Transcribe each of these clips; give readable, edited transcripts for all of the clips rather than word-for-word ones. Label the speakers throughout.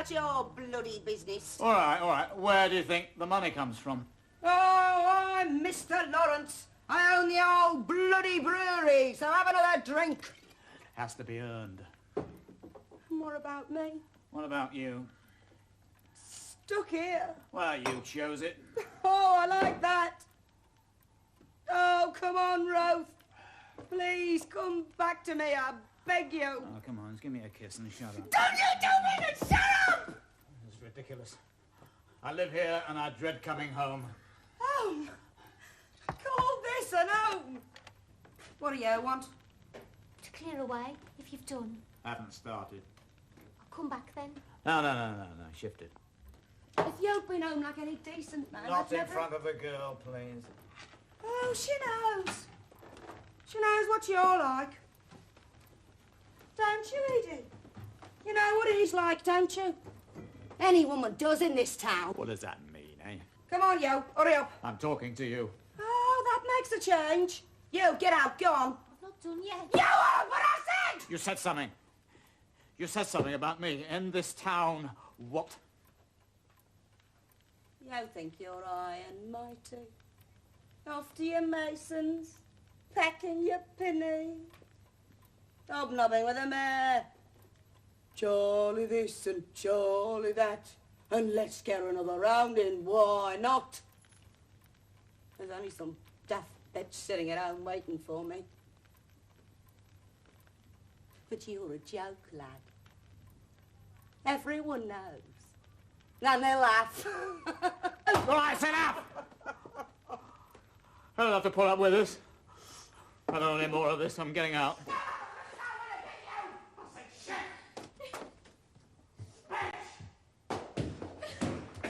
Speaker 1: That's your bloody business.
Speaker 2: All right. Where do you think the money comes from?
Speaker 1: Oh, I'm Mr. Lawrence. I own the old bloody brewery, so have another drink.
Speaker 2: Has to be earned.
Speaker 1: And what about me?
Speaker 2: What about you?
Speaker 1: Stuck here.
Speaker 2: Well, you chose it.
Speaker 1: Oh, I like that. Oh, come on, Ruth. Please, come back to me, I beg you.
Speaker 2: Oh, come on, just give me a kiss and shut up.
Speaker 1: Don't you do me to shut up!
Speaker 2: This is ridiculous. I live here and I dread coming home.
Speaker 1: Home? Call this an home? What do you want?
Speaker 3: To clear away, if you've done.
Speaker 2: Haven't started.
Speaker 3: I'll come back then.
Speaker 2: No, shifted.
Speaker 1: If you'd been home like any decent man...
Speaker 2: Not in front of the girl, please.
Speaker 1: Oh, she knows. She knows what you're like. Don't you, Edie? You know what he's like, don't you? Any woman does in this town.
Speaker 2: What does that mean, eh?
Speaker 1: Come on, you. Hurry up.
Speaker 2: I'm talking to you.
Speaker 1: Oh, that makes a change. You, get out. Go on.
Speaker 3: I've not done yet.
Speaker 1: You heard what I said!
Speaker 2: You said something. You said something about me in this town. What?
Speaker 1: You think you're high and mighty. Off to your masons, packing your penny. Hobnobbing with the mayor. Charlie this and Charlie that. And let's get another round in. Why not? There's only some daft bitch sitting at home waiting for me. But you're a joke, lad. Everyone knows. And they laugh.
Speaker 2: Well, I said enough! I don't have to put up with this. I don't want any more of this. I'm getting out.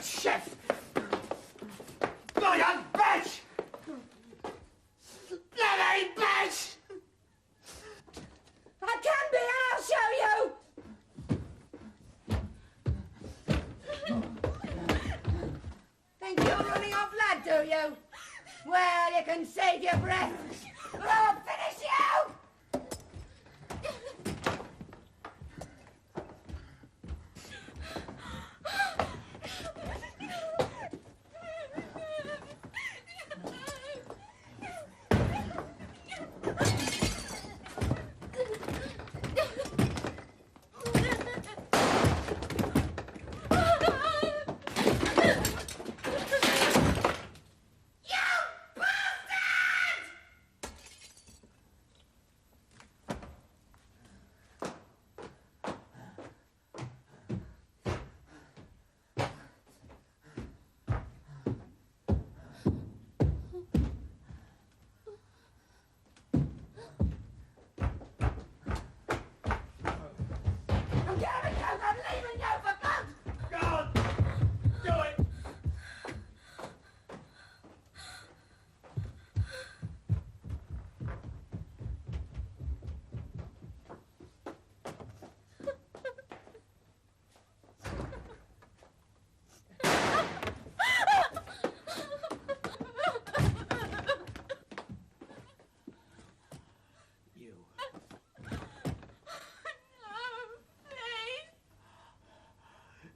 Speaker 2: Chef! Bloody bitch! Bloody bitch!
Speaker 1: I can be, and I'll show you! Think you're running off, lad, do you? Well, you can save your breath, or I'll finish you!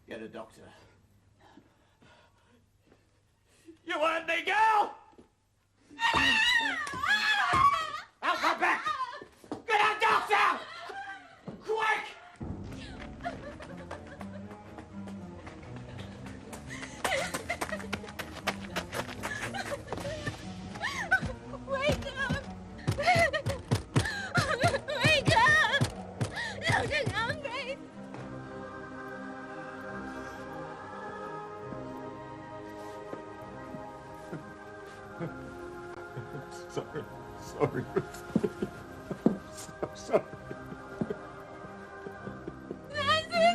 Speaker 2: Get a doctor. You heard me, girl! Out my back! Get a doctor! Quick!
Speaker 3: Wake up! Wake up! Look, I'm hungry.
Speaker 2: Sorry. Sorry.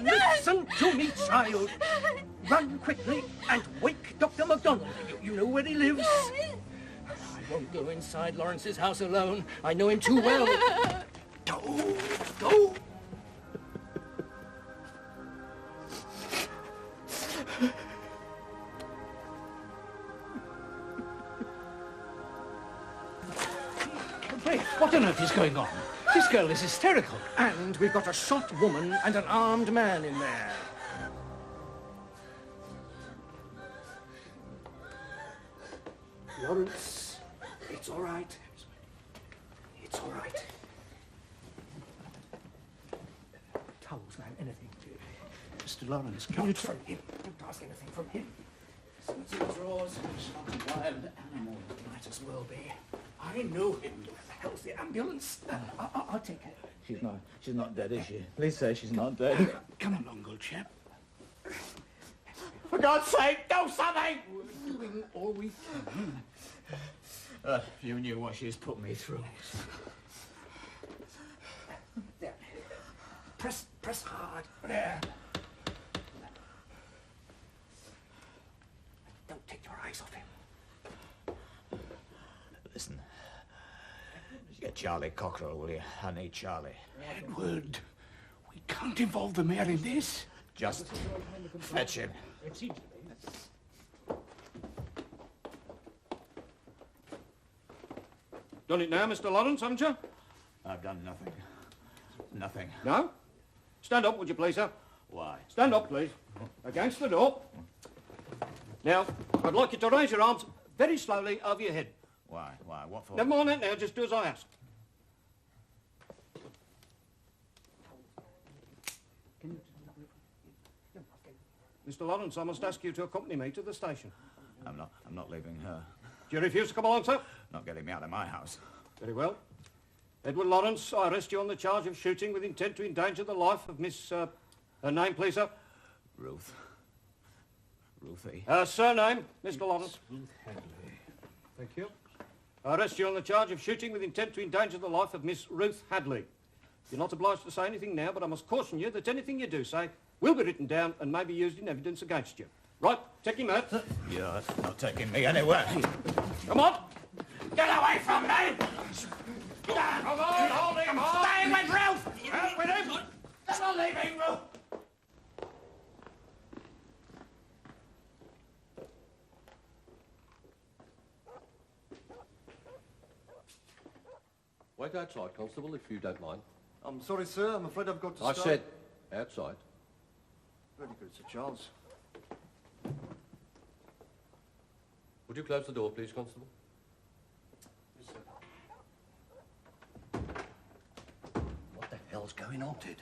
Speaker 4: Listen to me, child. Run quickly and wake Dr. MacDonald. You know where he lives? I won't go inside Lawrence's house alone. I know him too well. Go. Wait, what on earth is going on? This girl is hysterical. And we've got a shot woman and an armed man in there. Lawrence, it's all right. It's all right. Towels, man, anything. Mr. Lawrence, can you from him? Don't ask anything from him. It's in the drawers. It's not a wild animal. Might as well be. I know him. Where the hell's the ambulance? I'll take her.
Speaker 2: She's not dead, is she? Please say she's not dead.
Speaker 4: Come along, old chap.
Speaker 2: For God's sake, do something!
Speaker 4: We're doing all we can.
Speaker 2: If you knew what she's put me through.
Speaker 4: There. Press hard. There. Don't take your eyes off him.
Speaker 2: Listen. Get Charlie Cockerell, will you? I need Charlie.
Speaker 4: Edward, we can't involve the mayor in this.
Speaker 2: Just fetch him.
Speaker 5: Done it now, Mr. Lawrence, haven't you?
Speaker 2: I've done nothing. Nothing.
Speaker 5: No? Stand up, would you please, sir?
Speaker 2: Why?
Speaker 5: Stand up, please. Against the door. Now, I'd like you to raise your arms very slowly over your head.
Speaker 2: Why? What for?
Speaker 5: Never mind that now, just do as I ask. Mr. Lawrence, I must ask you to accompany me to the station.
Speaker 2: I'm not leaving her.
Speaker 5: Do you refuse to come along, sir?
Speaker 2: Not getting me out of my house.
Speaker 5: Very well. Edward Lawrence, I arrest you on the charge of shooting with intent to endanger the life of Miss... her name, please, sir?
Speaker 2: Ruthie.
Speaker 5: Her surname, Mr. Lawrence.
Speaker 4: Ruth Hadley.
Speaker 5: Thank you. I arrest you on the charge of shooting with intent to endanger the life of Miss Ruth Hadley. You're not obliged to say anything now, but I must caution you that anything you do say will be written down and may be used in evidence against you. Right, take him out.
Speaker 2: You're not taking me anywhere.
Speaker 5: Come on.
Speaker 2: Get away from me!
Speaker 5: Come on, hold him, hold
Speaker 2: Stay with Ruth!
Speaker 5: Out with him.
Speaker 2: You're not leaving Ruth!
Speaker 6: Wait outside, Constable, if you don't mind.
Speaker 7: I'm sorry, sir. I'm afraid I've got to
Speaker 6: I
Speaker 7: start.
Speaker 6: said outside.
Speaker 7: Very good, Sir Charles.
Speaker 6: Would you close the door, please, Constable?
Speaker 7: Yes, sir.
Speaker 4: What the hell's going on, Ted?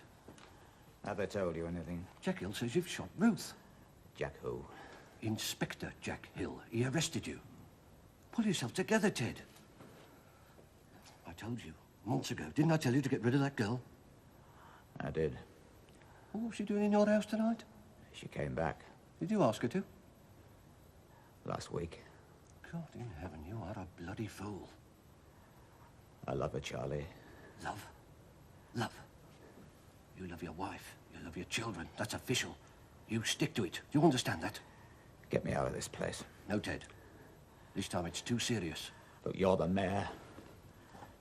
Speaker 2: Have they told you anything?
Speaker 4: Jack Hill says you've shot Ruth.
Speaker 2: Jack who?
Speaker 4: Inspector Jack Hill. He arrested you. Pull yourself together, Ted. I told you months ago. Didn't I tell you to get rid of that girl?
Speaker 2: I did.
Speaker 4: What was she doing in your house tonight?
Speaker 2: She came back
Speaker 4: Did you ask her to?
Speaker 2: last week.
Speaker 4: God in heaven, you are a bloody fool.
Speaker 2: I love her, Charlie.
Speaker 4: Love. Love. You love your wife. You love your children. That's official. You stick to it. Do you understand that?
Speaker 2: Get me out of this place.
Speaker 4: No, Ted. This time it's too serious.
Speaker 2: Look, you're the mayor.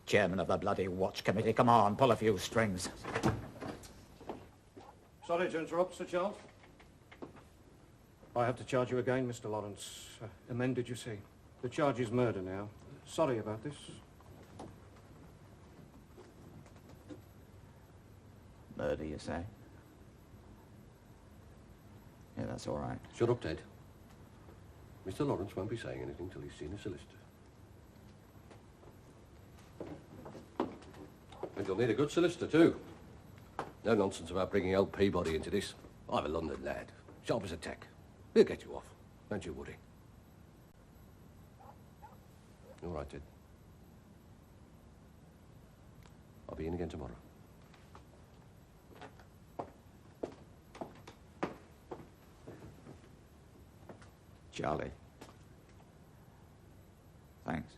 Speaker 2: Chairman of the bloody watch committee. Come on, pull a few strings.
Speaker 5: Sorry to interrupt, Sir Charles. I have to charge you again, Mr. Lawrence. Amended, you see. The charge is murder now. Sorry about this.
Speaker 2: Murder, you say? Yeah, that's all right.
Speaker 6: Shut up, Ted. Mr. Lawrence won't be saying anything till he's seen a solicitor. And you'll need a good solicitor, too. No nonsense about bringing old Peabody into this. I'm a London lad. Sharp as a tack. He'll get you off. Don't you worry. All right, Ted. I'll be in again tomorrow.
Speaker 2: Charlie. Thanks.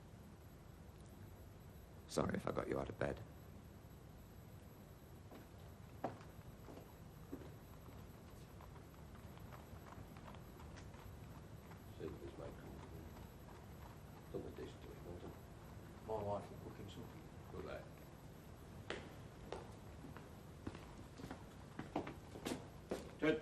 Speaker 2: Sorry if I got you out of bed.
Speaker 5: My wife will cook him something.
Speaker 6: Good lad.
Speaker 5: Ted.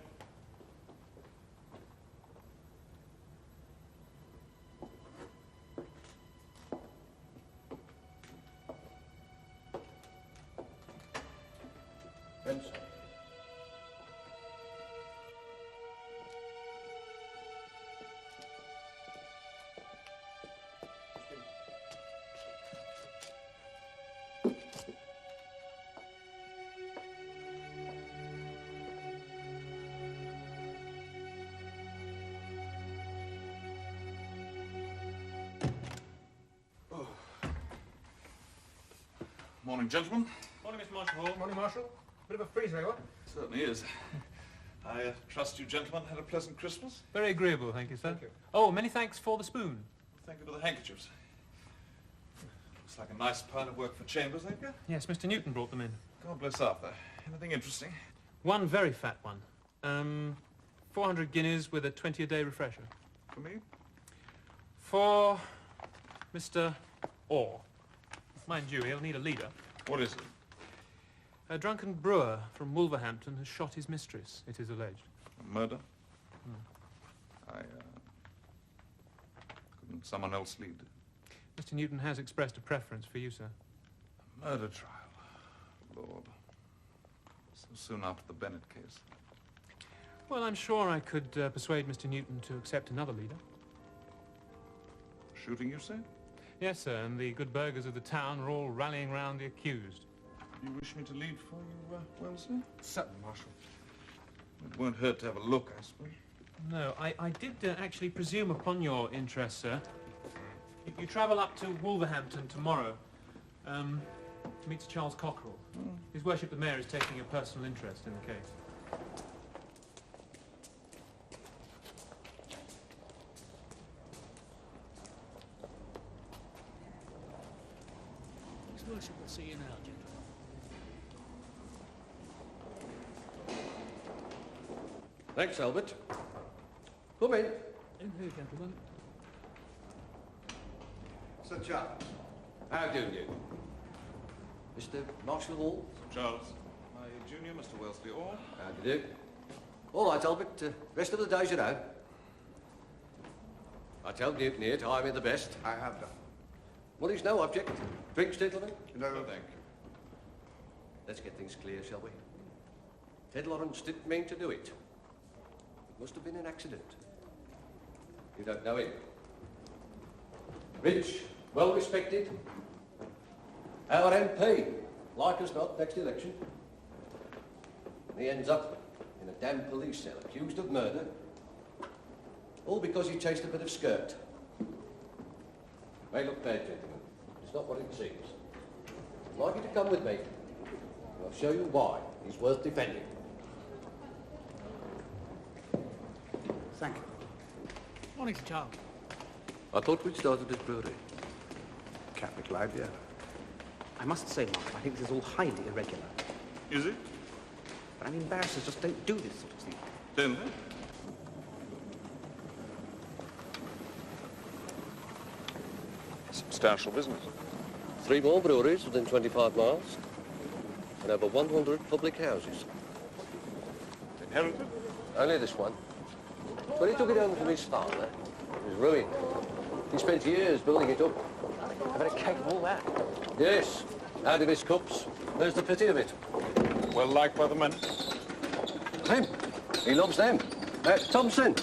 Speaker 8: Morning, gentlemen.
Speaker 4: Morning, Miss Marshall Hall. Morning, Marshall. Bit of a freezer, eh, what?
Speaker 8: Certainly is. I trust you gentlemen had a pleasant Christmas.
Speaker 9: Very agreeable, thank you, sir.
Speaker 4: Thank you.
Speaker 9: Oh, many thanks for the spoon.
Speaker 8: Thank you for the handkerchiefs. Looks like a nice pile of work for Chambers, Edgar.
Speaker 9: Yes, Mr. Newton brought them in.
Speaker 8: God bless Arthur. Anything interesting?
Speaker 9: One very fat one. 400 guineas with a 20-a-day refresher.
Speaker 8: For me?
Speaker 9: For Mr. Orr. Mind you, he'll need a leader.
Speaker 8: What is it?
Speaker 9: A drunken brewer from Wolverhampton has shot his mistress, it is alleged.
Speaker 8: A murder? Couldn't someone else lead?
Speaker 9: Mr. Newton has expressed a preference for you, sir.
Speaker 8: A murder trial. Lord. So soon after the Bennett case.
Speaker 9: Well, I'm sure I could persuade Mr. Newton to accept another leader.
Speaker 8: Shooting, you say?
Speaker 9: Yes, sir, and the good burghers of the town are all rallying round the accused.
Speaker 8: You wish me to lead for you, Wellesley?
Speaker 4: Certainly, Marshal.
Speaker 8: It won't hurt to have a look, I suppose.
Speaker 9: No, I did actually presume upon your interest, sir. You travel up to Wolverhampton tomorrow to meet Sir Charles Cockerell. His Worship the Mayor is taking a personal interest in the case.
Speaker 10: His Worship will see you now, gentlemen.
Speaker 6: Thanks, Albert. Come in.
Speaker 9: In here, gentlemen.
Speaker 7: Sir Charles.
Speaker 6: How do you? Mr. Marshall Hall?
Speaker 8: Charles, my junior, Mr. Wellesley Orr.
Speaker 6: How do you do? All right, Albert. Rest of the day's your own. I tell Newton here to hire me the best.
Speaker 7: I have done.
Speaker 6: Well, he's no object. Drinks, gentlemen?
Speaker 7: No,
Speaker 8: No, thank you.
Speaker 6: Let's get things clear, shall we? Ted Lawrence didn't mean to do it. It must have been an accident. You don't know him. Rich, well respected. Our MP, like us not, next election. He ends up in a damn police cell, accused of murder. All because he chased a bit of skirt. May look bad, gentlemen. It's not what it seems. I'd like you to come with me. And I'll show you why he's worth defending.
Speaker 10: Thank you. Morning, Sir Charles.
Speaker 6: I thought we'd started this brewery.
Speaker 10: Capital idea. I must say, Mark, I think this is all highly irregular.
Speaker 8: Is it?
Speaker 10: But I mean, barristers just don't do this sort of thing.
Speaker 8: Don't they? Substantial business.
Speaker 6: 3 more breweries within 25 miles. And over 100 public houses.
Speaker 8: Inherited?
Speaker 6: Only this one. When he took it home from his father, it was ruined. He spent years building it up.
Speaker 10: I've had a cake of all that.
Speaker 6: Yes, out of his cups. There's the pity of it.
Speaker 8: Well liked by the men.
Speaker 6: Them. He loves them. Thompson.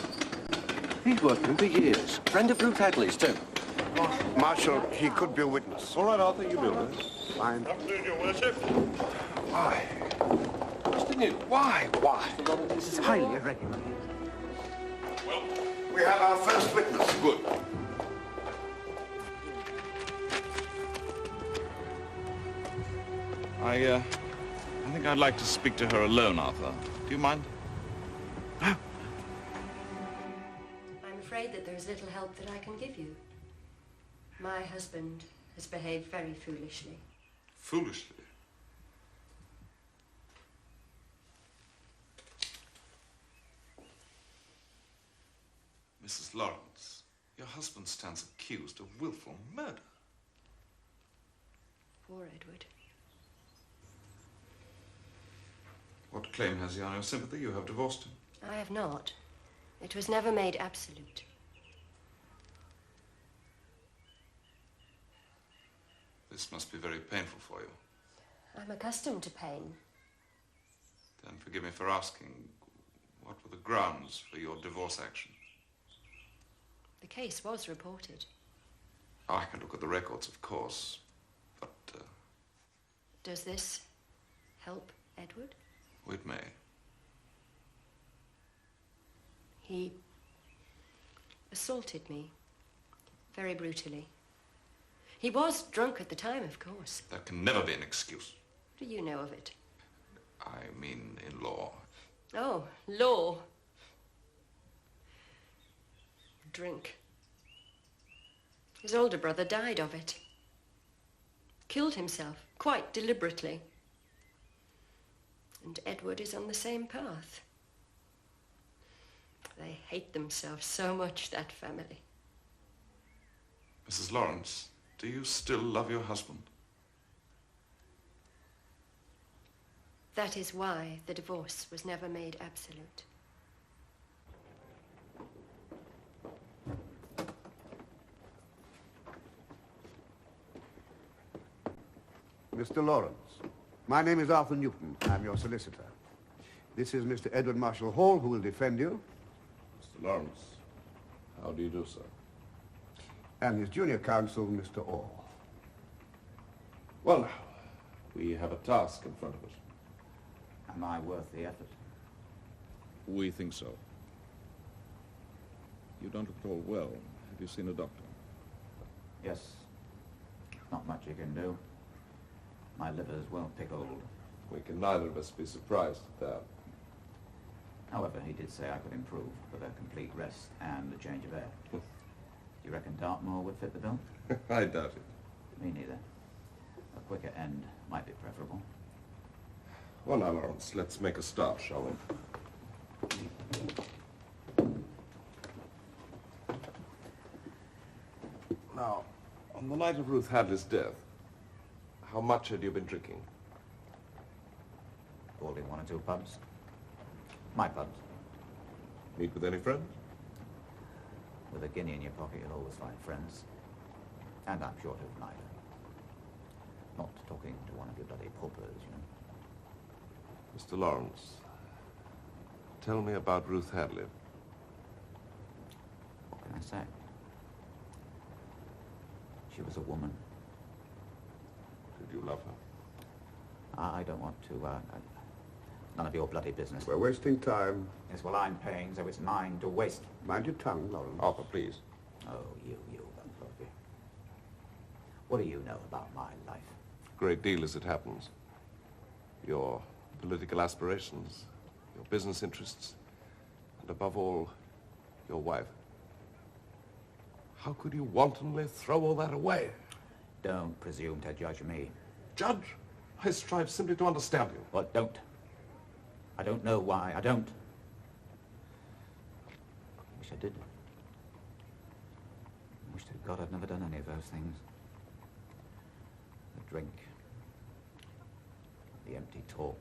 Speaker 6: He's worked with him for years. Friend of Ruth Hadley's, too.
Speaker 7: Marshal, he could be a witness.
Speaker 8: All right, Arthur, you build it.
Speaker 7: Fine.
Speaker 8: Afternoon, Your Worship.
Speaker 7: Why?
Speaker 6: Mr. Newton.
Speaker 7: Why?
Speaker 10: This is highly irregular.
Speaker 8: Well,
Speaker 7: We have our first witness.
Speaker 8: good. I think I'd like to speak to her alone, Arthur. Do you mind?
Speaker 11: I'm afraid that there is little help that I can give you. My husband has behaved very foolishly.
Speaker 8: Foolishly. Mrs. Lawrence, your husband stands accused of willful murder.
Speaker 11: Poor Edward.
Speaker 8: What claim has he on your sympathy? You have divorced him.
Speaker 11: I have not. It was never made absolute.
Speaker 8: This must be very painful for you.
Speaker 11: I'm accustomed to pain.
Speaker 8: Then forgive me for asking, what were the grounds for your divorce action?
Speaker 11: The case was reported.
Speaker 8: I can look at the records, of course, but
Speaker 11: Does this help Edward?
Speaker 8: it may.
Speaker 11: He assaulted me very brutally. He was drunk at the time, of course.
Speaker 8: That can never be an excuse.
Speaker 11: What do you know of it?
Speaker 8: I mean in law.
Speaker 11: Oh, law. Drink. His older brother died of it. Killed himself, quite deliberately. And Edward is on the same path. They hate themselves so much, that family.
Speaker 8: Mrs. Lawrence, do you still love your husband?
Speaker 11: That is why the divorce was never made absolute.
Speaker 7: Mr. Lawrence, my name is Arthur Newton. I'm your solicitor. This is Mr. Edgar Marshall Hall, who will defend you.
Speaker 12: Mr. Lawrence, how do you do, sir?
Speaker 7: And his junior counsel, Mr. Orr.
Speaker 12: Well, now, we have a task in front of us.
Speaker 2: Am I worth the effort?
Speaker 12: We think so. You don't look at all well. Have you seen a doctor?
Speaker 2: Yes. Not much you can do. My liver's well pickled.
Speaker 12: We can neither of us be surprised at that.
Speaker 2: However, he did say I could improve with a complete rest and a change of air. Do you reckon Dartmoor would fit the bill?
Speaker 12: I doubt it.
Speaker 2: Me neither. A quicker end might be preferable.
Speaker 12: Well, now, Lawrence, let's make a start, shall we? Now, on the night of Ruth Hadley's death, how much had you been drinking?
Speaker 2: All in one or two pubs. My pubs.
Speaker 12: Meet with any friends?
Speaker 2: With a guinea in your pocket, you'll always find friends. And I'm short of neither. Not talking to one of your bloody paupers, you know.
Speaker 12: Mr. Lawrence, tell me about Ruth Hadley.
Speaker 2: What can I say? She was a woman.
Speaker 12: Did you love her?
Speaker 2: I don't want to, none of your bloody business.
Speaker 7: We're wasting time.
Speaker 2: Yes, well, I'm paying, so it's mine to waste.
Speaker 7: Mind your tongue, Lawrence.
Speaker 12: Arthur, please.
Speaker 2: Oh, you, Bunclody. What do you know about my life?
Speaker 12: A great deal as it happens. Your political aspirations, your business interests, and above all, your wife. How could you wantonly throw all that away?
Speaker 2: Don't presume to judge me.
Speaker 12: Judge? I strive simply to understand you.
Speaker 2: Well, don't. I don't know why. I don't. Wish I did. Wish to God I'd never done any of those things. The drink. The empty talk.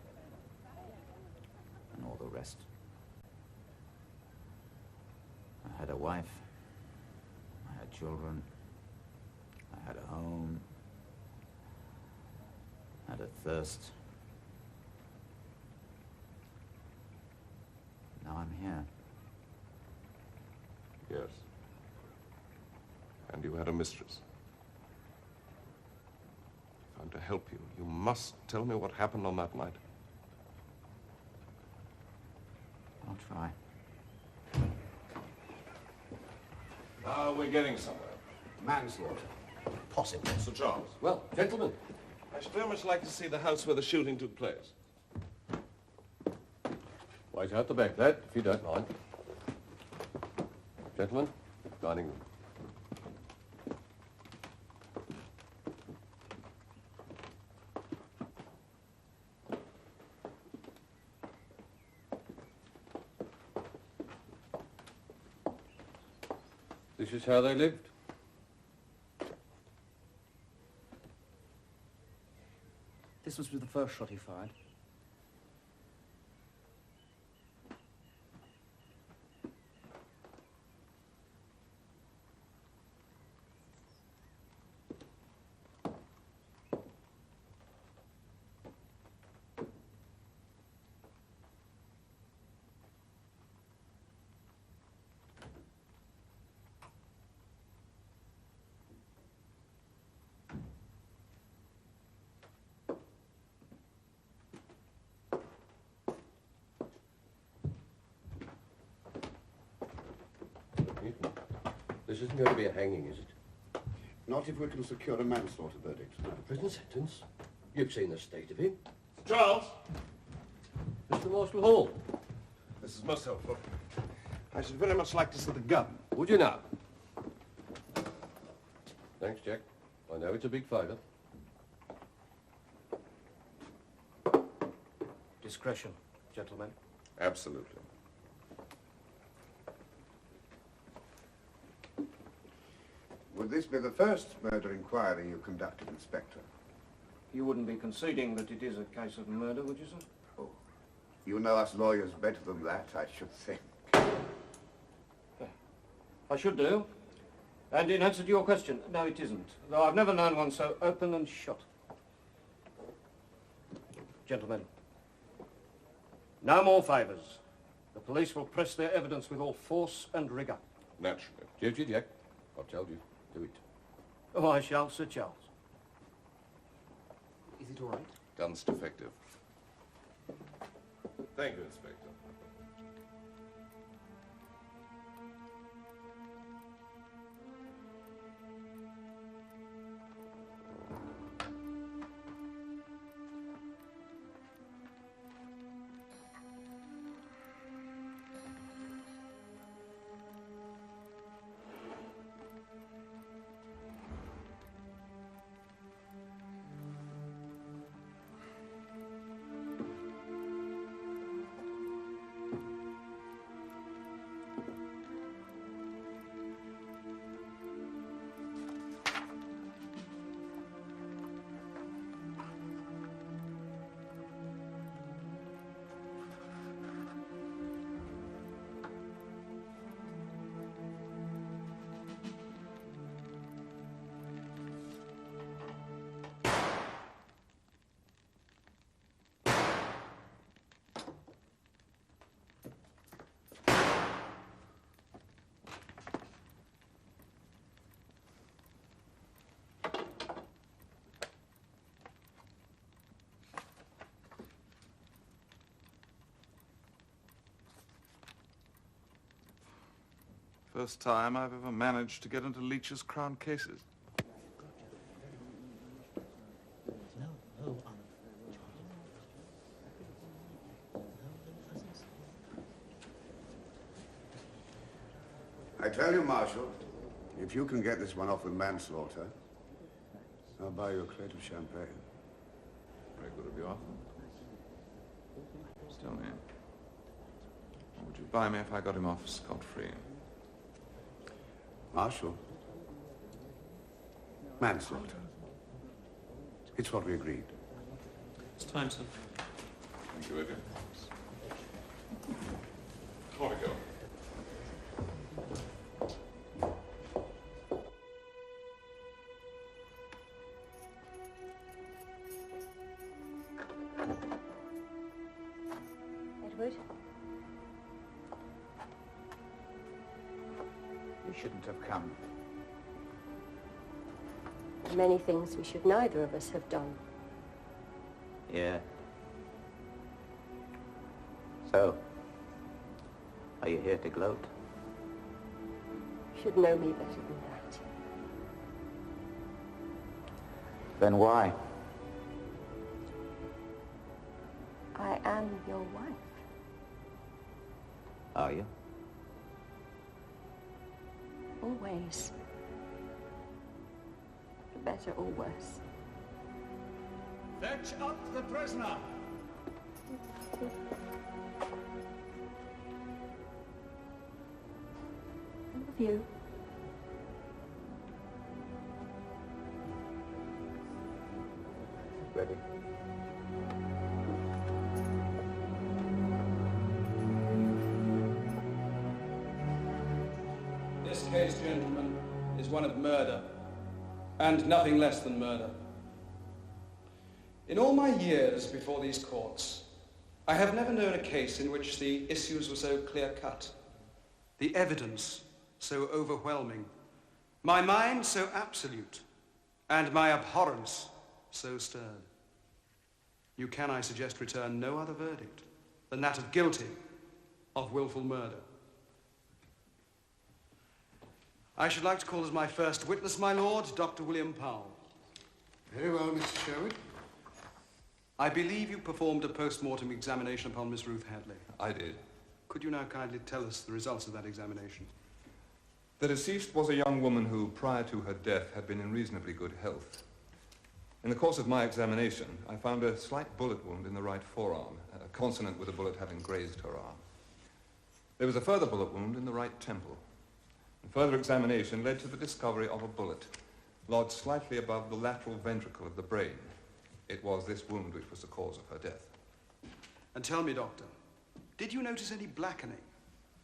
Speaker 2: And all the rest. I had a wife. I had children. I had a home. I had a thirst. Now I'm here.
Speaker 12: Yes. And you had a mistress. If I'm to help you, you must tell me what happened on that night.
Speaker 2: I'll try.
Speaker 12: Now we're getting somewhere.
Speaker 7: Manslaughter.
Speaker 2: Possible.
Speaker 12: Sir Charles.
Speaker 6: Well, gentlemen.
Speaker 12: I should very much like to see the house where the shooting took place.
Speaker 6: Wait out the back, lad, if you don't mind. Gentlemen, dining room. This is how they lived.
Speaker 10: This was with the first shot he fired.
Speaker 6: This isn't going to be a hanging, is it?
Speaker 7: Not if we can secure a manslaughter verdict.
Speaker 6: A prison sentence? You've seen the state of him.
Speaker 5: Charles!
Speaker 6: Mr. Marshall Hall.
Speaker 12: This is most helpful. I should very much like to see the gun.
Speaker 6: Would you now? Thanks, Jack. I know it's a big favour.
Speaker 5: Discretion, gentlemen.
Speaker 12: Absolutely.
Speaker 7: Would this be the first murder inquiry you conducted, Inspector?
Speaker 5: You wouldn't be conceding that it is a case of murder, would you, sir?
Speaker 7: Oh, you know us lawyers better than that, I should think.
Speaker 5: I should do. And in answer to your question, no, it isn't. Though I've never known one so open and shut. Gentlemen, no more favours. The police will press their evidence with all force and rigour.
Speaker 12: Naturally.
Speaker 6: Duty, Jack. I've told you. Do it.
Speaker 5: Oh, I shall, Sir Charles.
Speaker 10: Is it all right?
Speaker 12: Gun's defective. Thank you, Inspector.
Speaker 8: First time I've ever managed to get into Leach's Crown cases.
Speaker 7: I tell you, Marshal, if you can get this one off with manslaughter, I'll buy you a crate of champagne.
Speaker 8: Very good of you, Arthur. Tell me, what would you buy me if I got him off scot-free?
Speaker 7: Marshal, manslaughter. It's what we agreed.
Speaker 9: It's time, sir.
Speaker 12: Thank you, Edgar. On we go.
Speaker 11: Edward?
Speaker 2: You shouldn't have come.
Speaker 11: Many things we should neither of us have done.
Speaker 2: Yeah. So, are you here to gloat?
Speaker 11: You should know me better than that.
Speaker 2: Then why?
Speaker 11: I am your wife.
Speaker 2: Are you?
Speaker 11: Always. For better or worse.
Speaker 4: Fetch up the prisoner.
Speaker 11: I love you.
Speaker 2: Ready?
Speaker 13: This case, gentlemen, is one of murder, and nothing less than murder. In all my years before these courts, I have never known a case in which the issues were so clear-cut, the evidence so overwhelming, my mind so absolute, and my abhorrence so stern. You can, I suggest, return no other verdict than that of guilty of willful murder. I should like to call as my first witness, my lord, Dr. William Powell.
Speaker 7: Very well, Mr. Sherwood.
Speaker 13: I believe you performed a post-mortem examination upon Miss Ruth Hadley.
Speaker 8: I did.
Speaker 13: Could you now kindly tell us the results of that examination?
Speaker 8: The deceased was a young woman who, prior to her death, had been in reasonably good health. In the course of my examination, I found a slight bullet wound in the right forearm, consonant with a bullet having grazed her arm. There was a further bullet wound in the right temple. And further examination led to the discovery of a bullet lodged slightly above the lateral ventricle of the brain. It was this wound which was the cause of her death.
Speaker 13: And tell me, Doctor, did you notice any blackening,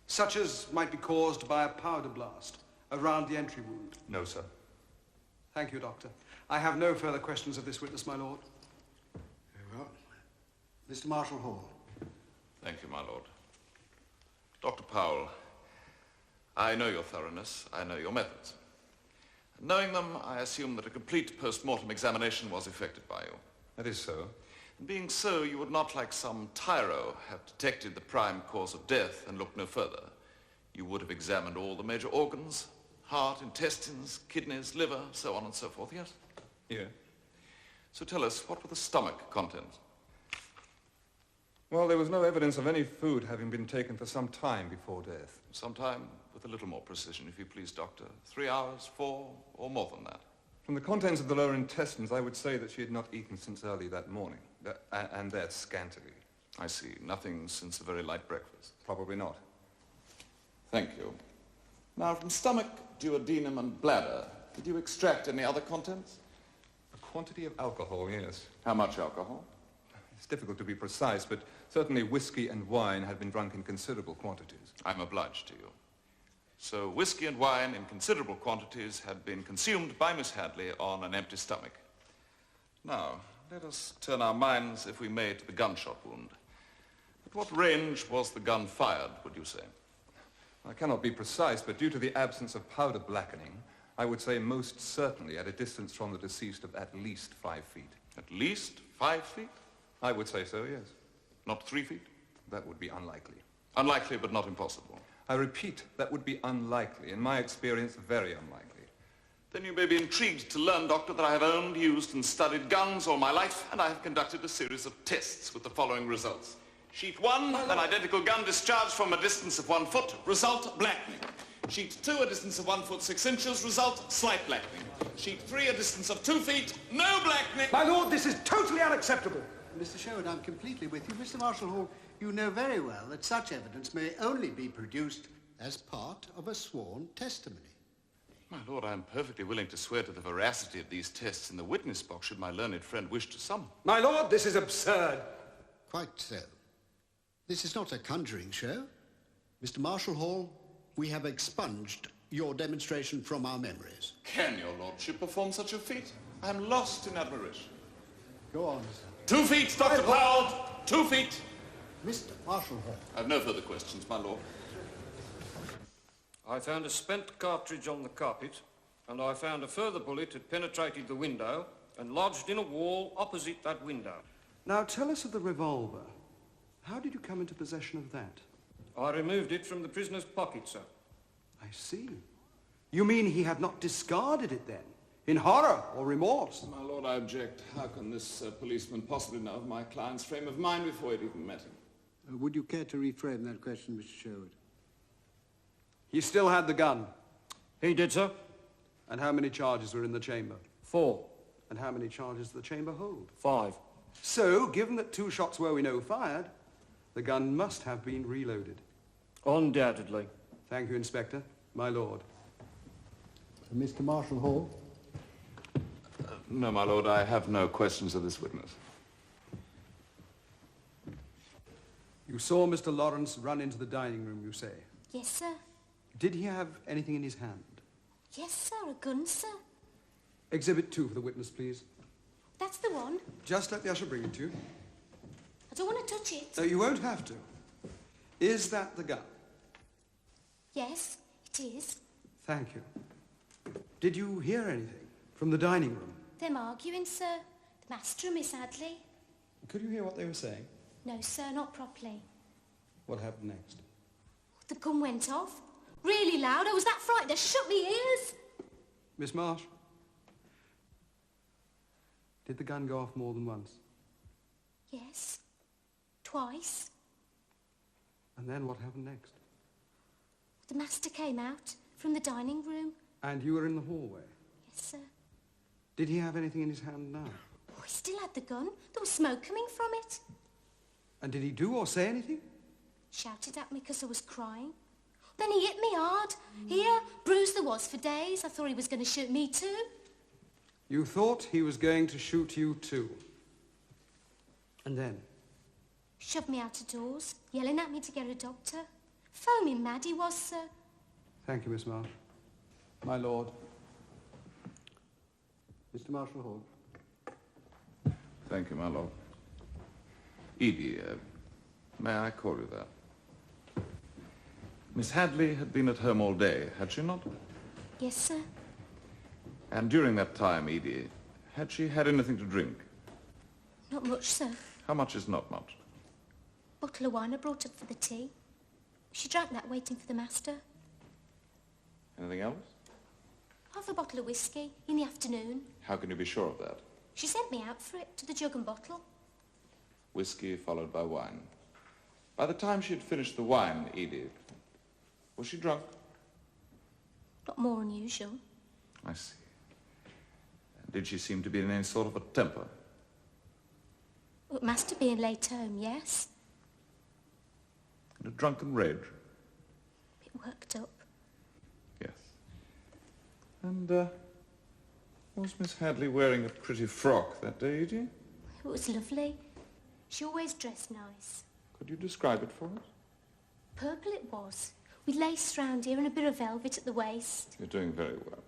Speaker 13: such as might be caused by a powder blast around the entry wound?
Speaker 8: No, sir.
Speaker 13: Thank you, Doctor. I have no further questions of this witness, my lord.
Speaker 7: Very well. Mr. Marshall Hall.
Speaker 8: Thank you, my lord. Dr. Powell, I know your thoroughness. I know your methods. Knowing them, I assume that a complete post-mortem examination was effected by you.
Speaker 14: That is so.
Speaker 8: And being so, you would not, like some tyro, have detected the prime cause of death and looked no further. You would have examined all the major organs, heart, intestines, kidneys, liver, so on and so forth, yes?
Speaker 14: Yeah.
Speaker 8: So tell us, what were the stomach contents?
Speaker 14: Well, there was no evidence of any food having been taken for some time before death.
Speaker 8: Some time, with a little more precision, if you please, Doctor. 3 hours, 4, or more than that?
Speaker 14: From the contents of the lower intestines, I would say that she had not eaten since early that morning, and that scantily.
Speaker 8: I see. Nothing since a very light breakfast.
Speaker 14: Probably not.
Speaker 8: Thank you. Now, from stomach, duodenum, and bladder, did you extract any other contents?
Speaker 14: A quantity of alcohol, yes.
Speaker 8: How much alcohol?
Speaker 14: It's difficult to be precise, but certainly whiskey and wine had been drunk in considerable quantities.
Speaker 8: I'm obliged to you. So whiskey and wine in considerable quantities had been consumed by Miss Hadley on an empty stomach. Now, let us turn our minds, if we may, to the gunshot wound. At what range was the gun fired, would you say?
Speaker 14: I cannot be precise, but due to the absence of powder blackening, I would say most certainly at a distance from the deceased of at least 5 feet.
Speaker 8: At least 5 feet?
Speaker 14: I would say so, yes.
Speaker 8: Not 3 feet?
Speaker 14: That would be unlikely.
Speaker 8: Unlikely, but not impossible.
Speaker 14: I repeat, that would be unlikely. In my experience, very unlikely.
Speaker 8: Then you may be intrigued to learn, Doctor, that I have owned, used, and studied guns all my life, and I have conducted a series of tests with the following results. Sheet 1, an identical gun discharged from a distance of 1 foot, result blackening. Sheet 2, a distance of 1 foot 6 inches, result slight blackening. Sheet 3, a distance of 2 feet, no blackening.
Speaker 13: My lord, this is totally unacceptable.
Speaker 7: Mr. Sherwood, I'm completely with you. Mr. Marshall Hall, you know very well that such evidence may only be produced as part of a sworn testimony.
Speaker 8: My lord, I am perfectly willing to swear to the veracity of these tests in the witness box should my learned friend wish to summon.
Speaker 13: My lord, this is absurd.
Speaker 7: Quite so. This is not a conjuring show. Mr. Marshall Hall, we have expunged your demonstration from our memories.
Speaker 8: Can your lordship perform such a feat? I am lost in admiration.
Speaker 7: Go on, sir.
Speaker 8: 2 feet, Dr. Powell. 2 feet.
Speaker 7: Mr. Marshall Hall.
Speaker 8: I have no further questions, my lord.
Speaker 5: I found a spent cartridge on the carpet, and I found a further bullet had penetrated the window and lodged in a wall opposite that window.
Speaker 13: Now tell us of the revolver. How did you come into possession of that?
Speaker 5: I removed it from the prisoner's pocket, sir.
Speaker 13: I see. You mean he had not discarded it then, in horror or remorse?
Speaker 8: My lord, I object. How can this policeman possibly know of my client's frame of mind before he'd even met him?
Speaker 7: Would you care to reframe that question, Mr. Sherwood?
Speaker 13: He still had the gun.
Speaker 5: He did, sir.
Speaker 13: And how many charges were in the chamber?
Speaker 5: 4.
Speaker 13: And how many charges does the chamber hold?
Speaker 5: 5.
Speaker 13: So, given that 2 shots were, we know, fired, the gun must have been reloaded.
Speaker 5: Undoubtedly.
Speaker 13: Thank you, Inspector. My lord.
Speaker 7: Mr. Marshall Hall?
Speaker 8: No, my lord, I have no questions of this witness.
Speaker 13: You saw Mr. Lawrence run into the dining room, you say?
Speaker 3: Yes, sir.
Speaker 13: Did he have anything in his hand?
Speaker 3: Yes, sir, a gun, sir.
Speaker 13: Exhibit 2 for the witness, please.
Speaker 3: That's the one.
Speaker 13: Just let the usher bring it to you.
Speaker 3: I don't want to touch it.
Speaker 13: No, you won't have to. Is that the gun?
Speaker 3: Yes, it is.
Speaker 13: Thank you. Did you hear anything from the dining room?
Speaker 3: Them arguing, sir. The master and Miss Hadley.
Speaker 13: Could you hear what they were saying?
Speaker 3: No, sir, not properly.
Speaker 13: What happened next?
Speaker 3: The gun went off. Really loud. I was that frightened I shook me ears.
Speaker 13: Miss Marsh, did the gun go off more than once?
Speaker 3: Yes. Twice.
Speaker 13: And then what happened next?
Speaker 3: The master came out from the dining room.
Speaker 13: And you were in the hallway?
Speaker 3: Yes, sir.
Speaker 13: Did he have anything in his hand now?
Speaker 3: Oh, he still had the gun. There was smoke coming from it.
Speaker 13: And did he do or say anything?
Speaker 3: Shouted at me because I was crying. Then he hit me hard. Here, bruised there was for days. I thought he was going to shoot me too.
Speaker 13: You thought he was going to shoot you too. And then?
Speaker 3: Shoved me out of doors, yelling at me to get a doctor. Foaming mad he was, sir.
Speaker 13: Thank you, Miss Marsh. My lord. Mr. Marshall Hall.
Speaker 12: Thank you, my lord. Edie, may I call you that? Miss Hadley had been at home all day, had she not?
Speaker 3: Yes, sir.
Speaker 12: And during that time, Edie, had she had anything to drink?
Speaker 3: Not much, sir.
Speaker 12: How much is not much?
Speaker 3: Bottle of wine I brought up for the tea. She drank that waiting for the master.
Speaker 12: Anything else?
Speaker 3: Half a bottle of whiskey in the afternoon.
Speaker 12: How can you be sure of that?
Speaker 3: She sent me out for it, to the jug and bottle.
Speaker 12: Whiskey followed by wine. By the time she had finished the wine, Edie, was she drunk?
Speaker 3: Not more than usual.
Speaker 12: I see. And did she seem to be in any sort of a temper?
Speaker 3: Well, master being late home, yes.
Speaker 12: In a drunken rage?
Speaker 3: Bit worked up.
Speaker 12: Yes. And, was Miss Hadley wearing a pretty frock that day, Edie?
Speaker 3: It was lovely. She always dressed nice.
Speaker 12: Could you describe it for us?
Speaker 3: Purple it was, with lace round here and a bit of velvet at the waist.
Speaker 12: You're doing very well.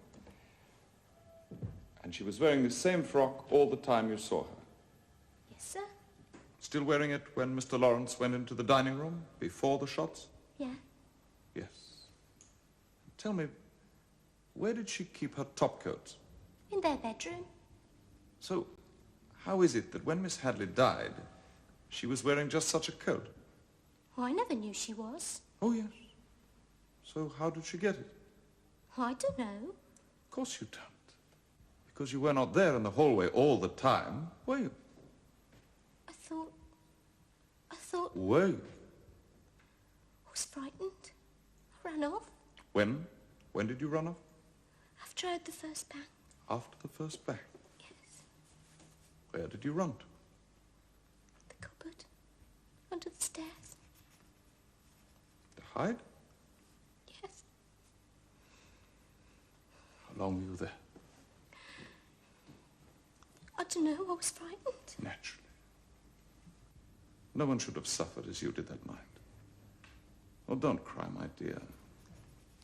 Speaker 12: And she was wearing the same frock all the time you saw her?
Speaker 3: Yes, sir.
Speaker 12: Still wearing it when Mr. Lawrence went into the dining room, before the shots?
Speaker 3: Yeah.
Speaker 12: Yes. Tell me, where did she keep her topcoats?
Speaker 3: In their bedroom.
Speaker 12: So, how is it that when Miss Hadley died, she was wearing just such a coat?
Speaker 3: Oh, I never knew she was.
Speaker 12: Oh, yes. So how did she get it?
Speaker 3: Oh, I don't know.
Speaker 12: Of course you don't. Because you were not there in the hallway all the time, were you?
Speaker 3: I thought...
Speaker 12: Were you?
Speaker 3: I was frightened. I ran off.
Speaker 12: When? When did you run off?
Speaker 3: After I heard the first bang.
Speaker 12: After the first bang?
Speaker 3: Yes.
Speaker 12: Where did you run to?
Speaker 3: The cupboard. Under the stairs.
Speaker 12: To hide?
Speaker 3: Yes.
Speaker 12: How long were you there?
Speaker 3: I don't know. I was frightened.
Speaker 12: Naturally. No one should have suffered as you did that night. Oh, don't cry, my dear.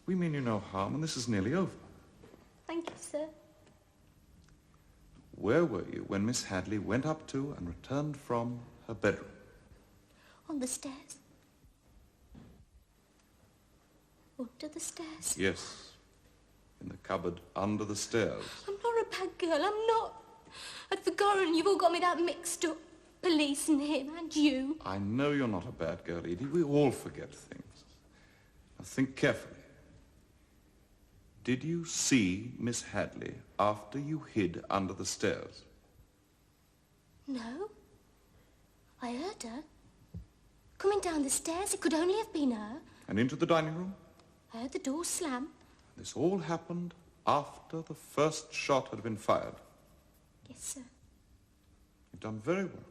Speaker 12: We mean you no harm, and this is nearly over.
Speaker 3: Thank you, sir.
Speaker 12: Where were you when Miss Hadley went up to and returned from her bedroom?
Speaker 3: On the stairs. Under the stairs.
Speaker 12: Yes. In the cupboard under the stairs.
Speaker 3: I'm not a bad girl. I'm not. I'd forgotten. You've all got me that mixed up. Police and him and you.
Speaker 12: I know you're not a bad girl, Edie. We all forget things. Now think carefully. Did you see Miss Hadley after you hid under the stairs?
Speaker 3: No. I heard her. Coming down the stairs. It could only have been her.
Speaker 12: And into the dining room?
Speaker 3: I heard the door slam.
Speaker 12: This all happened after the first shot had been fired.
Speaker 3: Yes, sir.
Speaker 12: You've done very well.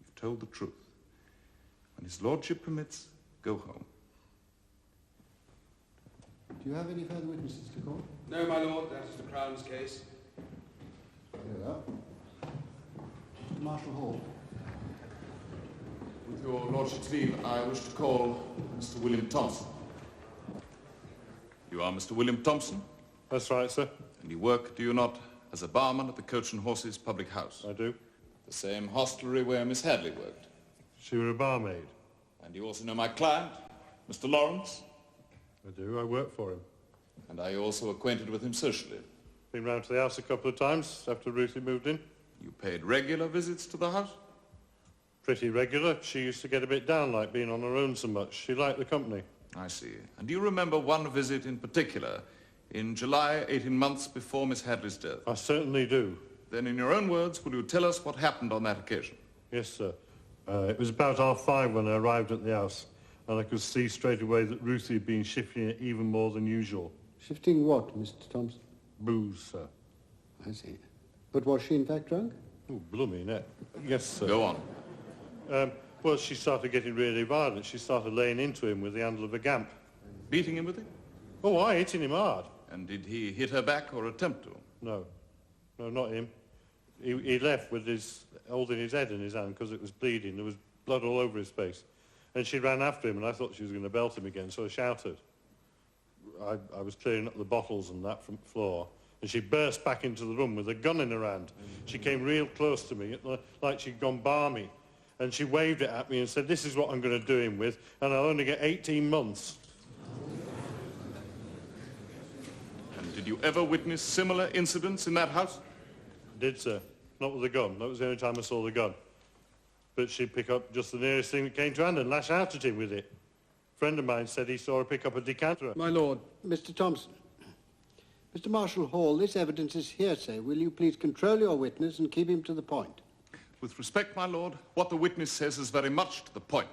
Speaker 12: You've told the truth. When his lordship permits, go home.
Speaker 13: Do you have any further witnesses to call?
Speaker 15: No, my lord. That is the Crown's case.
Speaker 13: Very well. Mr. Marshall Hall.
Speaker 12: With your lordship's leave, I wish to call Mr. William Thompson. You are Mr. William Thompson?
Speaker 5: That's right, sir.
Speaker 12: And you work, do you not, as a barman at the Coach and Horses public house?
Speaker 5: I do.
Speaker 12: The same hostelry where Miss Hadley worked?
Speaker 5: She were a barmaid.
Speaker 12: And you also know my client, Mr. Lawrence?
Speaker 5: I do. I work for him.
Speaker 12: And are you also acquainted with him socially?
Speaker 5: Been round to the house a couple of times after Ruthie moved in.
Speaker 12: You paid regular visits to the house?
Speaker 5: Pretty regular. She used to get a bit down like being on her own so much. She liked the company.
Speaker 16: I see. And do you remember one visit in particular, in July, 18 months before Miss Hadley's death?
Speaker 17: I certainly do.
Speaker 16: Then in your own words, will you tell us what happened on that occasion?
Speaker 17: Yes, sir. It was about 5:30 when I arrived at the house, and I could see straight away that Ruthie had been shifting it even more than usual.
Speaker 18: Shifting what, Mr. Thompson?
Speaker 17: Booze, sir.
Speaker 18: I see. But was she in fact drunk?
Speaker 17: Oh, blooming heck. Yes, sir.
Speaker 16: Go on.
Speaker 17: Well, she started getting really violent. She started laying into him with the handle of a gamp.
Speaker 16: Beating him with it?
Speaker 17: Oh, I hitting him hard.
Speaker 16: And did he hit her back or attempt to?
Speaker 17: No. No, not him. He left with holding his head in his hand because it was bleeding. There was blood all over his face. And she ran after him, and I thought she was going to belt him again, so I shouted. I was clearing up the bottles and that from the floor, and she burst back into the room with a gun in her hand. She came real close to me, like she'd gone balmy, and she waved it at me and said, "This is what I'm going to do him with, and I'll only get 18 months.
Speaker 16: And did you ever witness similar incidents in that house?
Speaker 17: Did, sir. Not with a gun. That was the only time I saw the gun. But she'd pick up just the nearest thing that came to hand and lash out at him with it. A friend of mine said he saw her pick up a decanter.
Speaker 18: My lord. Mr. Thompson. Mr. Marshall Hall, this evidence is hearsay. Will you please control your witness and keep him to the point?
Speaker 16: With respect, my lord, what the witness says is very much to the point.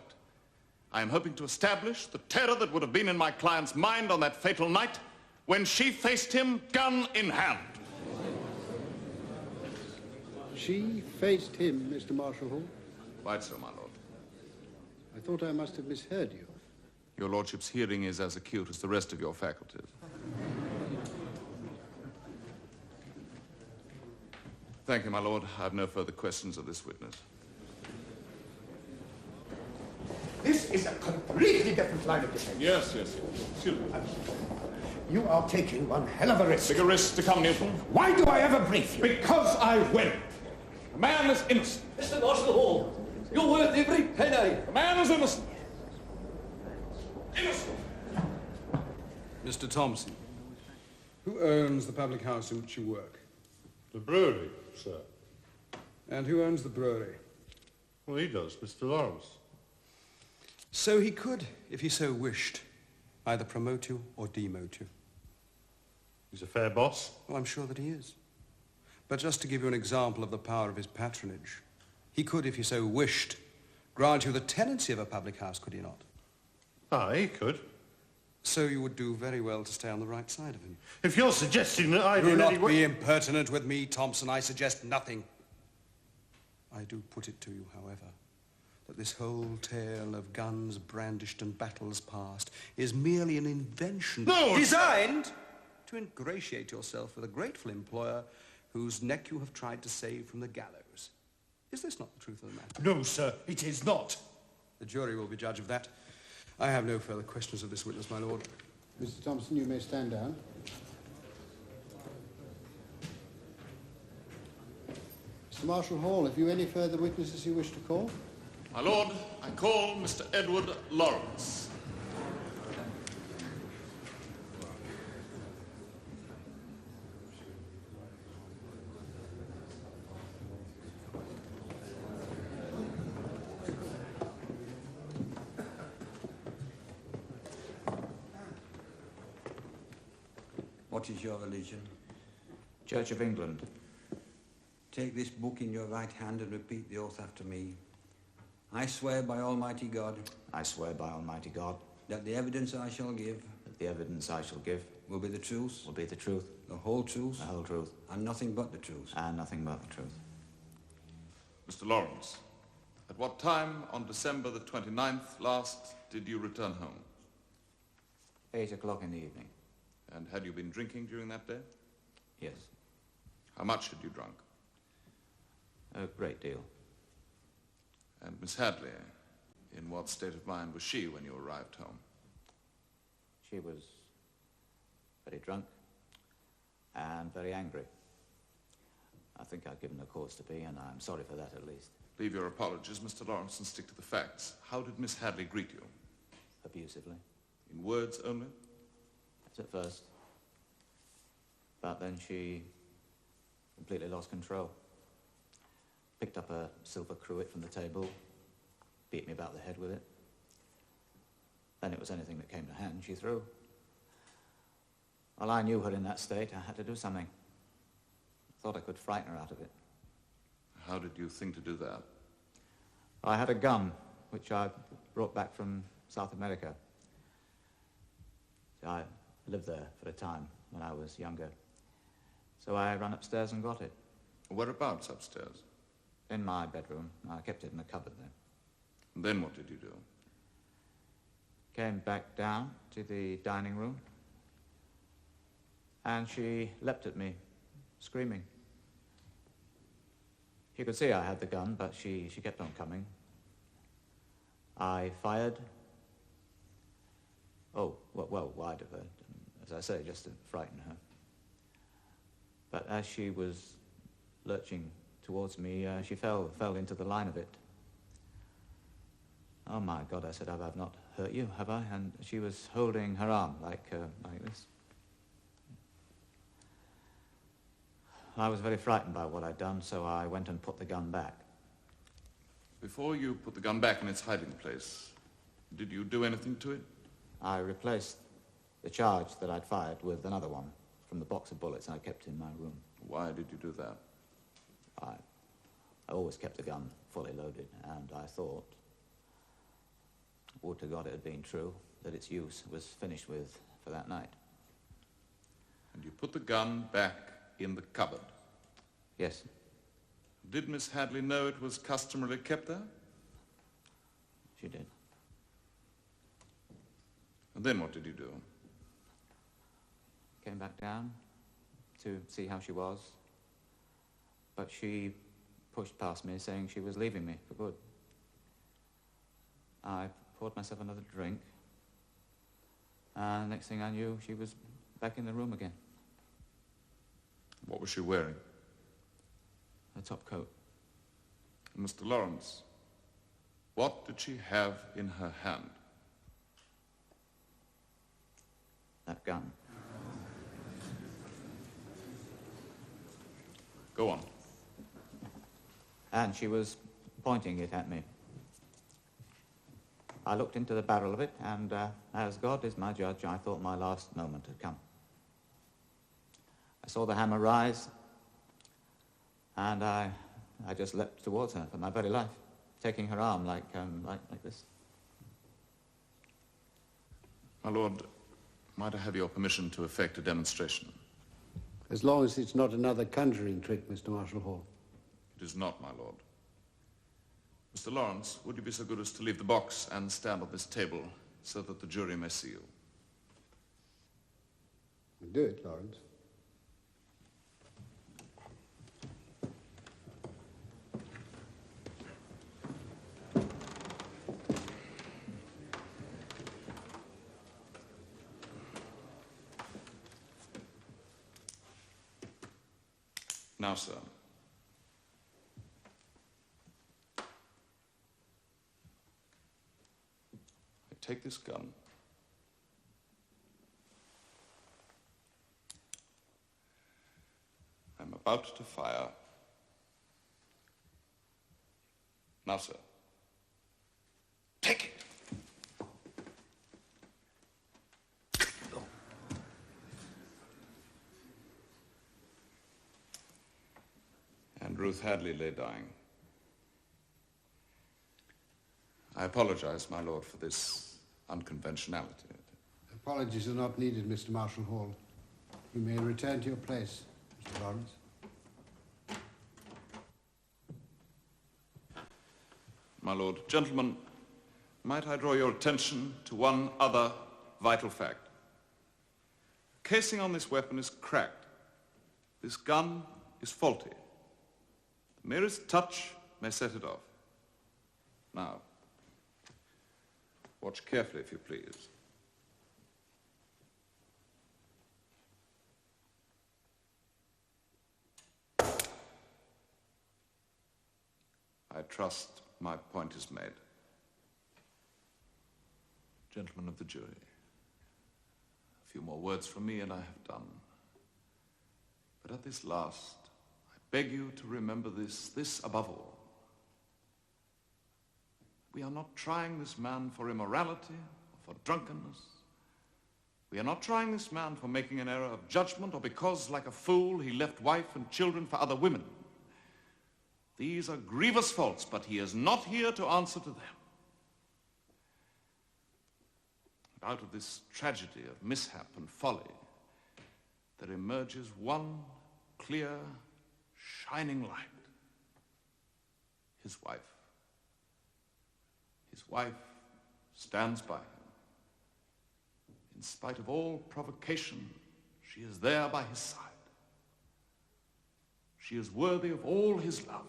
Speaker 16: I am hoping to establish the terror that would have been in my client's mind on that fatal night when she faced him gun in hand.
Speaker 18: She faced him, Mr. Marshall Hall?
Speaker 16: Quite so, my lord.
Speaker 18: I thought I must have misheard you.
Speaker 16: Your lordship's hearing is as acute as the rest of your faculties. Thank you, my lord. I have no further questions of this witness.
Speaker 7: This is a completely different line of defense.
Speaker 16: Yes. Excuse me.
Speaker 7: You are taking one hell of a risk.
Speaker 16: Bigger risk to come, Newton.
Speaker 7: Why do I ever brief you?
Speaker 16: Because I win. The man is innocent.
Speaker 6: Mr. Marshall Hall, you're worth every penny.
Speaker 16: The man is innocent. Innocent.
Speaker 13: Mr. Thompson, who owns the public house in which you work?
Speaker 17: The brewery, sir.
Speaker 13: And who owns the brewery?
Speaker 17: Well, he does, Mr. Lawrence.
Speaker 13: So he could, if he so wished, either promote you or demote you.
Speaker 17: He's a fair boss.
Speaker 13: Well, I'm sure that he is. But just to give you an example of the power of his patronage, he could, if he so wished, grant you the tenancy of a public house, could he not?
Speaker 17: Ah, he could.
Speaker 13: So you would do very well to stay on the right side of him.
Speaker 17: If you're suggesting that I
Speaker 13: do not
Speaker 17: really
Speaker 13: be impertinent with me, Thompson. I suggest nothing. I do put it to you, however, that this whole tale of guns brandished and battles past is merely an invention designed to ingratiate yourself with a grateful employer whose neck you have tried to save from the gallows. Is this not the truth of the matter?
Speaker 17: No, sir, it is not.
Speaker 13: The jury will be judge of that. I have no further questions of this witness, my lord.
Speaker 18: Mr. Thompson, you may stand down. Mr. Marshall Hall, have you any further witnesses you wish to call?
Speaker 16: My lord, I call Mr. Edward Lawrence.
Speaker 19: What is your religion?
Speaker 2: Church of England.
Speaker 19: Take this book in your right hand and repeat the oath after me. I swear by Almighty God.
Speaker 2: I swear by Almighty God.
Speaker 19: That the evidence I shall give.
Speaker 2: That the evidence I shall give.
Speaker 19: Will be the truth.
Speaker 2: Will be the truth.
Speaker 19: The whole truth.
Speaker 2: The whole truth.
Speaker 19: And nothing but the truth.
Speaker 2: And nothing but the truth.
Speaker 16: Mr. Lawrence, at what time on December the 29th last did you return home?
Speaker 2: 8 o'clock in the evening.
Speaker 16: And had you been drinking during that day?
Speaker 2: Yes.
Speaker 16: How much had you drunk?
Speaker 2: A great deal.
Speaker 16: And Miss Hadley, in what state of mind was she when you arrived home?
Speaker 2: She was very drunk and very angry. I think I've given her cause to be, and I'm sorry for that at least.
Speaker 16: Leave your apologies, Mr. Lawrence, and stick to the facts. How did Miss Hadley greet you?
Speaker 2: Abusively.
Speaker 16: In words only?
Speaker 2: That's at first. But then she completely lost control. Picked up a silver cruet from the table, beat me about the head with it. Then it was anything that came to hand, she threw. Well, I knew her in that state. I had to do something. Thought I could frighten her out of it.
Speaker 16: How did you think to do that?
Speaker 2: I had a gun, which I brought back from South America. I lived there for a time when I was younger. So I ran upstairs and got it.
Speaker 16: Whereabouts upstairs?
Speaker 2: In my bedroom. I kept it in the cupboard there.
Speaker 16: And then what did you do?
Speaker 2: Came back down to the dining room, and she leapt at me, screaming. She could see I had the gun, but she kept on coming. I fired. Oh, well, wide of her, as I say, just to frighten her. But as she was lurching towards me, she fell into the line of it. Oh my God, I said, I've not hurt you, have I? And she was holding her arm like this. I was very frightened by what I'd done, so I went and put the gun back.
Speaker 16: Before you put the gun back in its hiding place, did you do anything to it?
Speaker 2: I replaced the charge that I'd fired with another one from the box of bullets I kept in my room.
Speaker 16: Why did you do that?
Speaker 2: I always kept the gun fully loaded, and I thought, would to God it had been true, that its use was finished with for that night.
Speaker 16: And you put the gun back in the cupboard?
Speaker 2: Yes.
Speaker 16: Did Miss Hadley know it was customarily kept there?
Speaker 2: She did.
Speaker 16: And then what did you do?
Speaker 2: Came back down to see how she was, but she pushed past me saying she was leaving me for good. I poured myself another drink, and next thing I knew, she was back in the room again.
Speaker 16: What was she wearing?
Speaker 2: A top coat.
Speaker 16: Mr. Lawrence, what did she have in her hand?
Speaker 2: That gun.
Speaker 16: Go on.
Speaker 2: And she was pointing it at me. I looked into the barrel of it, and as God is my judge, I thought my last moment had come. I saw the hammer rise, and I just leapt towards her for my very life, taking her arm like this.
Speaker 16: My lord, might I have your permission to effect a demonstration?
Speaker 18: As long as it's not another conjuring trick, Mr. Marshall Hall.
Speaker 16: It is not, my lord. Mr. Lawrence, would you be so good as to leave the box and stand on this table so that the jury may see you?
Speaker 18: Do it, Lawrence.
Speaker 16: Now, sir. I take this gun. I'm about to fire. Now, sir. Take it! And Ruth Hadley lay dying. I apologize, my lord, for this unconventionality.
Speaker 18: Apologies are not needed, Mr. Marshall Hall. You may return to your place, Mr. Lawrence.
Speaker 16: My lord, gentlemen, might I draw your attention to one other vital fact? The casing on this weapon is cracked. This gun is faulty. The merest touch may set it off. Now, watch carefully, if you please. I trust my point is made. Gentlemen of the jury, a few more words from me and I have done. But at this last, I beg you to remember this above all. We are not trying this man for immorality or for drunkenness. We are not trying this man for making an error of judgment or because, like a fool, he left wife and children for other women. These are grievous faults, but he is not here to answer to them. Out of this tragedy of mishap and folly, there emerges one clear, shining light. His wife. His wife stands by him. In spite of all provocation, she is there by his side. She is worthy of all his love.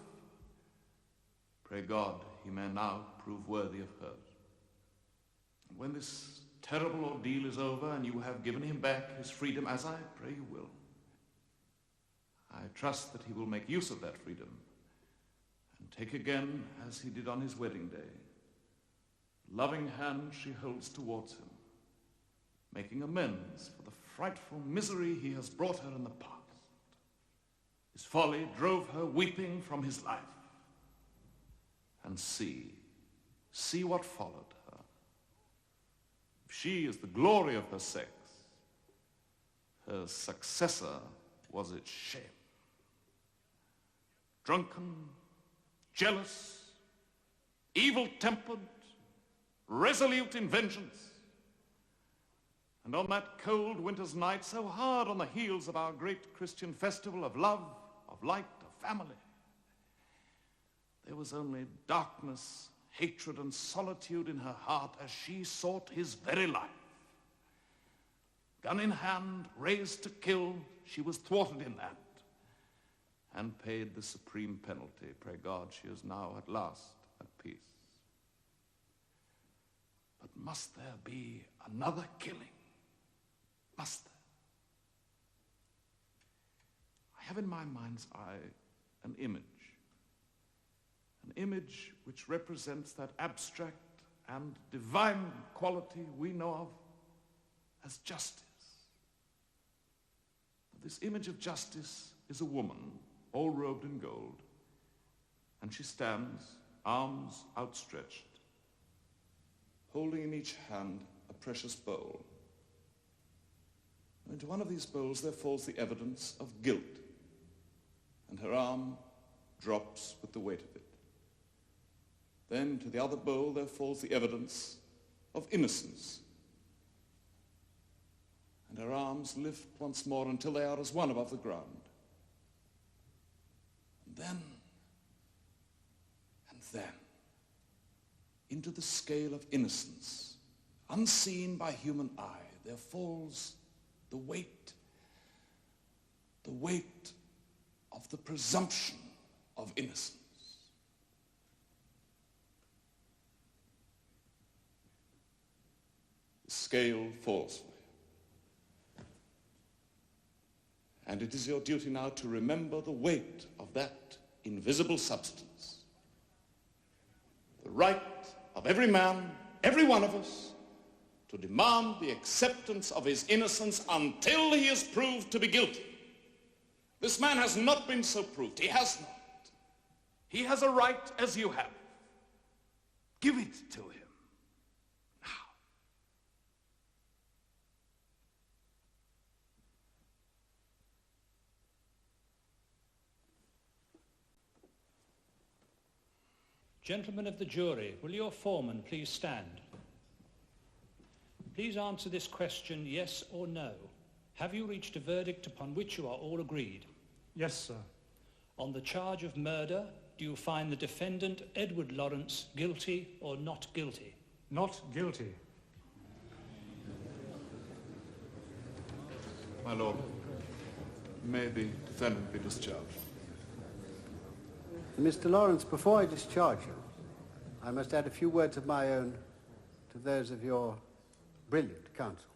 Speaker 16: Pray God he may now prove worthy of hers. And when this terrible ordeal is over and you have given him back his freedom, as I pray you will, I trust that he will make use of that freedom and take again, as he did on his wedding day, the loving hand she holds towards him, making amends for the frightful misery he has brought her in the past. His folly drove her weeping from his life. And see what followed her. If she is the glory of her sex, her successor was its shame. Drunken, jealous, evil-tempered, resolute in vengeance. And on that cold winter's night, so hard on the heels of our great Christian festival of love, of light, of family, there was only darkness, hatred, and solitude in her heart as she sought his very life. Gun in hand, raised to kill, she was thwarted in that and paid the supreme penalty. Pray God she is now at last at peace. But must there be another killing? Must there? I have in my mind's eye an image which represents that abstract and divine quality we know of as justice. This image of justice is a woman, all robed in gold, and she stands, arms outstretched, holding in each hand a precious bowl. And into one of these bowls there falls the evidence of guilt, and her arm drops with the weight of it. Then to the other bowl there falls the evidence of innocence. And her arms lift once more until they are as one above the ground. And then, into the scale of innocence, unseen by human eye, there falls the weight of the presumption of innocence. The scale falls for you. And it is your duty now to remember the weight of that invisible substance. The right of every man, every one of us, to demand the acceptance of his innocence until he is proved to be guilty. This man has not been so proved. He has not. He has a right as you have. Give it to him.
Speaker 20: Gentlemen of the jury, will your foreman please stand? Please answer this question, yes or no. Have you reached a verdict upon which you are all agreed?
Speaker 21: Yes, sir.
Speaker 20: On the charge of murder, do you find the defendant, Edward Lawrence, guilty or not guilty?
Speaker 21: Not guilty.
Speaker 16: My lord, may the defendant be discharged.
Speaker 18: Mr. Lawrence, before I discharge you, I must add a few words of my own to those of your brilliant counsel.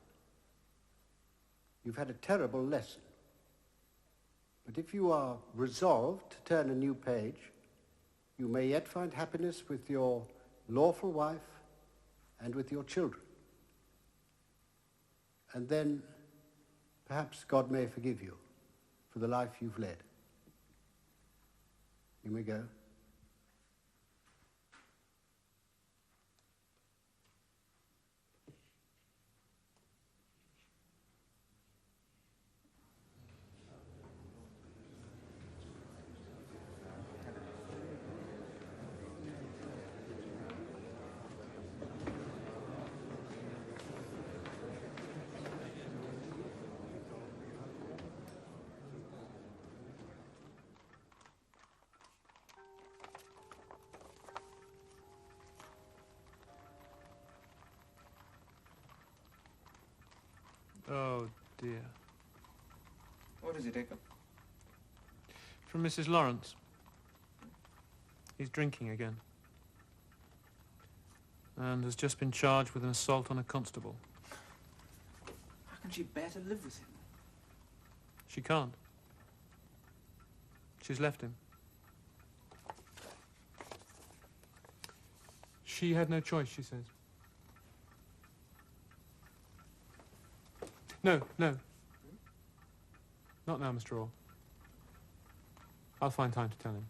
Speaker 18: You've had a terrible lesson. But if you are resolved to turn a new page, you may yet find happiness with your lawful wife and with your children. And then perhaps God may forgive you for the life you've led. You may go.
Speaker 2: taken?
Speaker 9: From Mrs. Lawrence. He's drinking again. And has just been charged with an assault on a constable.
Speaker 2: How can she bear to live with him?
Speaker 9: She can't. She's left him. She had no choice, she says. No, no. Not now, Mr. Orr. I'll find time to tell him.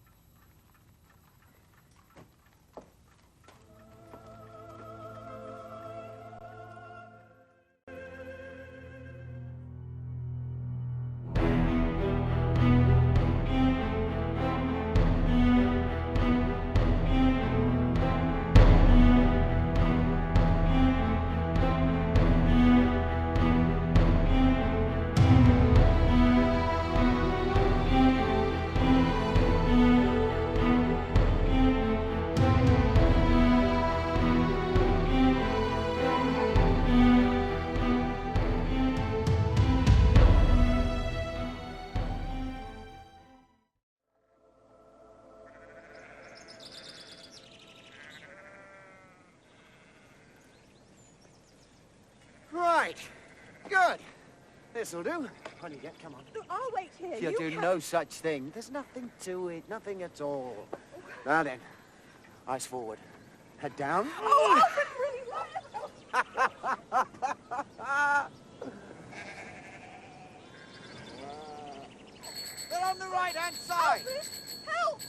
Speaker 1: Right. Good. This'll do. On you get, come on.
Speaker 22: Look, I'll wait here.
Speaker 1: You do no such thing. There's nothing to it, nothing at all. Now then, eyes forward. Head down.
Speaker 22: Oh, Alfred, really?
Speaker 1: They're on the right-hand side.
Speaker 22: Alfred, help!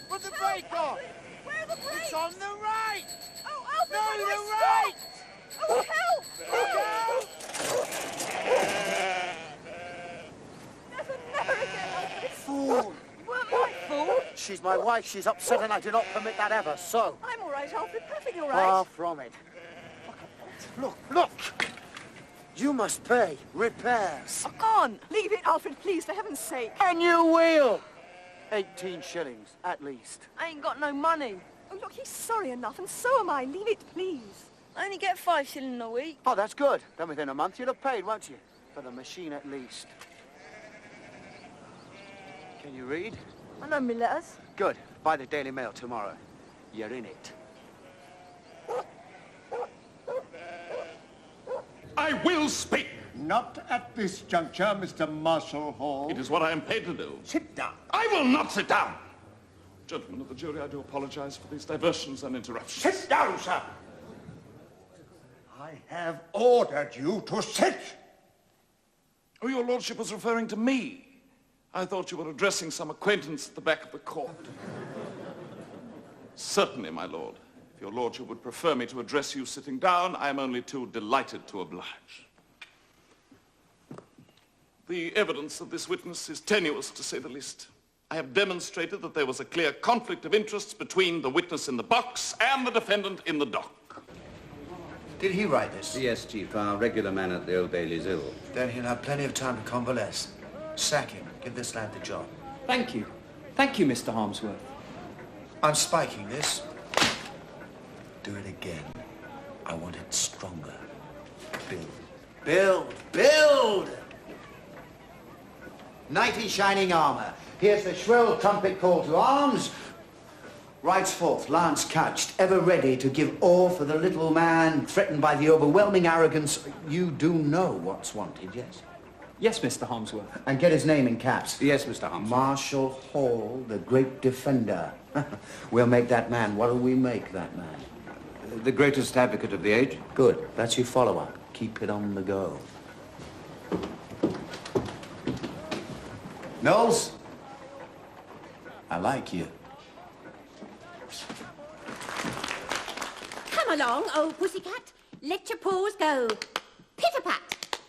Speaker 1: Put the brake on.
Speaker 22: Where are the brakes?
Speaker 1: It's on the right.
Speaker 22: Oh, Alfred,
Speaker 1: No,
Speaker 22: where do I
Speaker 1: the right.
Speaker 22: stop? Oh, help! Never again, Alfred.
Speaker 1: Fool.
Speaker 22: Weren't I fool?
Speaker 1: She's my wife. She's upset and I do not permit that ever. So.
Speaker 22: I'm all right, Alfred. Perfectly all right.
Speaker 1: Far from it. Look, look. You must pay repairs.
Speaker 22: I can't. Leave it, Alfred, please, for heaven's sake.
Speaker 1: And you will. 18 shillings, at least.
Speaker 22: I ain't got no money. Oh, look, he's sorry enough, and so am I. Leave it, please. I only get 5 shillings a week.
Speaker 1: Oh, that's good. Then within a month you'll have paid, won't you? For the machine at least. Can you read?
Speaker 22: I know me letters.
Speaker 1: Good. Buy the Daily Mail tomorrow. You're in it.
Speaker 16: I will speak.
Speaker 23: Not at this juncture, Mr. Marshall Hall.
Speaker 16: It is what I am paid to do.
Speaker 23: Sit down.
Speaker 16: I will not sit down. Gentlemen of the jury, I do apologize for these diversions and interruptions.
Speaker 23: Sit down, sir. I have ordered you to sit.
Speaker 16: Oh, your lordship was referring to me. I thought you were addressing some acquaintance at the back of the court. Certainly, my lord. If your lordship would prefer me to address you sitting down, I am only too delighted to oblige. The evidence of this witness is tenuous, to say the least. I have demonstrated that there was a clear conflict of interests between the witness in the box and the defendant in the dock.
Speaker 1: Did he write this?
Speaker 24: Yes, Chief. Our regular man at the Old Bailey's ill.
Speaker 1: Then he'll have plenty of time to convalesce. Sack him. Give this lad the job.
Speaker 10: Thank you. Thank you, Mr. Harmsworth.
Speaker 1: I'm spiking this. Do it again. I want it stronger. Build. Build! Build! Knight in shining armour. Here's the shrill trumpet call to arms. Rides forth, lance couched, ever ready to give all for the little man, threatened by the overwhelming arrogance. You do know what's wanted, yes?
Speaker 10: Yes, Mr. Harmsworth.
Speaker 1: And get his name in caps.
Speaker 24: Yes, Mr. Harmsworth.
Speaker 1: Marshall Hall, the great defender. We'll make that man. What'll we make that man?
Speaker 24: The greatest advocate of the age.
Speaker 1: Good. That's your follower. Keep it on the go. Knowles? I like you.
Speaker 25: Come along, old pussycat. Let your paws go. Pitter-pat.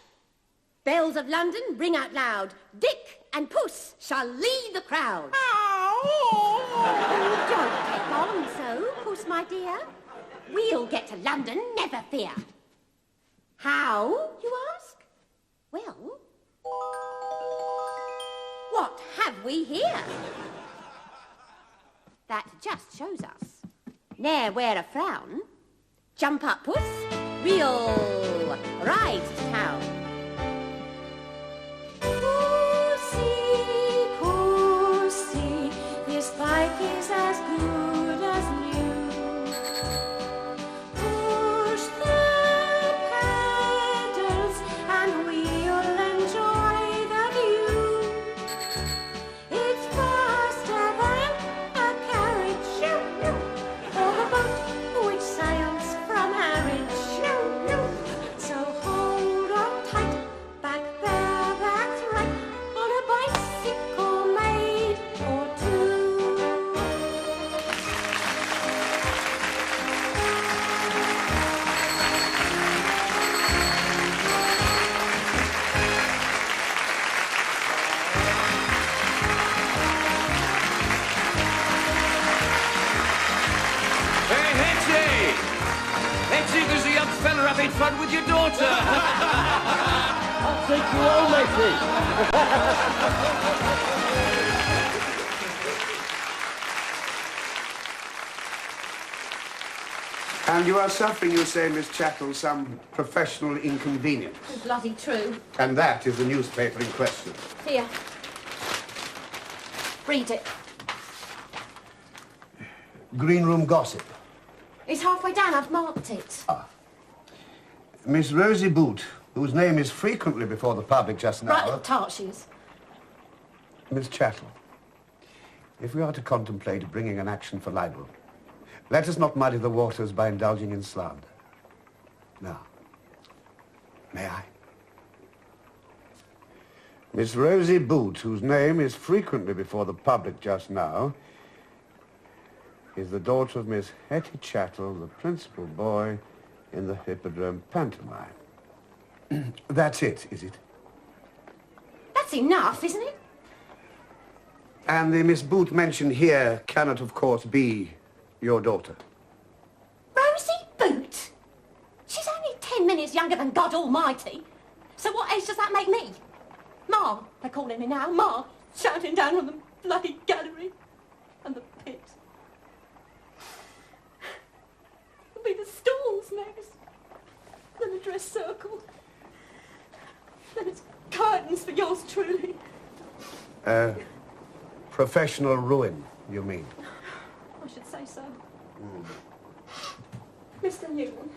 Speaker 25: Bells of London, ring out loud. Dick and Puss shall lead the crowd. Oh, don't get on so, Puss, my dear. We'll get to London, never fear. How, you ask? Well, what have we here? That just shows us. Ne'er wear a frown. Jump up, Puss. We'll ride to town. Pussy
Speaker 24: made fun with your daughter.
Speaker 1: I'll take you all, matey.
Speaker 7: And you are suffering, you say, Miss Chattel, some professional inconvenience.
Speaker 25: Bloody true.
Speaker 7: And that is the newspaper in question.
Speaker 25: Here. Read it.
Speaker 7: Green Room Gossip.
Speaker 25: It's halfway down. I've marked it.
Speaker 7: Miss Rosie Boot, whose name is frequently before the public just now.
Speaker 25: Right, tart she is.
Speaker 7: Miss Chattel, if we are to contemplate bringing an action for libel, let us not muddy the waters by indulging in slander. Now, may I? Miss Rosie Boot, whose name is frequently before the public just now, is the daughter of Miss Hetty Chattel, the principal boy in the Hippodrome pantomime. That's it, is it?
Speaker 25: That's enough, isn't it?
Speaker 7: And the Miss Boot mentioned here cannot, of course, be your daughter.
Speaker 25: Rosie Boot? She's only 10 minutes younger than God Almighty. So what age does that make me? Ma, they're calling me now. Ma, shouting down from the bloody gallery and the pit. It'll be the stalls next. Then a dress circle. Then it's curtains for yours truly.
Speaker 7: Professional ruin, you mean?
Speaker 25: I should say so. Mr. Newman,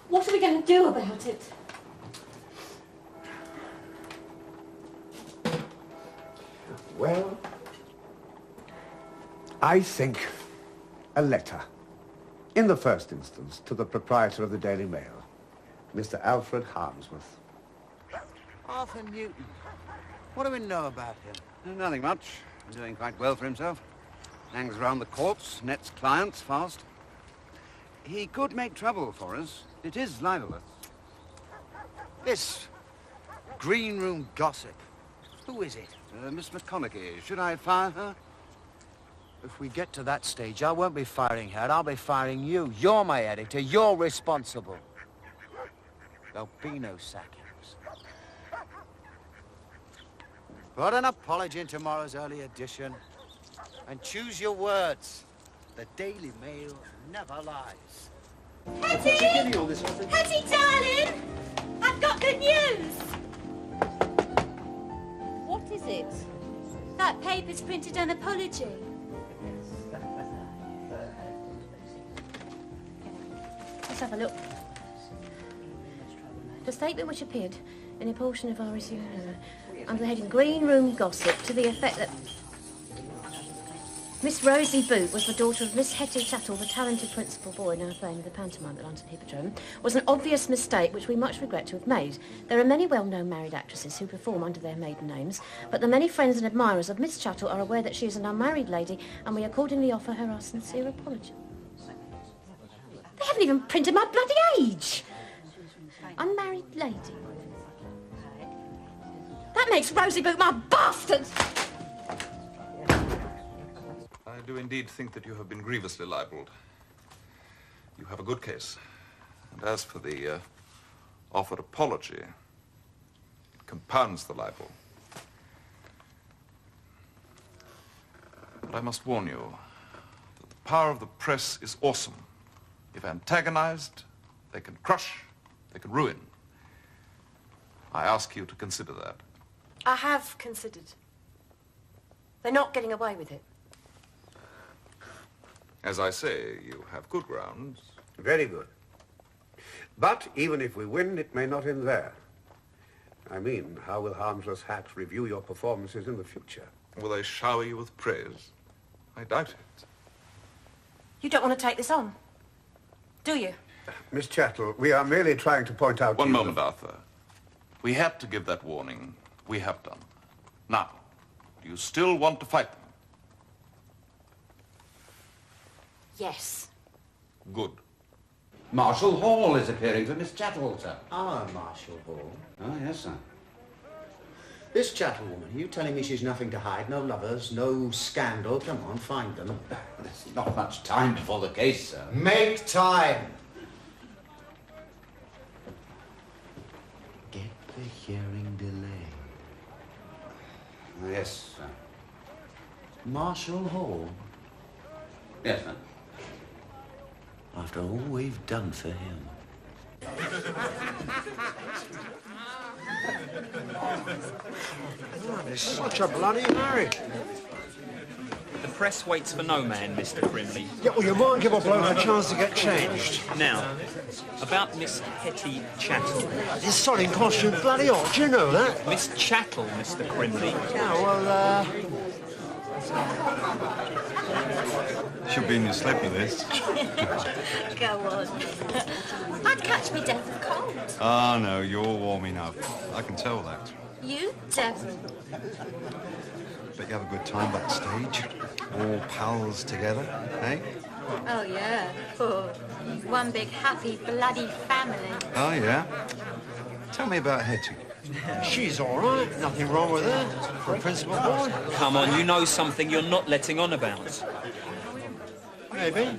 Speaker 25: what are we going to do about it?
Speaker 7: Well, I think a letter, in the first instance, to the proprietor of the Daily Mail, Mr. Alfred Harmsworth.
Speaker 1: Arthur Newton. What do we know about him? Nothing much. Doing quite well for himself. Hangs around the courts, nets clients fast. He could make trouble for us. It is libelous. This green room gossip. Who is it? Miss McConaughey. Should I fire her? If we get to that stage, I won't be firing her. I'll be firing you. You're my editor. You're responsible. There'll be no sackings. Put an apology in tomorrow's early edition. And choose your words. The Daily Mail never lies.
Speaker 25: Hetty! Hetty, darling! I've got good news! What is it? That paper's printed an apology. Let's have a look. The statement which appeared in a portion of our issue under the heading Green Room Gossip to the effect that Miss Rosie Boot was the daughter of Miss Hetty Chattel, the talented principal boy now playing with the pantomime at London Hippodrome, was an obvious mistake which we much regret to have made. There are many well-known married actresses who perform under their maiden names, but the many friends and admirers of Miss Chattel are aware that she is an unmarried lady, and we accordingly offer her our sincere apology. They haven't even printed my bloody age! Unmarried lady. That makes Rosie Boot my bastard!
Speaker 12: I do indeed think that you have been grievously libelled. You have a good case. And as for the offered apology, it compounds the libel. But I must warn you that the power of the press is awesome. If antagonized, they can crush, they can ruin. I ask you to consider that.
Speaker 22: I have considered. They're not getting away with it.
Speaker 12: As I say, you have good grounds.
Speaker 7: Very good. But even if we win, it may not end there. I mean, how will Harmsless Hat review your performances in the future?
Speaker 12: Will they shower you with praise? I doubt it.
Speaker 22: You don't want to take this on, do you?
Speaker 7: Miss Chattel, we are merely trying to point out...
Speaker 12: One moment, Arthur. We had to give that warning. We have done. Now, do you still want to fight them?
Speaker 22: Yes.
Speaker 12: Good.
Speaker 24: Marshall Hall is appearing for Miss Chattel, sir.
Speaker 1: Ah, Marshall Hall. Oh, yes, sir. This Chattel woman, are you telling me she's nothing to hide? No lovers, no scandal? Come on, find them.
Speaker 24: There's not much time before the case, sir.
Speaker 1: Make time! hearing delay.
Speaker 24: Yes, sir.
Speaker 1: Marshall Hall,
Speaker 24: Yes, sir.
Speaker 1: after all we've done for him.
Speaker 3: It's such a bloody hurry.
Speaker 10: The press waits for no man, Mr. Crimley.
Speaker 3: Yeah, well, you might give a bloke a chance to get changed.
Speaker 10: Now, about Miss Hetty Chattel.
Speaker 3: This sodding costume bloody hot, do you know that?
Speaker 10: Miss Chattel, Mr. Crimley.
Speaker 3: Yeah, well,
Speaker 4: She'll be in your sleep with this.
Speaker 25: Go on. I'd catch me death of cold.
Speaker 4: Oh, no, you're warming up. I can tell that.
Speaker 25: You devil.
Speaker 4: Bet you have a good time backstage. All pals together, eh?
Speaker 25: Oh, yeah. Oh, one big happy bloody family.
Speaker 4: Oh, yeah? Tell me about Hetty.
Speaker 3: she's all right. Nothing wrong with her. For a principal boy.
Speaker 10: Come on, you know something you're not letting on about.
Speaker 3: Maybe.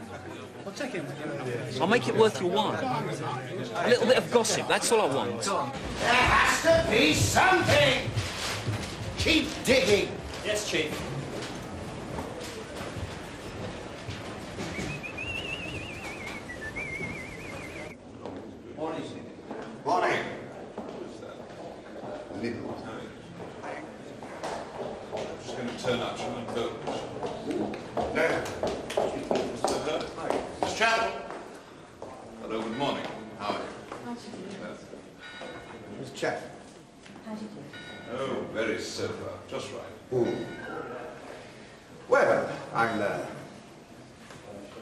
Speaker 10: I'll make it worth your while. A little bit of gossip, that's all I want.
Speaker 1: There has to be something! Keep digging!
Speaker 10: Yes, Chief.
Speaker 1: Morning.
Speaker 7: Morning. Little.
Speaker 12: She's going to turn up. She won't go.
Speaker 7: There.
Speaker 12: Miss Chattel. Hello, good morning. How are you?
Speaker 7: Miss Chattel.
Speaker 12: Oh, very sober. Just right.
Speaker 7: Well, I'll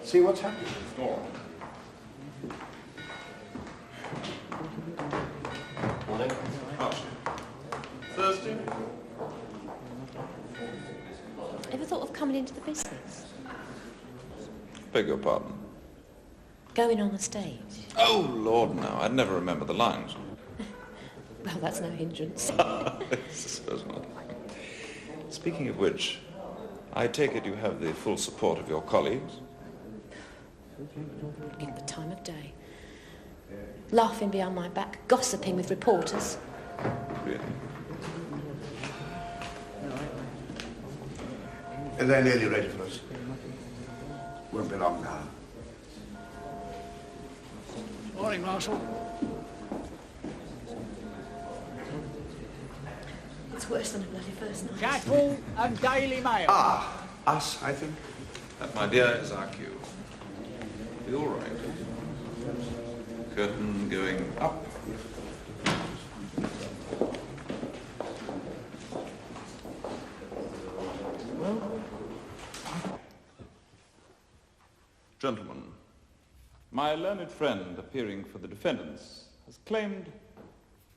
Speaker 7: see what's happening.
Speaker 12: Go on.
Speaker 6: Morning.
Speaker 12: Thursday?
Speaker 25: Ever thought of coming into the business?
Speaker 12: Beg your pardon.
Speaker 25: Going on the stage?
Speaker 12: Oh, Lord, no. I'd never remember the lines.
Speaker 25: Well, that's no hindrance.
Speaker 12: I suppose not. Speaking of which, I take it you have the full support of your colleagues?
Speaker 25: At the time of day. Laughing behind my back, gossiping with reporters.
Speaker 12: Really?
Speaker 7: They're nearly ready for us. Won't be long now.
Speaker 3: Morning, Marshall.
Speaker 25: It's worse than a bloody first night.
Speaker 8: Chattel and Daily Mail.
Speaker 7: Ah, us, I think.
Speaker 12: That, my dear, is our cue. Be all right. Curtain going up. Gentlemen, my learned friend appearing for the defendants has claimed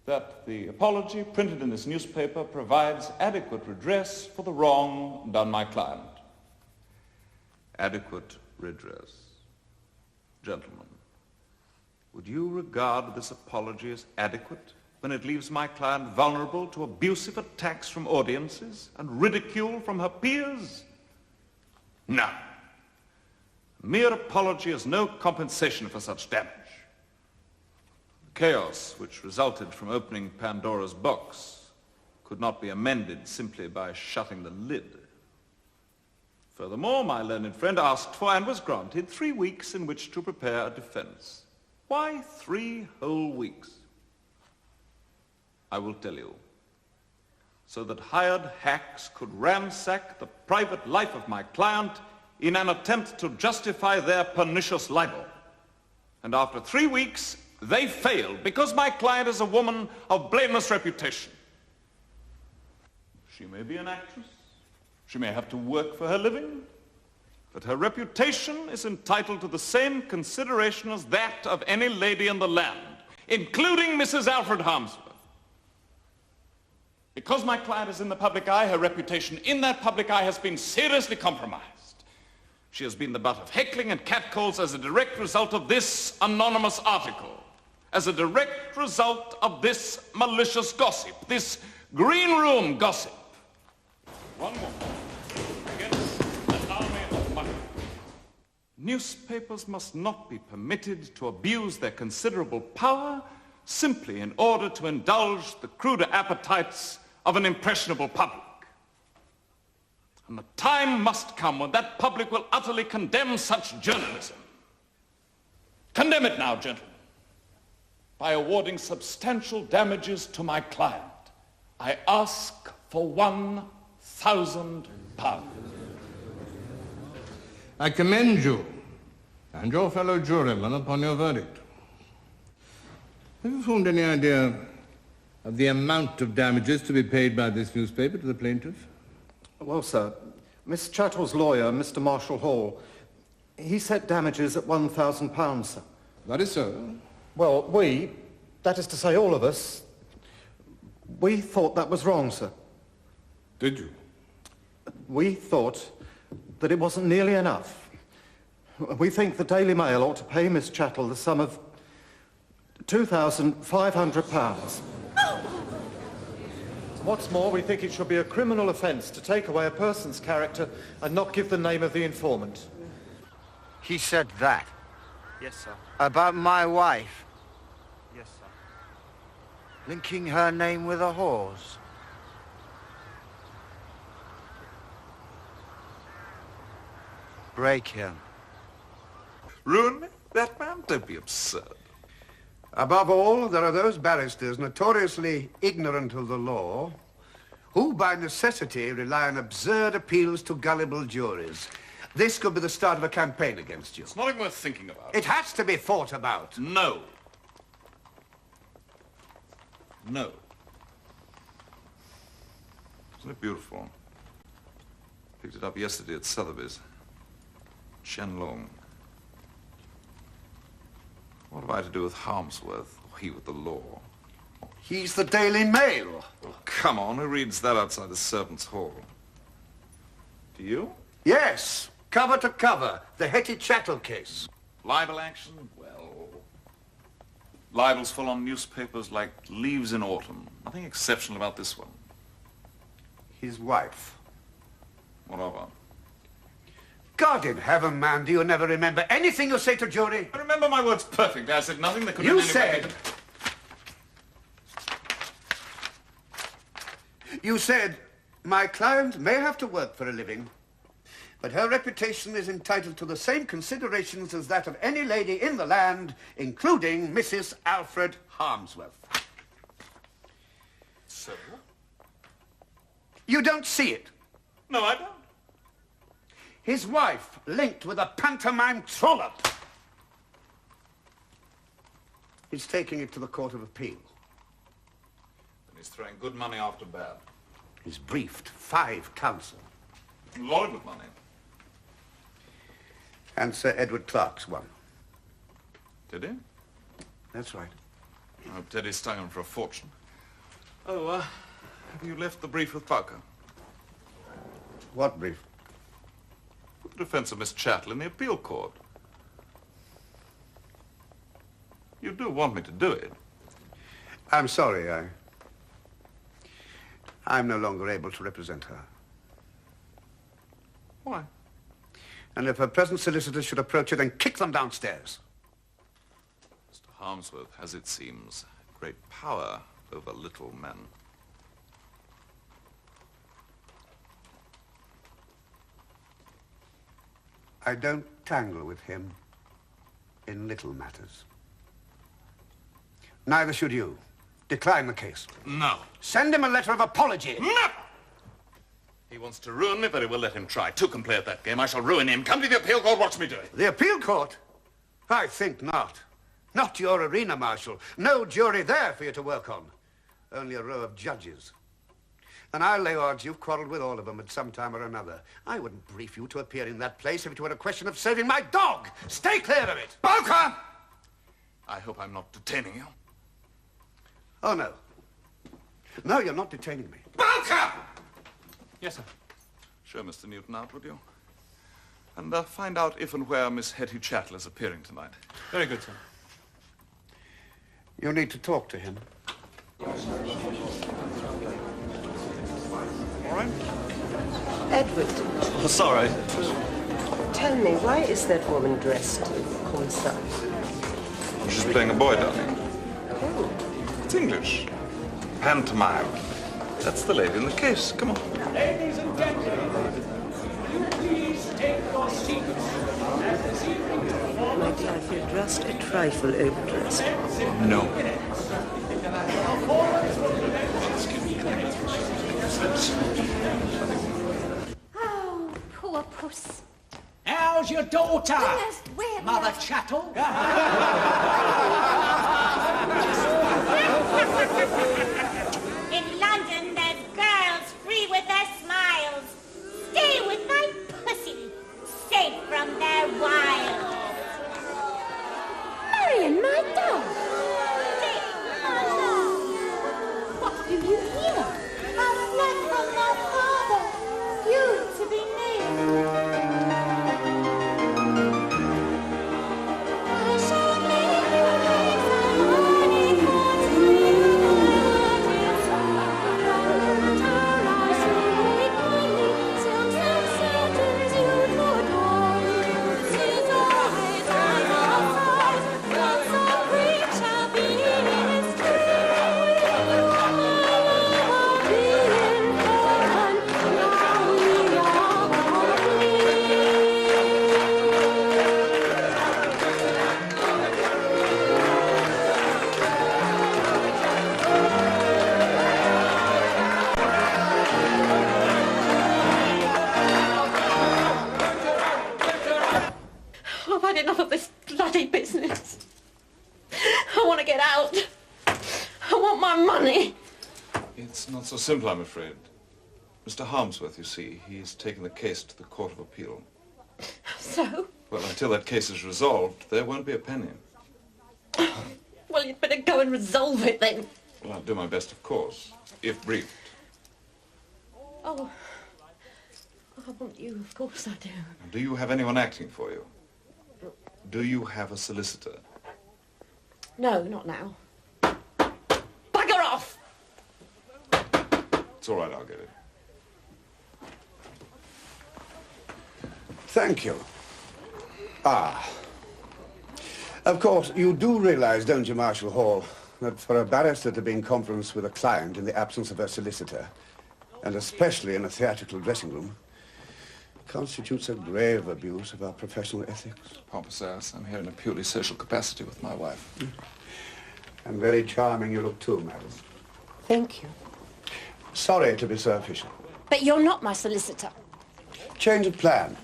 Speaker 12: that the apology printed in this newspaper provides adequate redress for the wrong done my client. Adequate redress. Gentlemen, would you regard this apology as adequate when it leaves my client vulnerable to abusive attacks from audiences and ridicule from her peers? No. Mere apology is no compensation for such damage. The chaos which resulted from opening Pandora's box could not be amended simply by shutting the lid. Furthermore, my learned friend asked for and was granted 3 weeks in which to prepare a defense. Why 3 whole weeks? I will tell you. So that hired hacks could ransack the private life of my client in an attempt to justify their pernicious libel. And after 3 weeks, they failed because my client is a woman of blameless reputation. She may be an actress. She may have to work for her living. But her reputation is entitled to the same consideration as that of any lady in the land, including Mrs. Alfred Harmsworth. Because my client is in the public eye, her reputation in that public eye has been seriously compromised. She has been the butt of heckling and catcalls as a direct result of this anonymous article, as a direct result of this malicious gossip, this green room gossip. One more. Against an army of money. Newspapers must not be permitted to abuse their considerable power
Speaker 16: simply in order to indulge the cruder appetites of an impressionable public. And the time must come when that public will utterly condemn such journalism. Condemn it now, gentlemen, by awarding substantial damages to my client. I ask for £1,000.
Speaker 3: I commend you and your fellow jurymen upon your verdict. Have you formed any idea of the amount of damages to be paid by this newspaper to the plaintiff?
Speaker 5: Well, sir, Miss Chattell's lawyer, Mr. Marshall Hall, he set damages at £1,000, sir.
Speaker 3: That is so.
Speaker 5: Well, that is to say all of us, we thought that was wrong, sir.
Speaker 3: Did you?
Speaker 5: We thought that it wasn't nearly enough. We think the Daily Mail ought to pay Miss Chattel the sum of £2,500. What's more, we think it should be a criminal offence to take away a person's character and not give the name of the informant.
Speaker 1: He said that?
Speaker 5: Yes, sir.
Speaker 1: About my wife?
Speaker 5: Yes, sir.
Speaker 1: Linking her name with a horse? Break him.
Speaker 12: Ruin me? That man? Don't be absurd.
Speaker 7: Above all, there are those barristers notoriously ignorant of the law who, by necessity, rely on absurd appeals to gullible juries. This could be the start of a campaign against you.
Speaker 16: It's not even worth thinking about.
Speaker 7: It has to be thought about.
Speaker 16: No. No.
Speaker 12: Isn't it beautiful? Picked it up yesterday at Sotheby's. Shenlong. What have I to do with Harmsworth, or he with the law?
Speaker 7: He's the Daily Mail.
Speaker 12: Oh, come on, who reads that outside the servants' hall? Do you?
Speaker 7: Yes, cover to cover, the Hetty Chattel case.
Speaker 12: Libel action? Well, libels fall on newspapers like leaves in autumn. Nothing exceptional about this one.
Speaker 7: His wife.
Speaker 12: What of her?
Speaker 7: God in heaven, man, do you never remember anything you say to jury?
Speaker 12: I remember my words perfectly. I said nothing that could...
Speaker 7: You said... You said, my client may have to work for a living, but her reputation is entitled to the same considerations as that of any lady in the land, including Mrs. Alfred Harmsworth.
Speaker 12: So?
Speaker 7: You don't see it?
Speaker 12: No, I don't.
Speaker 7: His wife linked with a pantomime trollop. He's taking it to the Court of Appeal.
Speaker 12: And he's throwing good money after bad.
Speaker 7: He's briefed 5 counsel.
Speaker 12: Loaded with money.
Speaker 7: And Sir Edward Clark's one.
Speaker 12: Did he?
Speaker 7: That's right.
Speaker 12: I hope Teddy stung him for a fortune. Oh, have you left the brief with Bowker?
Speaker 7: What brief?
Speaker 12: The defense of Miss Chattel in the appeal court. You do want me to do it.
Speaker 7: I'm sorry, I'm no longer able to represent her.
Speaker 12: Why?
Speaker 7: And if her present solicitor should approach her, then kick them downstairs.
Speaker 12: Mr. Harmsworth has, it seems, great power over little men.
Speaker 7: I don't tangle with him in little matters. Neither should you. Decline the case.
Speaker 12: No.
Speaker 7: Send him a letter of apology.
Speaker 12: No! He wants to ruin me, very well, let him try. Two can play at that game. I shall ruin him. Come to the appeal court, watch me do it.
Speaker 7: The appeal court? I think not. Not your arena, Marshal. No jury there for you to work on. Only a row of judges. And I'll lay odds you've quarreled with all of them at some time or another. I wouldn't brief you to appear in that place if it were a question of saving my dog. Stay clear of it.
Speaker 12: Bowker! I hope I'm not detaining you.
Speaker 7: Oh, no. No, you're not detaining me.
Speaker 12: Bowker!
Speaker 9: Yes, sir.
Speaker 12: Show Mr. Newton out, would you? And find out if and where Miss Hetty Chattel is appearing tonight.
Speaker 9: Very good, sir.
Speaker 7: You need to talk to him.
Speaker 12: All right.
Speaker 11: Edward.
Speaker 12: Oh, sorry.
Speaker 11: Tell me, why is that woman dressed comme ça?
Speaker 12: She's playing a boy, darling. It's English. Pantomime. That's the lady in the case. Come on.
Speaker 8: Ladies and gentlemen, will you please take your seats as this evening's performance...
Speaker 11: My dear, I feel just a trifle overdressed.
Speaker 12: No.
Speaker 25: Oh, poor puss.
Speaker 8: How's your daughter?
Speaker 25: Goodness, where
Speaker 8: Mother Chattel?
Speaker 13: In London, there's girls free with their smiles. Stay with thy pussy, safe from their wiles.
Speaker 25: Marion, my dog. What do you here?
Speaker 13: I fled from my father, you to be near. I shall leave you with honey for
Speaker 25: I've had enough of this bloody business. I want to get out. I want my money.
Speaker 12: It's not so simple, I'm afraid. Mr. Harmsworth, you see, he's taken the case to the Court of Appeal.
Speaker 25: So?
Speaker 12: Well, until that case is resolved, there won't be a penny.
Speaker 25: Well, you'd better go and resolve it then.
Speaker 12: Well, I'll do my best, of course, if briefed.
Speaker 25: Oh, I want you, of course I do.
Speaker 12: Do you have anyone acting for you? Do you have a solicitor?
Speaker 25: No, not now. Bugger off!
Speaker 12: It's all right, I'll get it.
Speaker 7: Thank you. Ah. Of course, you do realize, don't you, Marshall Hall, that for a barrister to be in conference with a client in the absence of a solicitor, and especially in a theatrical dressing room, constitutes a grave abuse of our professional ethics.
Speaker 12: Papa says I'm here in a purely social capacity with my wife.
Speaker 7: And very charming you look too, madam.
Speaker 25: Thank you.
Speaker 7: Sorry to be so official.
Speaker 25: But you're not my solicitor.
Speaker 7: Change of plan,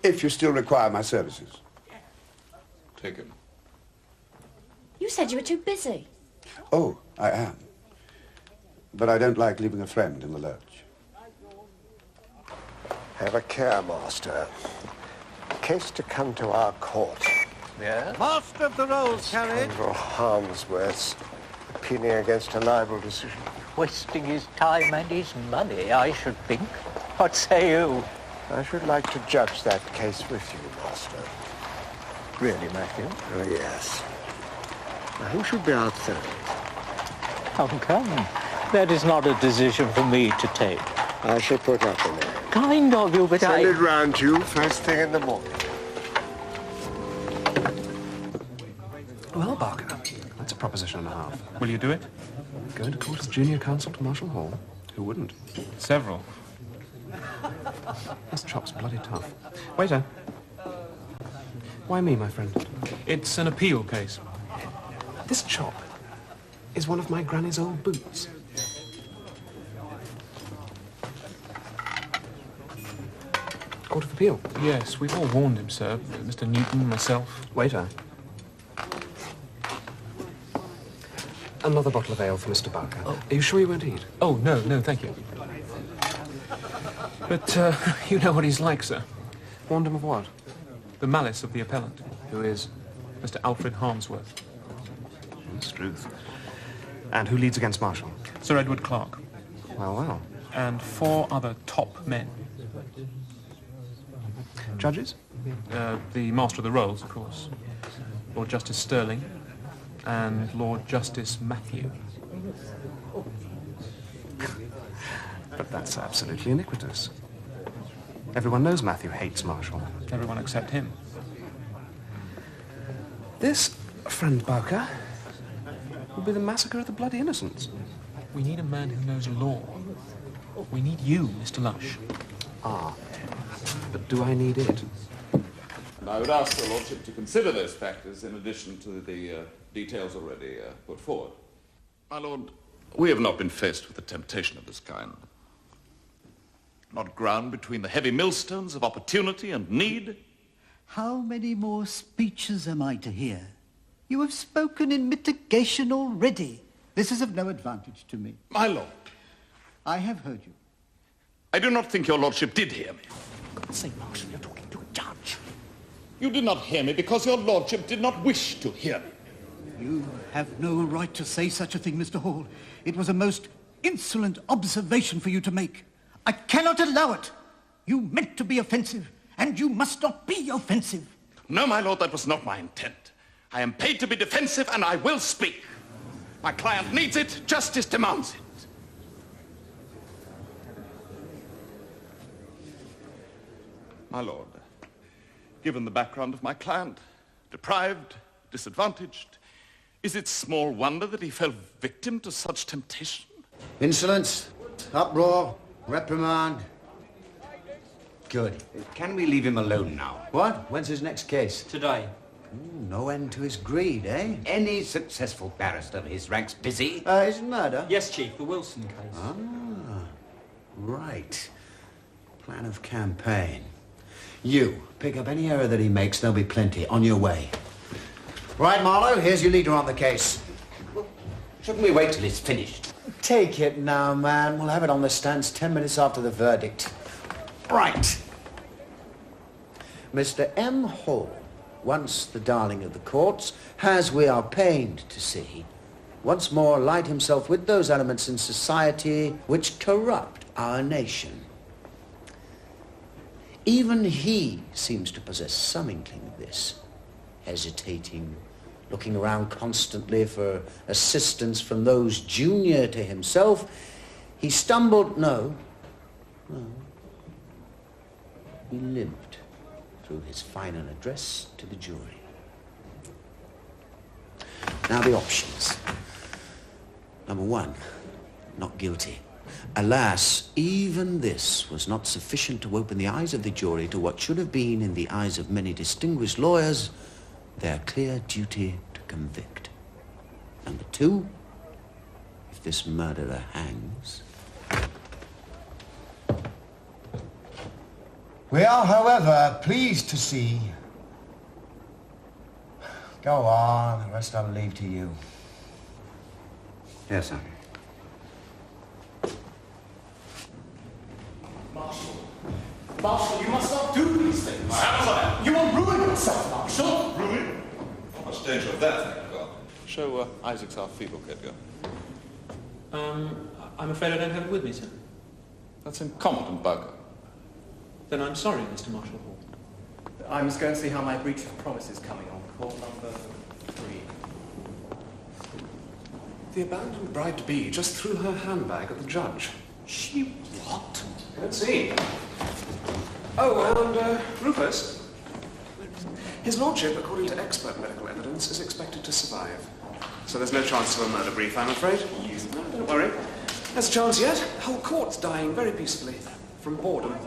Speaker 7: if you still require my services.
Speaker 12: Take him.
Speaker 25: You said you were too busy.
Speaker 7: Oh, I am. But I don't like leaving a friend in the lurch.
Speaker 23: Have a care, Master. Case to come to our court.
Speaker 6: Yes?
Speaker 23: Master of the rolls, Harry. Scoundrel Harmsworth's appealing against a libel decision.
Speaker 14: Wasting his time and his money, I should think. What say you?
Speaker 23: I should like to judge that case with you, Master.
Speaker 14: Really, Matthew?
Speaker 23: Oh, yes. Now, who should be our third?
Speaker 14: Come. That is not a decision for me to take.
Speaker 23: I shall put up a name.
Speaker 14: Kind of you, but
Speaker 23: Send it round to you first thing in the morning.
Speaker 10: Well, Barker, that's a proposition and a half.
Speaker 9: Will you do it?
Speaker 10: Going to court as junior counsel to Marshall Hall? Who wouldn't?
Speaker 9: Several.
Speaker 10: This chop's bloody tough. Waiter. Why me, my friend?
Speaker 9: It's an appeal case.
Speaker 10: This chop is one of my granny's old boots. Court of Appeal?
Speaker 9: Yes, we've all warned him, sir. Mr. Newton, myself.
Speaker 10: Waiter. Another bottle of ale for Mr. Bowker.
Speaker 9: Oh.
Speaker 10: Are you sure you won't eat?
Speaker 9: Oh, no, thank you. But you know what he's like, sir.
Speaker 10: Warned him of what?
Speaker 9: The malice of the appellant.
Speaker 10: Who is?
Speaker 9: Mr. Alfred Harmsworth.
Speaker 10: It's truth. And who leads against Marshall?
Speaker 9: Sir Edward Clarke.
Speaker 10: Well.
Speaker 9: And 4 other top men.
Speaker 10: Judges?
Speaker 9: The Master of the Rolls, of course. Lord Justice Sterling and Lord Justice Matthew.
Speaker 10: But that's absolutely iniquitous. Everyone knows Matthew hates Marshall.
Speaker 9: Everyone except him.
Speaker 10: This friend Bowker will be the massacre of the bloody innocents.
Speaker 9: We need a man who knows law. We need you, Mr. Lush.
Speaker 10: Ah, but do I need it?
Speaker 16: And I would ask your lordship to consider those factors in addition to the details already put forward. My lord, we have not been faced with a temptation of this kind. Not ground between the heavy millstones of opportunity and need.
Speaker 1: How many more speeches am I to hear? You have spoken in mitigation already. This is of no advantage to me.
Speaker 16: My lord.
Speaker 1: I have heard you.
Speaker 16: I do not think your lordship did hear me.
Speaker 1: Say, Marshal, you're talking to a judge.
Speaker 16: You did not hear me because your lordship did not wish to hear me.
Speaker 1: You have no right to say such a thing, Mr. Hall. It was a most insolent observation for you to make. I cannot allow it. You meant to be offensive, and you must not be offensive.
Speaker 16: No, my lord, that was not my intent. I am paid to be defensive, and I will speak. My client needs it. Justice demands it. My lord, given the background of my client, deprived, disadvantaged, is it small wonder that he fell victim to such temptation?
Speaker 1: Insolence, uproar, reprimand. Good.
Speaker 24: Can we leave him alone now?
Speaker 1: What? When's his next case?
Speaker 14: Today.
Speaker 1: No end to his greed, eh?
Speaker 24: Any successful barrister of his rank's busy.
Speaker 1: Is it murder?
Speaker 14: Yes, Chief, the Wilson case.
Speaker 1: Ah, right. Plan of campaign. You, pick up any error that he makes, there'll be plenty. On your way. Right, Marlowe, here's your leader on the case.
Speaker 24: Shouldn't we wait till it's finished?
Speaker 1: Take it now, man. We'll have it on the stands 10 minutes after the verdict. Right. Mr. M. Hall, once the darling of the courts, has, we are pained to see, once more allied himself with those elements in society which corrupt our nation. Even he seems to possess some inkling of this, hesitating, looking around constantly for assistance from those junior to himself. He stumbled, no. He limped through his final address to the jury. Now the options. Number one, not guilty. Alas, even this was not sufficient to open the eyes of the jury to what should have been, in the eyes of many distinguished lawyers, their clear duty to convict. Number two, if this murderer hangs. We are, however, pleased to see... Go on, the rest I'll leave to you.
Speaker 24: Yes, sir.
Speaker 16: Marshal, you must not do these things. You will ruin yourself, Marshal. Ruin?
Speaker 12: Not much danger of that, thank God. Show Isaac's our feeble, Edgar.
Speaker 9: I'm afraid I don't have it with me, sir.
Speaker 16: That's incompetent, Bowker.
Speaker 9: Then I'm sorry, Mr. Marshall Hall.
Speaker 10: I must go and see how my breach of promise is coming on. Court number 3. The abandoned bride-to-be just threw her handbag at the judge. She what? Let's see. Oh, and Rufus. His lordship, according to expert medical evidence, is expected to survive. So there's no chance of a murder brief, I'm afraid. No, don't worry. There's a chance yet. The whole court's dying very peacefully. From boredom.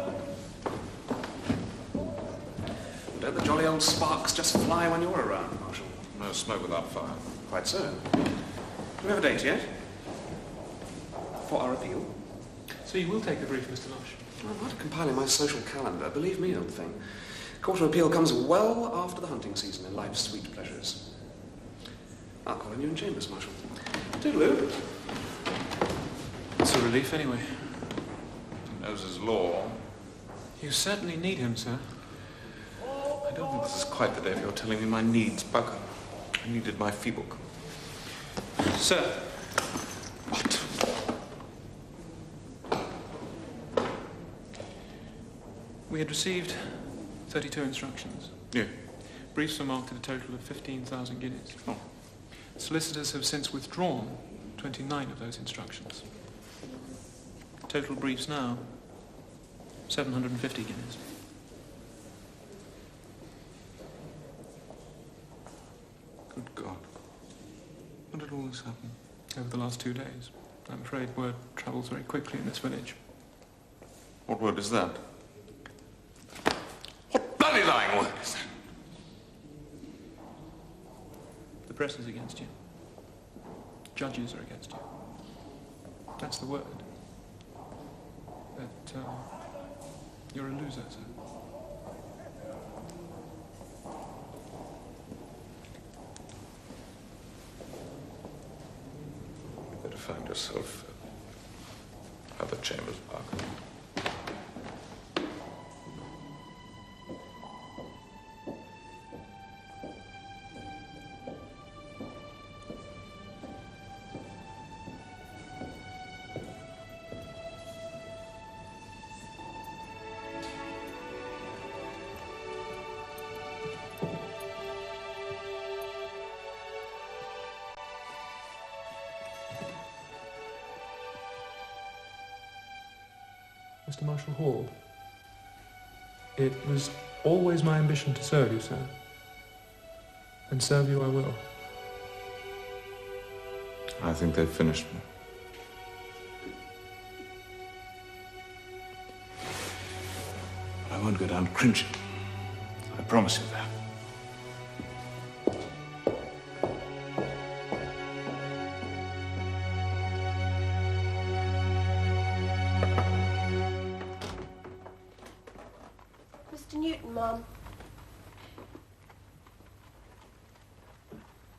Speaker 10: Don't the jolly old sparks just fly when you're around, Marshal?
Speaker 12: No smoke without fire.
Speaker 10: Quite so. Do we have a date yet? For our appeal?
Speaker 9: So you will take the brief, Mr. Lush?
Speaker 10: I'm not compiling my social calendar, believe me, old thing. Court of Appeal comes well after the hunting season in life's sweet pleasures. I'll call on you in chambers, Marshal. Toodaloo.
Speaker 9: It's a relief anyway.
Speaker 12: He knows his law.
Speaker 9: You certainly need him, sir.
Speaker 10: I don't think this is quite the day for your telling me my needs, Bowker. I needed my fee book.
Speaker 9: Sir.
Speaker 10: What?
Speaker 9: We had received 32 instructions.
Speaker 10: Yeah.
Speaker 9: Briefs were marked at a total of 15,000 guineas. Oh. Solicitors have since withdrawn 29 of those instructions. Total briefs now, 750 guineas.
Speaker 10: Good God. What it all
Speaker 9: has happened over the last 2 days. I'm afraid word travels very quickly in this village.
Speaker 12: What word is that? What bloody lying word is that?
Speaker 9: The press is against you. Judges are against you. That's the word. That you're a loser, sir.
Speaker 12: You better find yourself other chambers, Parker.
Speaker 9: Mr. Marshall Hall, it was always my ambition to serve you, sir. And serve you I will.
Speaker 12: I think they've finished me.
Speaker 10: But I won't go down cringing. I promise you that.
Speaker 22: Mom.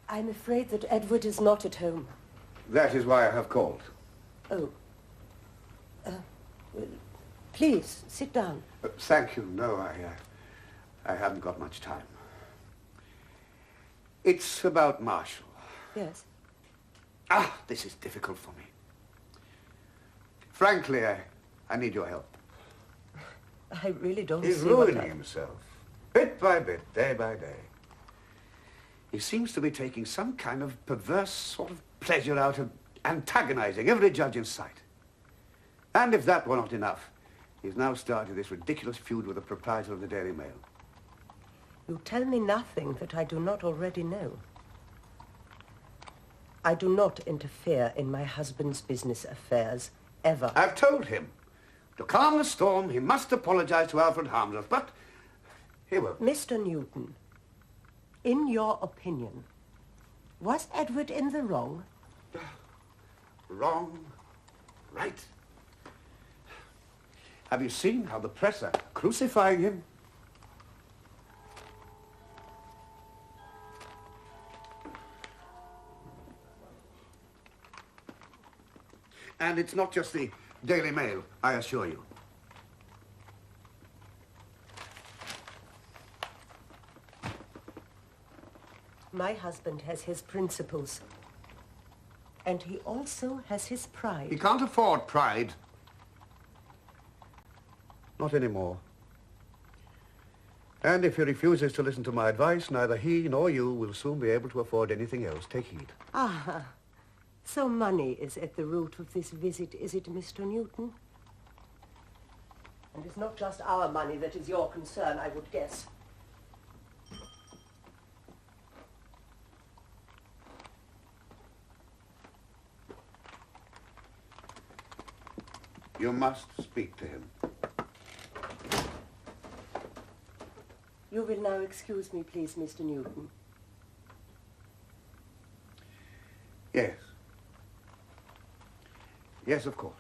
Speaker 22: I'm afraid that Edward is not at home.
Speaker 7: That is why I have called.
Speaker 22: Oh. Well, please, sit down.
Speaker 7: Thank you. No, I haven't got much time. It's about Marshall.
Speaker 22: Yes.
Speaker 7: This is difficult for me. Frankly, I need your help.
Speaker 22: I really don't
Speaker 7: He's
Speaker 22: see what
Speaker 7: ruining himself, bit by bit, day by day. He seems to be taking some kind of perverse sort of pleasure out of antagonizing every judge in sight. And if that were not enough, he's now started this ridiculous feud with the proprietor of the Daily Mail.
Speaker 22: You tell me nothing that I do not already know. I do not interfere in my husband's business affairs, ever.
Speaker 7: I've told him. To calm the storm, he must apologize to Alfred Harmsworth, but he won't.
Speaker 22: Mr. Newton, in your opinion, was Edward in the wrong?
Speaker 7: Wrong, right. Have you seen how the press are crucifying him? And it's not just the Daily Mail, I assure you.
Speaker 22: My husband has his principles. And he also has his pride.
Speaker 7: He can't afford pride. Not anymore. And if he refuses to listen to my advice, neither he nor you will soon be able to afford anything else. Take heed.
Speaker 22: Ah, so money is at the root of this visit, is it, Mr. Newton? And it's not just our money that is your concern, I would guess.
Speaker 7: You must speak to him.
Speaker 22: You will now excuse me, please, Mr. Newton.
Speaker 7: Yes. Yes, of course.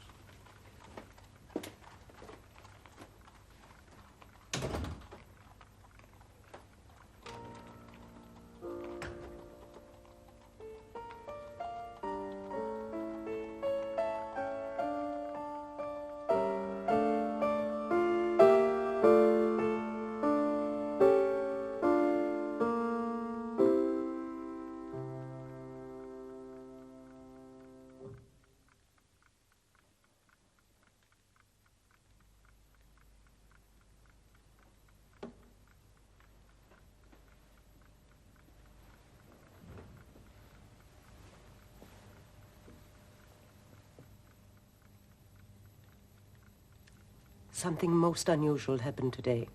Speaker 22: Something most unusual happened today.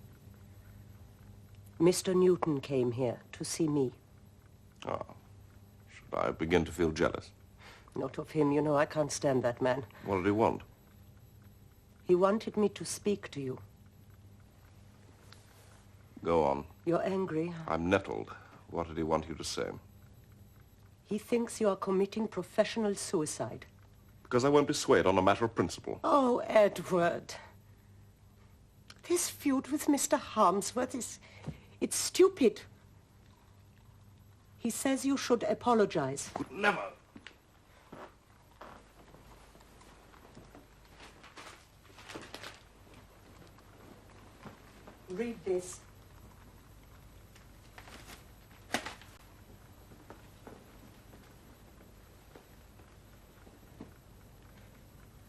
Speaker 22: Mr. Newton came here to see me.
Speaker 12: Oh,
Speaker 6: I begin to feel jealous.
Speaker 22: Not of him, you know. I can't stand that man.
Speaker 6: What did he want?
Speaker 22: He wanted me to speak to you.
Speaker 6: Go on.
Speaker 22: You're angry.
Speaker 6: I'm nettled. What did he want you to say?
Speaker 22: He thinks you are committing professional suicide.
Speaker 6: Because I won't be swayed on a matter of principle.
Speaker 22: Oh, Edward. This feud with Mr. Harmsworth it's stupid. He says you should apologize.
Speaker 6: Never.
Speaker 22: Read this.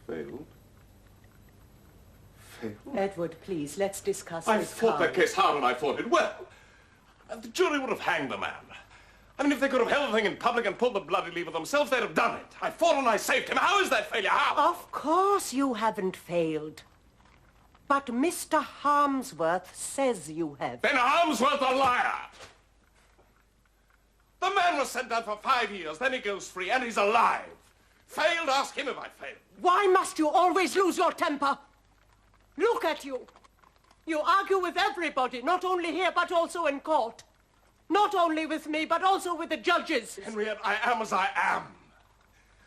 Speaker 6: Failed? Failed?
Speaker 22: Edward, please, let's discuss
Speaker 6: I
Speaker 22: this
Speaker 6: fought that
Speaker 22: calmly.
Speaker 6: case hard and I fought it well. And the jury would have hanged the man. I mean, if they could have held the thing in public and pulled the bloody lever themselves, they'd have done it. I fought and I saved him. How is that failure? How?
Speaker 22: Of course you haven't failed. But Mr. Harmsworth says you have.
Speaker 6: Then Harmsworth a liar! The man was sent down for 5 years, then he goes free, and he's alive. Failed? Ask him if I failed.
Speaker 22: Why must you always lose your temper? Look at you. You argue with everybody, not only here, but also in court. Not only with me, but also with the judges.
Speaker 6: Henriette, I am as I am.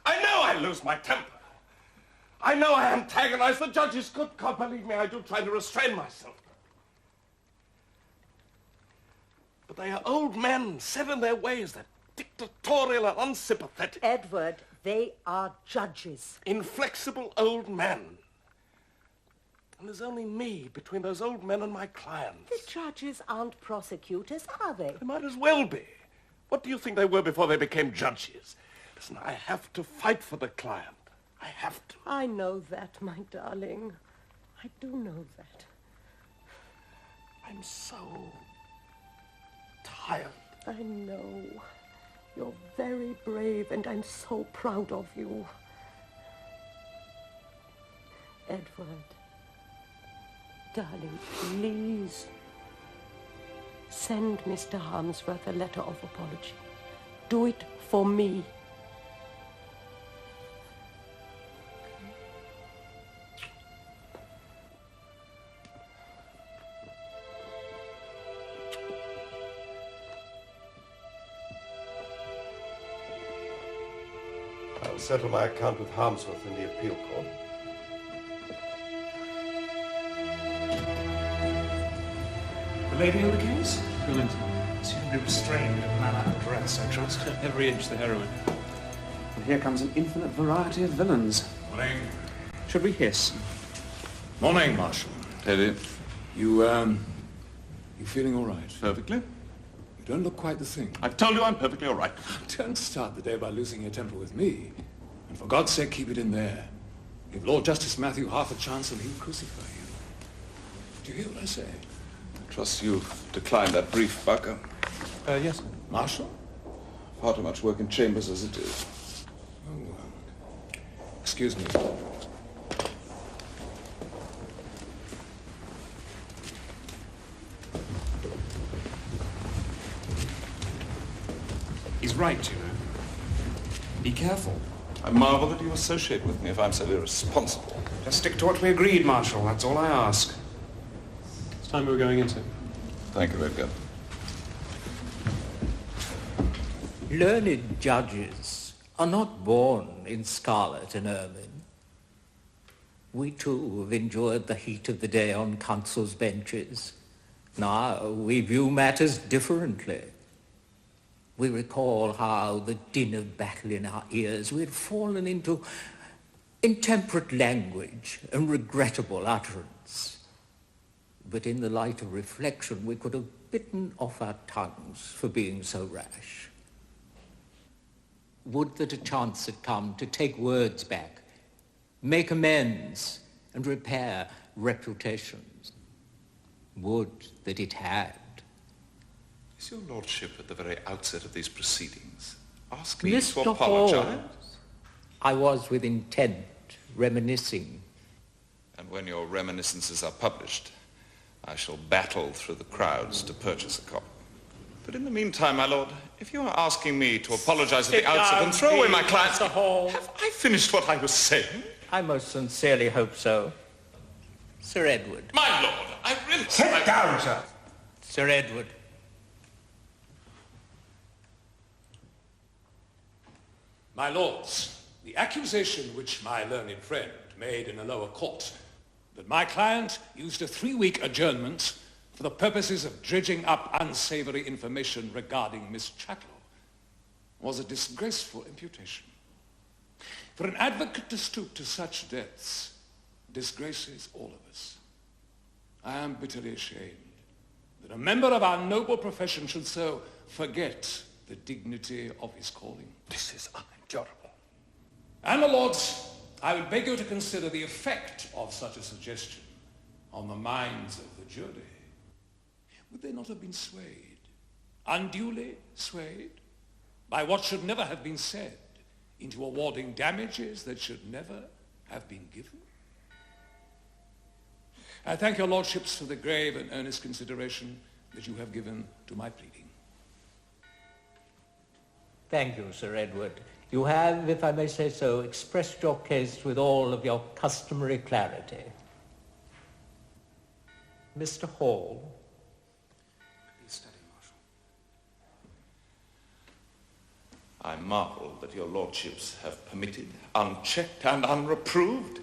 Speaker 6: I know I lose my temper. I know I antagonize the judges. Good God, believe me, I do try to restrain myself. But they are old men, set in their ways. They're dictatorial and unsympathetic.
Speaker 22: Edward, they are judges.
Speaker 6: Inflexible old men. And there's only me between those old men and my clients.
Speaker 22: The judges aren't prosecutors, are they?
Speaker 6: They might as well be. What do you think they were before they became judges? Listen, I have to fight for the client. I have to.
Speaker 22: I know that, my darling. I do know that.
Speaker 6: I'm so tired.
Speaker 22: I know. You're very brave, and I'm so proud of you. Edward, darling, please send Mr. Harmsworth a letter of apology. Do it for me.
Speaker 6: I'll settle my account with Harmsworth in the appeal court.
Speaker 10: The lady in the case? Brilliant. Suitably restrained in manner and dress, I trust.
Speaker 9: Every inch the heroine.
Speaker 10: And here comes an infinite variety of villains.
Speaker 15: Morning.
Speaker 10: Should we hiss?
Speaker 15: Morning, Marshal.
Speaker 12: Teddy.
Speaker 15: You feeling all right?
Speaker 12: Perfectly.
Speaker 15: You don't look quite the thing.
Speaker 12: I've told you I'm perfectly all right.
Speaker 15: Don't start the day by losing your temper with me. And for God's sake, keep it in there. Give Lord Justice Matthew half a chance and he'll crucify you. Do you hear what I say?
Speaker 12: I trust you've declined that brief, Bowker.
Speaker 9: Yes.
Speaker 15: Marshal?
Speaker 12: Far too much work in chambers as it is.
Speaker 15: Oh, excuse me.
Speaker 10: He's right, you know. Be careful.
Speaker 12: I marvel that you associate with me if I'm so irresponsible.
Speaker 10: Just stick to what we agreed, Marshal. That's all I ask.
Speaker 9: It's time we were going into.
Speaker 12: Thank you, Edgar.
Speaker 14: Learned judges are not born in scarlet and ermine. We too have enjoyed the heat of the day on council's benches. Now we view matters differently. We recall how, the din of battle in our ears, we had fallen into intemperate language and regrettable utterance. But in the light of reflection, we could have bitten off our tongues for being so rash. Would that a chance had come to take words back, make amends, and repair reputations. Would that it had.
Speaker 12: Is your lordship at the very outset of these proceedings asking me
Speaker 14: Mr.
Speaker 12: to apologize?
Speaker 14: Hall, I was with intent reminiscing.
Speaker 12: And when your reminiscences are published, I shall battle through the crowds to purchase a copy. But in the meantime, my lord, if you are asking me to apologize at the outset and throw away my client...
Speaker 14: Mr. Hall.
Speaker 12: Have I finished what I was saying?
Speaker 14: I most sincerely hope so. Sir Edward.
Speaker 12: My lord, I really...
Speaker 23: Sit down, sir.
Speaker 14: Sir Edward.
Speaker 15: My lords, the accusation which my learned friend made in the lower court, that my client used a 3-week adjournment for the purposes of dredging up unsavory information regarding Miss Chattel, was a disgraceful imputation. For an advocate to stoop to such depths disgraces all of us. I am bitterly ashamed that a member of our noble profession should so forget the dignity of his calling.
Speaker 12: This is unendurable.
Speaker 15: And, my lords, I would beg you to consider the effect of such a suggestion on the minds of the jury. Would they not have been swayed, unduly swayed, by what should never have been said, into awarding damages that should never have been given? I thank your lordships for the grave and earnest consideration that you have given to my pleading.
Speaker 14: Thank you, Sir Edward. You have, if I may say so, expressed your case with all of your customary clarity. Mr. Hall.
Speaker 12: Please study, Marshal. I marvel that your lordships have permitted, unchecked and unreproved,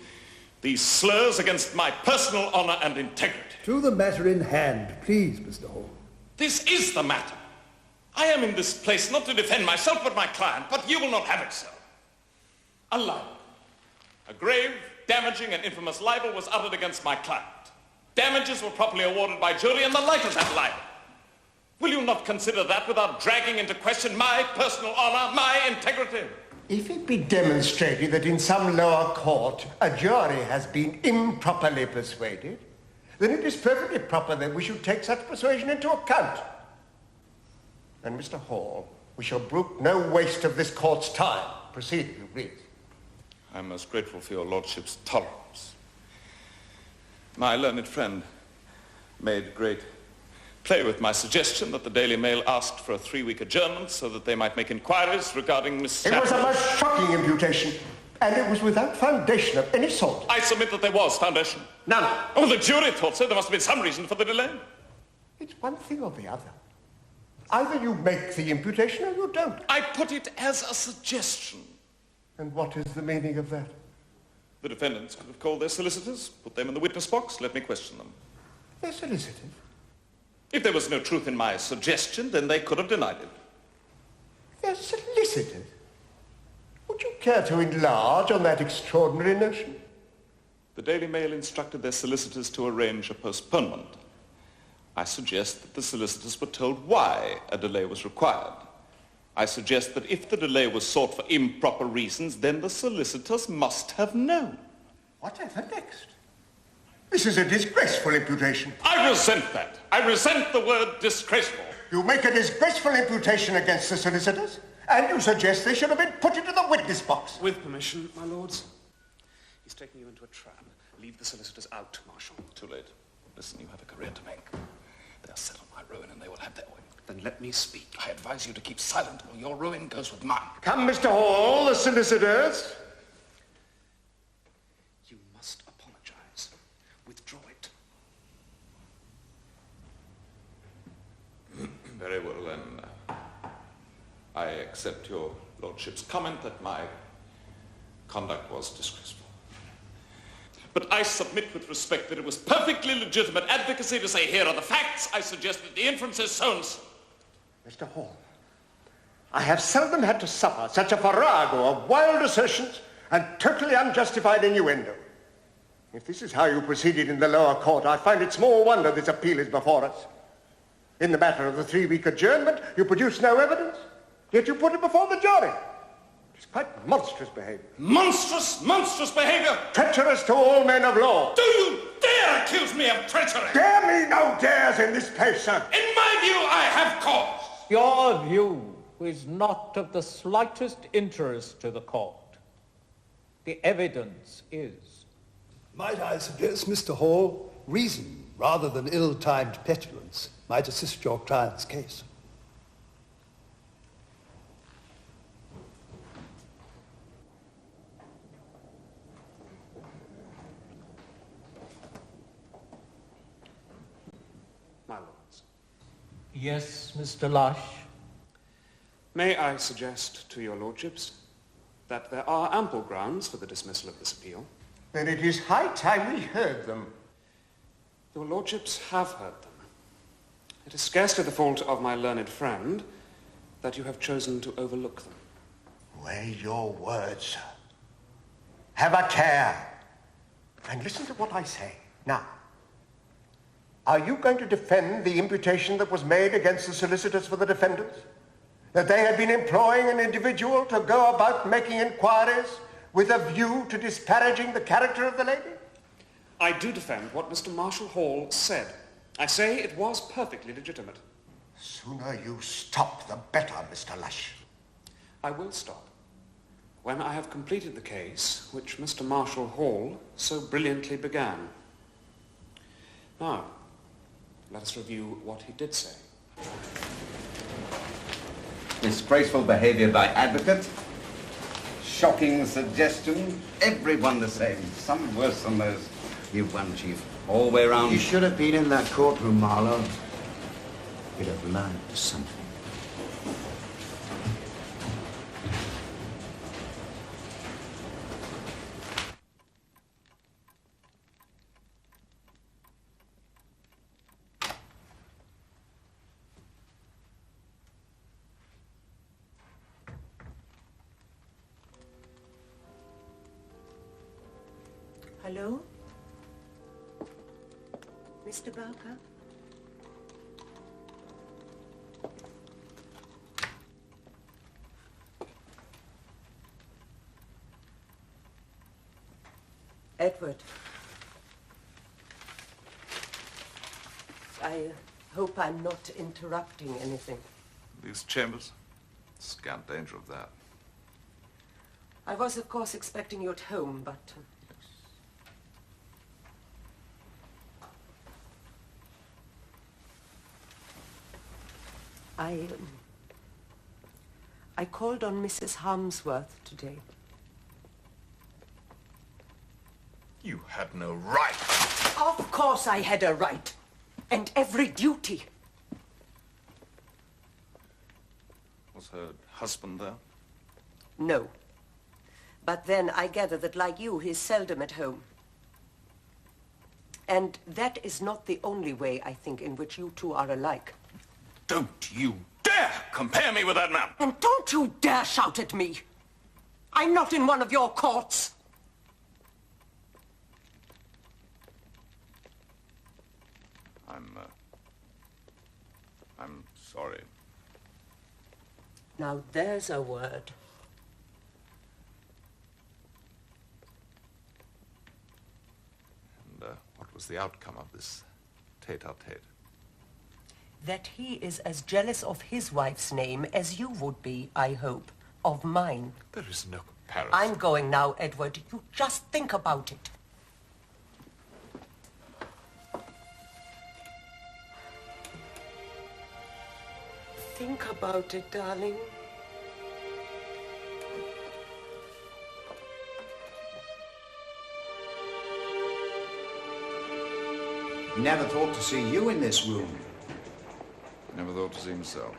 Speaker 12: these slurs against my personal honor and integrity.
Speaker 17: To the matter in hand, please, Mr. Hall.
Speaker 12: This is the matter. I am in this place not to defend myself but my client, but you will not have it so. A libel. A grave, damaging and infamous libel was uttered against my client. Damages were properly awarded by jury in the light of that libel. Will you not consider that without dragging into question my personal honor, my integrity?
Speaker 23: If it be demonstrated that in some lower court a jury has been improperly persuaded, then it is perfectly proper that we should take such persuasion into account. And, Mr. Hall, we shall brook no waste of this court's time. Proceed, if you please.
Speaker 12: I'm most grateful for your lordship's tolerance. My learned friend made great play with my suggestion that the Daily Mail asked for a 3-week adjournment so that they might make inquiries regarding Miss
Speaker 23: It was a most shocking imputation, and it was without foundation of any sort.
Speaker 12: I submit that there was foundation.
Speaker 23: None.
Speaker 12: Oh, the jury thought so. There must have been some reason for the delay.
Speaker 23: It's one thing or the other. Either you make the imputation or you don't.
Speaker 12: I put it as a suggestion.
Speaker 23: And what is the meaning of that?
Speaker 12: The defendants could have called their solicitors, put them in the witness box, let me question them.
Speaker 23: Their solicitors?
Speaker 12: If there was no truth in my suggestion, then they could have denied it.
Speaker 23: Their solicitors? Would you care to enlarge on that extraordinary notion?
Speaker 12: The Daily Mail instructed their solicitors to arrange a postponement. I suggest that the solicitors were told why a delay was required. I suggest that if the delay was sought for improper reasons, then the solicitors must have known.
Speaker 23: Whatever next? This is a disgraceful imputation.
Speaker 12: I resent that. I resent the word disgraceful.
Speaker 23: You make a disgraceful imputation against the solicitors, and you suggest they should have been put into the witness box.
Speaker 10: With permission, my lords. He's taking you into a trap. Leave the solicitors out, Marshal.
Speaker 12: Too late. Listen, you have a career to make. They'll settle my ruin and they will have their way.
Speaker 10: Then let me speak.
Speaker 12: I advise you to keep silent or your ruin goes with mine.
Speaker 23: Come, Mr. Hall, the solicitors.
Speaker 10: You must apologize. Withdraw it.
Speaker 12: Very well, then. I accept your lordship's comment that my conduct was disgraceful. But I submit with respect that it was perfectly legitimate advocacy to say, here are the facts. I suggest that the inference is so and so.
Speaker 23: Mr. Hall, I have seldom had to suffer such a farrago of wild assertions and totally unjustified innuendo. If this is how you proceeded in the lower court, I find it small wonder this appeal is before us. In the matter of the 3-week adjournment, you produced no evidence, yet you put it before the jury. It's quite monstrous behavior.
Speaker 12: Monstrous, monstrous behavior!
Speaker 23: Treacherous to all men of law.
Speaker 12: Do you dare accuse me of treachery?
Speaker 23: Dare me no dares in this place, sir.
Speaker 12: In my view, I have cause.
Speaker 14: Your view is not of the slightest interest to the court. The evidence is.
Speaker 17: Might I suggest, Mr. Hall, reason rather than ill-timed petulance might assist your client's case.
Speaker 10: my lords.
Speaker 14: Yes, Mr. Lush?
Speaker 10: May I suggest to your lordships that there are ample grounds for the dismissal of this appeal?
Speaker 23: Then it is high time we heard them.
Speaker 10: Your lordships have heard them. It is scarcely the fault of my learned friend that you have chosen to overlook them.
Speaker 23: Weigh your words, sir. Have a care. And listen to what I say. Now, are you going to defend the imputation that was made against the solicitors for the defendants? That they had been employing an individual to go about making inquiries with a view to disparaging the character of the lady?
Speaker 10: I do defend what Mr. Marshall Hall said. I say it was perfectly legitimate.
Speaker 23: Sooner you stop, the better, Mr. Lush.
Speaker 10: I will stop when I have completed the case which Mr. Marshall Hall so brilliantly began. Now, let us review what he did say.
Speaker 24: Disgraceful behaviour by advocate. Shocking suggestion. Everyone the same. Some worse than those. You've won, Chief. All the way round.
Speaker 1: You should have been in that courtroom, Marlowe. You'd have learned something.
Speaker 11: Hello? Mr. Bowker? Edward. I hope I'm not interrupting anything.
Speaker 12: These chambers? Scant danger of that.
Speaker 11: I was, of course, expecting you at home, but... I called on Mrs. Harmsworth today.
Speaker 12: You had no right.
Speaker 11: Of course I had a right. And every duty.
Speaker 12: Was her husband there?
Speaker 11: No. But then I gather that, like you, he's seldom at home. And that is not the only way, I think, in which you two are alike.
Speaker 12: Don't you dare compare me with that man!
Speaker 11: And don't you dare shout at me! I'm not in one of your courts!
Speaker 12: I'm sorry.
Speaker 11: Now there's a word.
Speaker 12: And what was the outcome of this tete-a-tete?
Speaker 11: That he is as jealous of his wife's name as you would be, I hope, of mine.
Speaker 12: There is no comparison.
Speaker 11: I'm going now, Edward. You just think about it. Think about it, darling.
Speaker 1: Never thought to see you in this room.
Speaker 12: Never thought to see himself.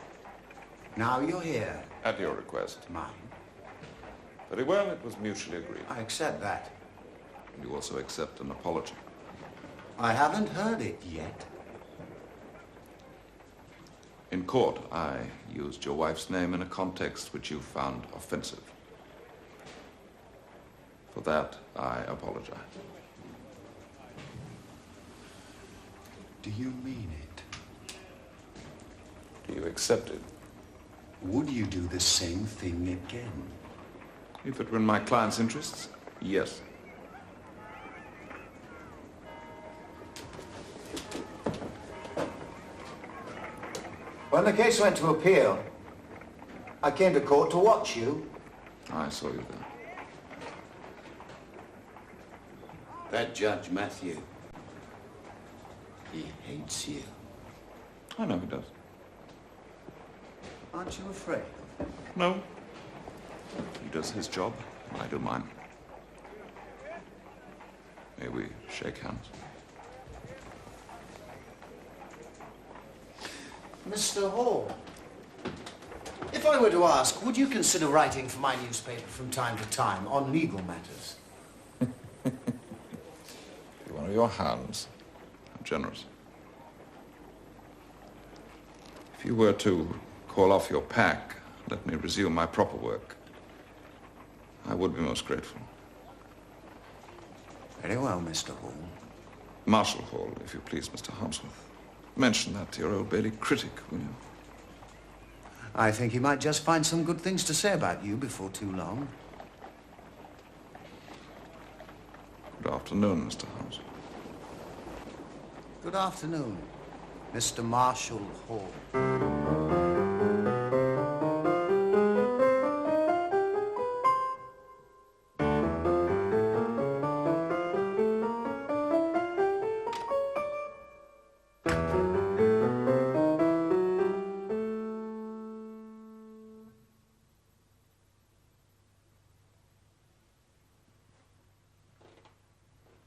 Speaker 1: Now you're here.
Speaker 12: At your request.
Speaker 1: Mine.
Speaker 12: Very well, it was mutually agreed.
Speaker 1: I accept that.
Speaker 12: You also accept an apology.
Speaker 1: I haven't heard it yet.
Speaker 12: In court, I used your wife's name in a context which you found offensive. For that, I apologize.
Speaker 1: Do you mean it?
Speaker 12: Do you accept it?
Speaker 1: Would you do the same thing again?
Speaker 12: If it were in my client's interests, yes.
Speaker 1: When the case went to appeal, I came to court to watch you.
Speaker 12: I saw you there.
Speaker 1: That Judge Matthew, he hates you.
Speaker 12: I know he does.
Speaker 1: Aren't you afraid?
Speaker 12: No. He does his job, I do mine. May we shake hands?
Speaker 1: Mr. Hall, if I were to ask, would you consider writing for my newspaper from time to time on legal matters?
Speaker 12: One of your hands. How generous. If you were to call off your pack, let me resume my proper work, I would be most grateful.
Speaker 1: Very well, Mr. Hall.
Speaker 12: Marshall Hall, if you please, Mr. Harmsworth. Mention that to your Old Bailey critic, will you?
Speaker 1: I think he might just find some good things to say about you before too long.
Speaker 12: Good afternoon, Mr. Harmsworth.
Speaker 1: Good afternoon, Mr. Marshall Hall.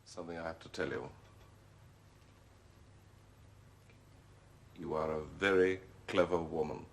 Speaker 12: Something I have to tell you. You are a very clever woman.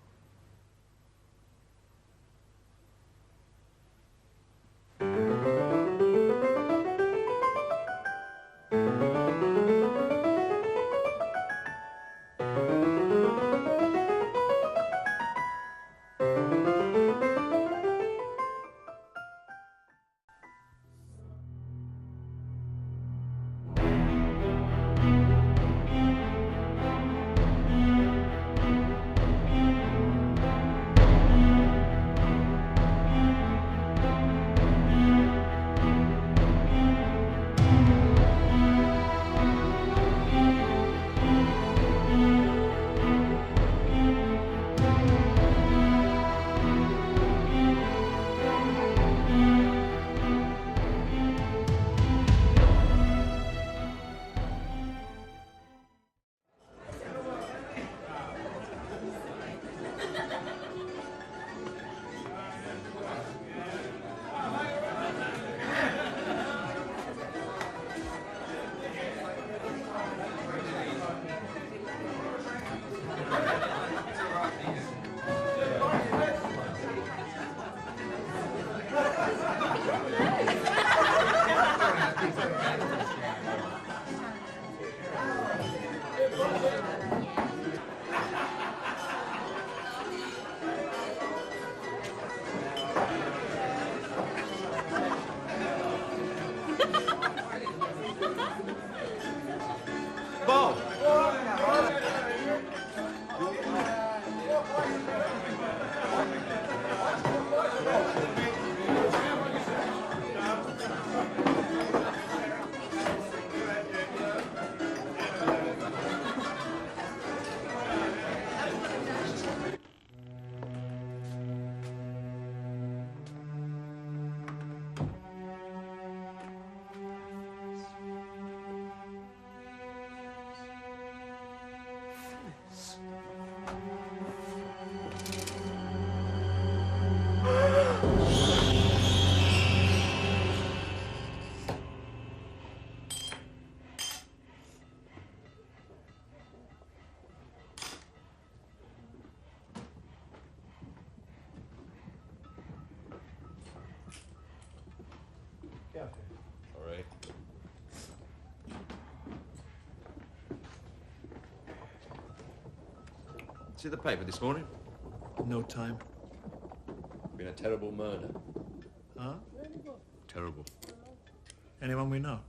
Speaker 12: All right.
Speaker 2: See the paper this morning?
Speaker 18: No time.
Speaker 2: Been a terrible murder.
Speaker 18: Huh?
Speaker 2: Terrible.
Speaker 18: Anyone we know?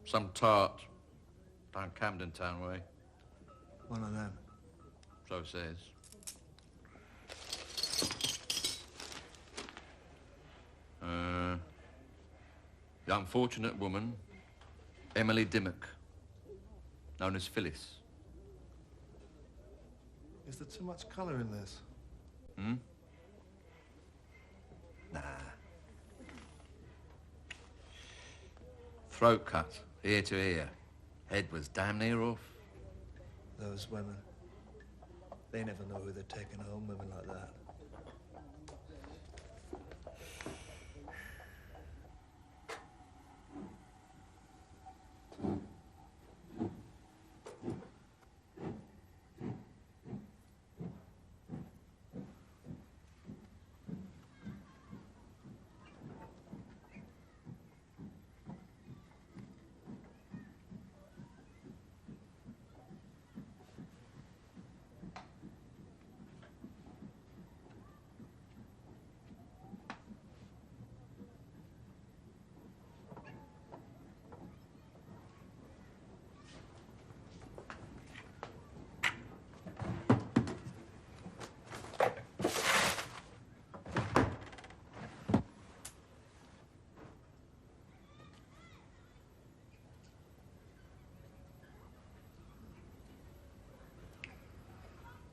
Speaker 2: Some tart down Camden Town way.
Speaker 18: One of them.
Speaker 2: So it says. The unfortunate woman, Emily Dimmock, known as Phyllis.
Speaker 18: Is there too much colour in this?
Speaker 2: Hmm? Nah. Throat cut, ear to ear. Head was damn near off.
Speaker 18: Those women. They never know who they're taking home, women like that.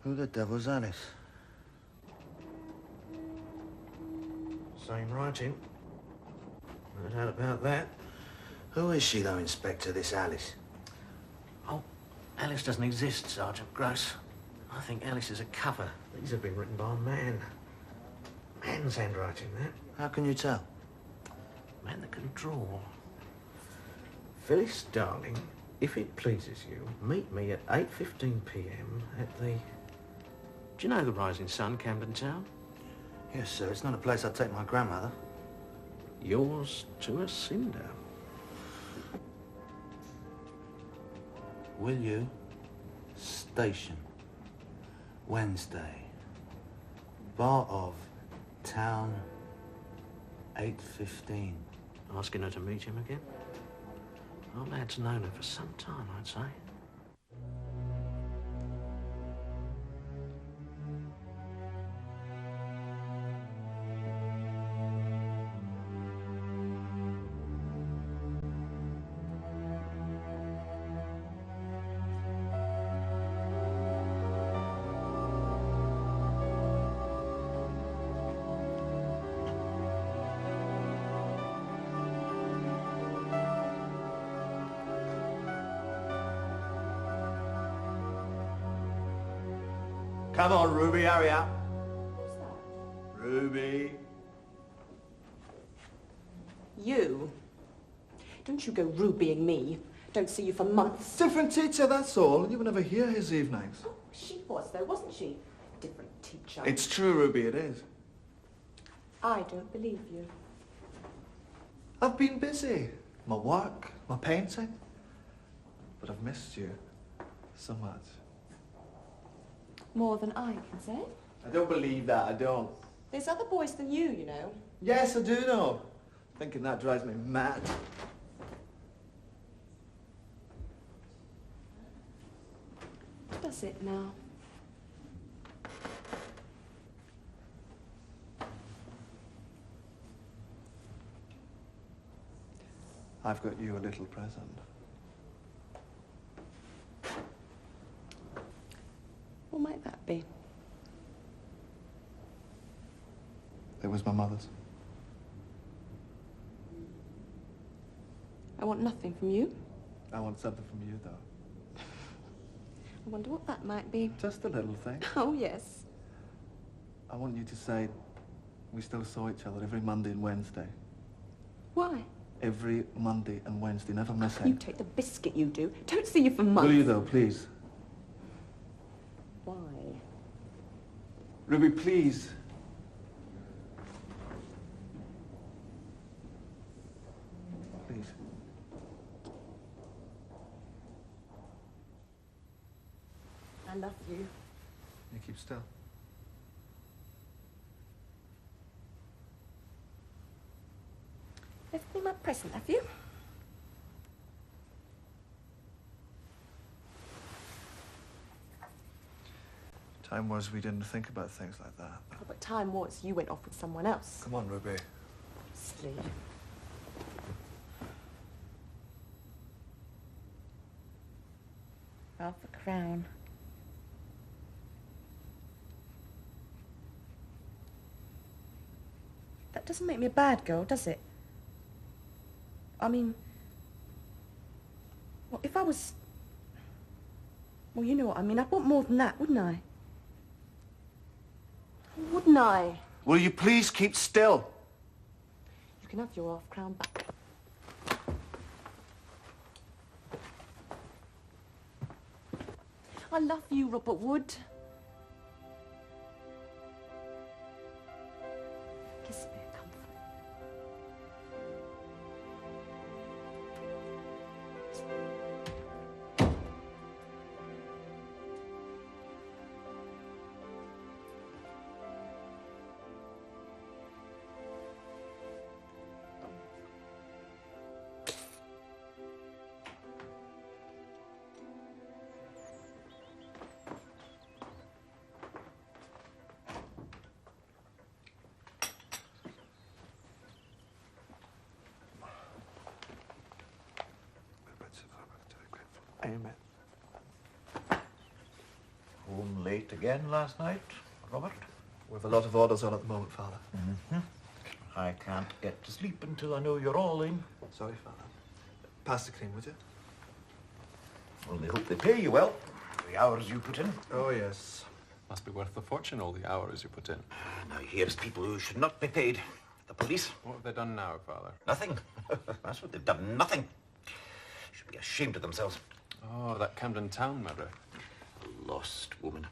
Speaker 18: Who the devil's Alice? Same writing. No doubt about that. Who is she, though, Inspector, this Alice? Oh, Alice doesn't exist, Sergeant Gross. I think Alice is a cover. These have been written by a man. Man's handwriting, that. How can you tell? Man that can draw. Phyllis, darling, if it pleases you, meet me at 8:15 p.m. at the... Do you know the Rising Sun, Camden Town? Yes, sir. It's not a place I'd take my grandmother. Yours to a cinder. Will you? Station. Wednesday. Bar of Town 8:15. Asking her to meet him again? Old lad's known her for some time, I'd say.
Speaker 1: Come on, Ruby, hurry up. Ruby.
Speaker 3: You? Don't you go rubying me. Don't see you for months.
Speaker 18: Different teacher, that's all. You would never hear his evenings.
Speaker 3: Oh, she was, though, wasn't she? Different teacher.
Speaker 18: It's true, Ruby, it is.
Speaker 3: I don't believe you.
Speaker 18: I've been busy. My work, my painting. But I've missed you so much.
Speaker 3: More than I can say.
Speaker 18: I don't believe that, I don't.
Speaker 3: There's other boys than you know.
Speaker 18: Yes, I do know. Thinking that drives me mad.
Speaker 3: Does it now?
Speaker 18: I've got you a little present.
Speaker 3: What might that be?
Speaker 18: It was my mother's.
Speaker 3: I want nothing from you.
Speaker 18: I want something from you, though.
Speaker 3: I wonder what that might be.
Speaker 18: Just a little thing.
Speaker 3: Oh, yes.
Speaker 18: I want you to say we still saw each other every Monday and Wednesday.
Speaker 3: Why?
Speaker 18: Every Monday and Wednesday, never missing.
Speaker 3: You take the biscuit, you do. Don't see you for months.
Speaker 18: Will you, though, please?
Speaker 3: Why?
Speaker 18: Ruby, please. Please.
Speaker 3: I love you.
Speaker 18: You keep still.
Speaker 3: Left me my present, have you?
Speaker 18: Time was we didn't think about things like that.
Speaker 3: Oh, but time was you went off with someone else.
Speaker 18: Come on, Ruby.
Speaker 3: Sleep. Half a crown. That doesn't make me a bad girl, does it? I mean, well, if I was... Well, you know what I mean. I'd want more than that, wouldn't I? Wouldn't I?
Speaker 18: Will you please keep still?
Speaker 3: You can have your half crown back. I love you, Robert Wood. Kiss me a comfort.
Speaker 18: Amen.
Speaker 4: Home late again last night, Robert?
Speaker 5: With a lot of orders on at the moment, Father.
Speaker 4: I can't get to sleep until I know you're all in.
Speaker 5: Sorry, Father. Pass the cream, would you?
Speaker 4: Only hope they pay you well for the hours you put in.
Speaker 5: Oh, yes.
Speaker 10: Must be worth a fortune, all the hours you put in.
Speaker 4: Now here's people who should not be paid. The police.
Speaker 10: What have they done now, Father?
Speaker 4: Nothing. That's what they've done. Nothing. Should be ashamed of themselves.
Speaker 10: Oh, that Camden Town murder.
Speaker 4: A lost woman.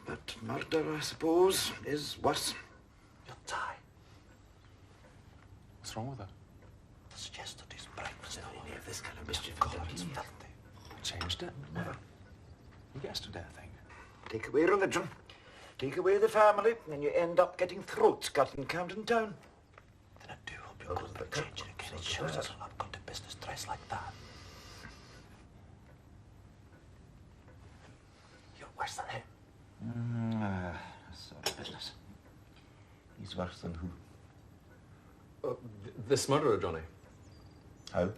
Speaker 4: But murder, I suppose, is worse. You'll die.
Speaker 10: What's wrong with her?
Speaker 4: Suggested his breakfast. Any of this kind of mischief. God, it's filthy.
Speaker 10: Changed it? Never. Yesterday, I think.
Speaker 4: Take away religion, take away the family, and you end up getting throats cut in Camden Town. Then I do hope you're going to change it again. It shows us I'm not going to business dress like that. You're worse than him. Sorry, business. He's worse than who?
Speaker 10: This murderer, Johnny.
Speaker 4: How?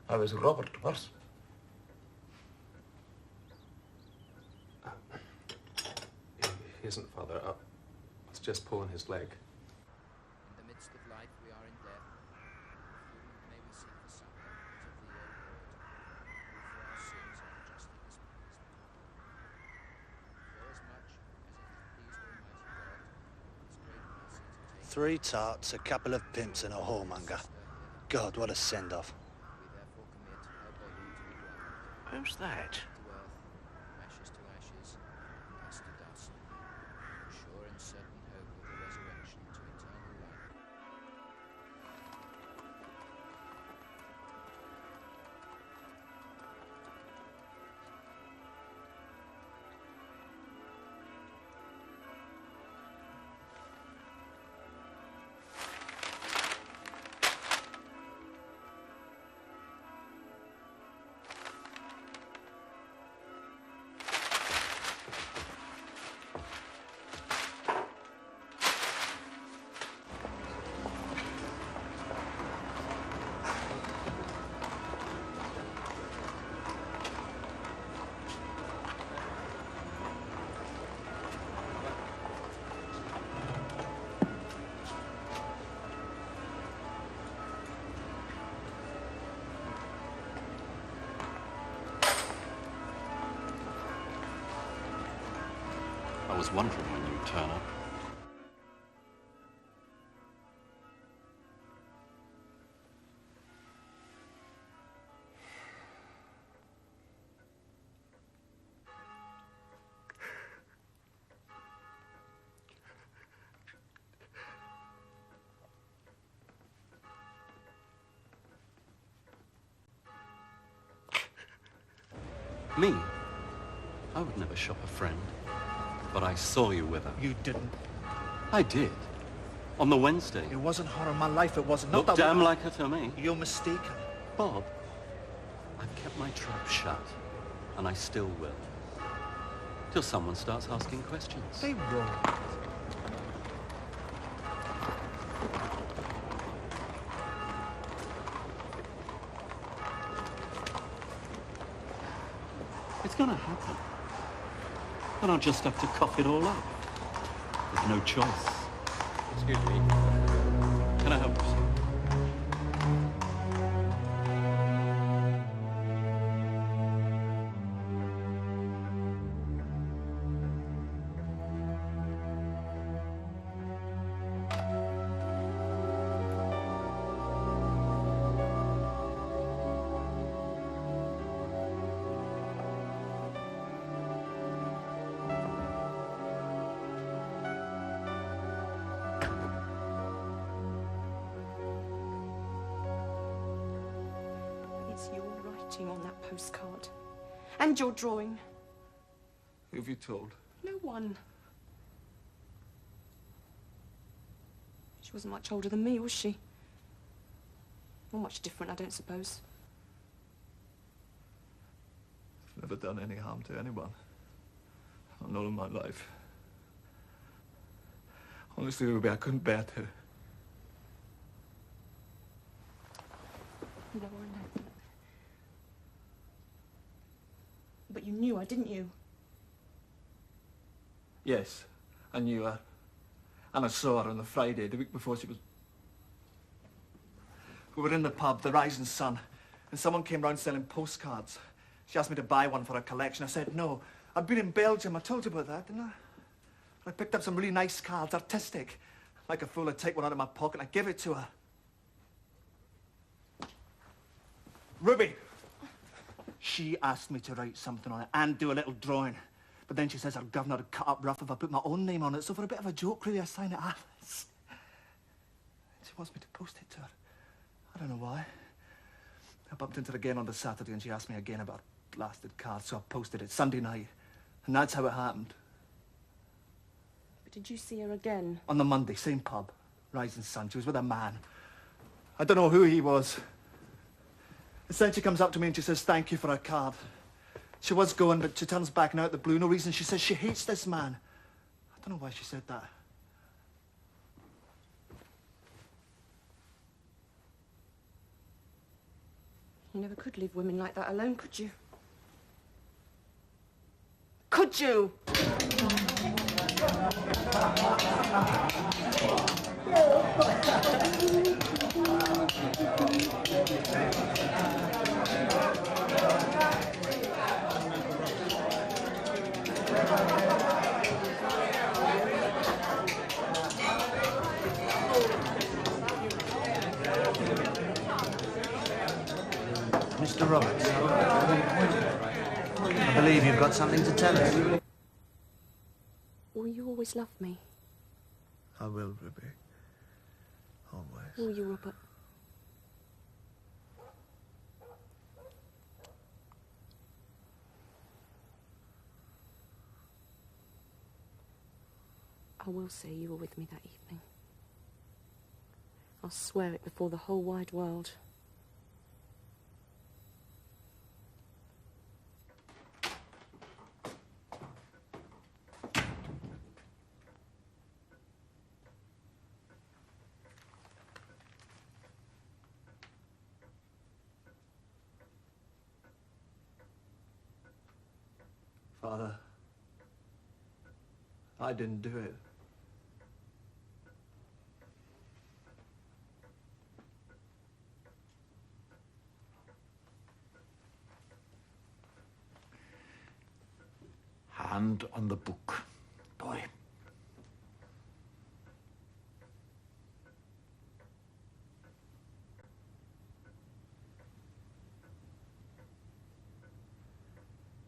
Speaker 4: How is Robert worse?
Speaker 10: He isn't, Father. I was just pulling his leg.
Speaker 19: In the midst of life we are in death. Whom may we seek the succor but of the O Lord, who for our sins are justly displeased. Forasmuch as it has pleased Almighty God, His great mercy to take
Speaker 1: 3 tarts, a couple of pimps and a whoremonger. God, what a send-off.
Speaker 19: we therefore commit her body to be ground
Speaker 4: Who's that?
Speaker 19: to earth, ashes to ashes, dust to dust, sure and certain hope of the resurrection to eternal life.
Speaker 20: I was wondering when you'd turn up. Me? I would never shop a friend. But I saw you with her.
Speaker 18: You didn't.
Speaker 20: I did. On the Wednesday.
Speaker 18: It wasn't her in my life, it wasn't.
Speaker 20: Looked damn like her to me.
Speaker 18: You're mistaken.
Speaker 20: Bob, I've kept my trap shut, and I still will. Till someone starts asking questions.
Speaker 18: They won't.
Speaker 20: It's gonna happen. And I'll just have to cough it all up. There's no choice.
Speaker 10: Excuse me.
Speaker 20: Can I help you, sir?
Speaker 3: It's your writing on that postcard. And your drawing.
Speaker 5: Who have you told?
Speaker 3: No one. She wasn't much older than me, was she? Not much different, I don't suppose.
Speaker 5: I've never done any harm to anyone. Not in my life. Honestly, Ruby, I couldn't bear to.
Speaker 3: No, I know. But you knew her, didn't you?
Speaker 5: Yes, I knew her. And I saw her on the Friday, the week before she was... We were in the pub, the Rising Sun, and someone came round selling postcards. She asked me to buy one for her collection. I said no. I'd been in Belgium, I told you about that, didn't I? I picked up some really nice cards, artistic. Like a fool, I'd take one out of my pocket and I'd give it to her. Ruby! She asked me to write something on it and do a little drawing. But then she says her governor would cut up rough if I put my own name on it, so for a bit of a joke, really, I signed it Alice. She wants me to post it to her. I don't know why. I bumped into her again on the Saturday and she asked me again about her blasted card, so I posted it Sunday night. And that's how it happened.
Speaker 3: But did you see her again?
Speaker 5: On the Monday, same pub, Rising Sun. She was with a man. I don't know who he was. And then she comes up to me and she says thank you for her card. She was going, but she turns back now at the blue. No reason. She says she hates this man. I don't know why she said that.
Speaker 3: You never could leave women like that alone, could you? Could you?
Speaker 18: Mr. Roberts, I believe you've got something to tell us.
Speaker 3: Will you always love me?
Speaker 5: I will, Ruby. Always.
Speaker 3: Will you, Robert? I will say you were with me that evening. I'll swear it before the whole wide world.
Speaker 5: Father, I didn't do it.
Speaker 4: Hand on the book, boy.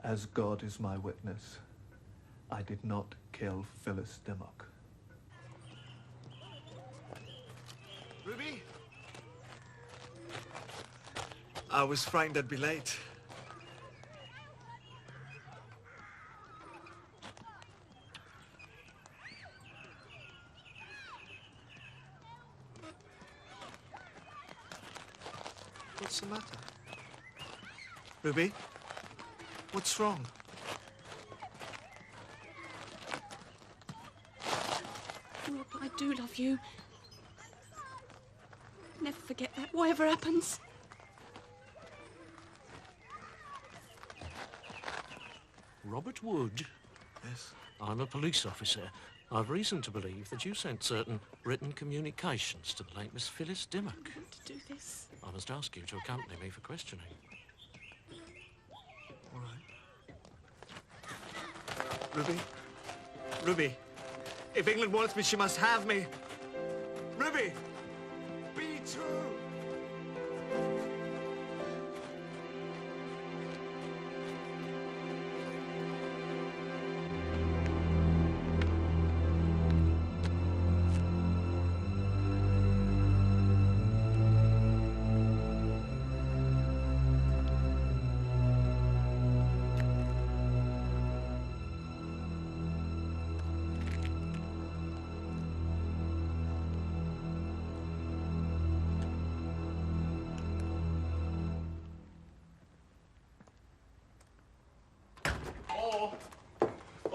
Speaker 5: As God is my witness, I did not kill Phyllis Dimmock. Ruby? I was frightened I'd be late. What's the matter? Ruby? What's wrong?
Speaker 3: Robert, I do love you. Never forget that, whatever happens.
Speaker 8: Robert Wood?
Speaker 5: Yes?
Speaker 8: I'm a police officer. I've reason to believe that you sent certain written communications to the late Miss Phyllis Dimmock.
Speaker 3: I want to do this.
Speaker 8: I must ask you to accompany me for questioning.
Speaker 5: All right. Ruby? Ruby, if England wants me, she must have me. Ruby! Be true!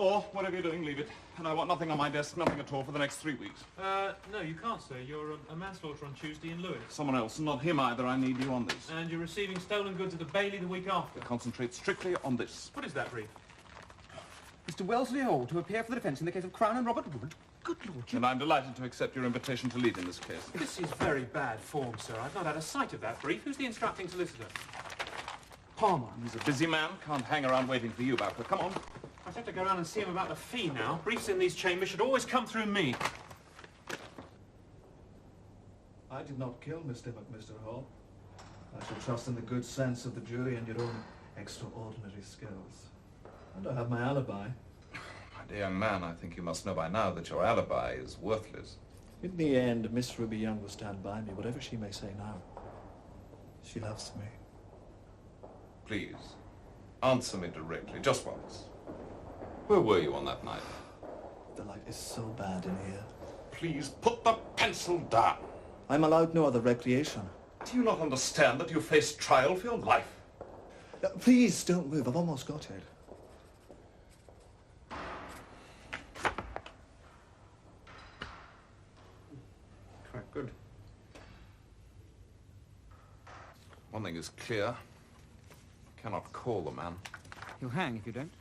Speaker 12: Or, whatever you're doing, leave it. And I want nothing on my desk, nothing at all, for the next 3 weeks.
Speaker 9: No, you can't, sir. You're a manslaughter on Tuesday in Lewis.
Speaker 12: Someone else, not him either. I need you on this.
Speaker 9: And you're receiving stolen goods at the Bailey the week after.
Speaker 12: Concentrate strictly on this.
Speaker 9: What is that brief?
Speaker 7: Mr. Leslee Hall to appear for the defence in the case of Crown and Robert Wood. Good Lord,
Speaker 12: And I'm delighted to accept your invitation to lead in this case.
Speaker 9: This is very bad form, sir. I've not had a sight of that brief. Who's the instructing solicitor?
Speaker 12: Palmer. He's a busy man. Can't hang around waiting for you, Bowker. Come on.
Speaker 9: I'd have to go around and see him about the fee now. Briefs in these chambers should always come through me.
Speaker 5: I did not kill Miss Dimmock, Mr. Hall. I shall trust in the good sense of the jury and your own extraordinary skills. And I have my alibi.
Speaker 12: My dear young man, I think you must know by now that your alibi is worthless.
Speaker 5: In the end, Miss Ruby Young will stand by me, whatever she may say now. She loves me.
Speaker 12: Please, answer me directly, just once. Where were you on that night?
Speaker 5: The light is so bad in here.
Speaker 12: Please, put the pencil down.
Speaker 5: I'm allowed no other recreation.
Speaker 12: Do you not understand that you face trial for your life?
Speaker 5: Please, don't move. I've almost got it.
Speaker 12: Quite good. One thing is clear. I cannot call the man.
Speaker 7: You'll hang if you don't.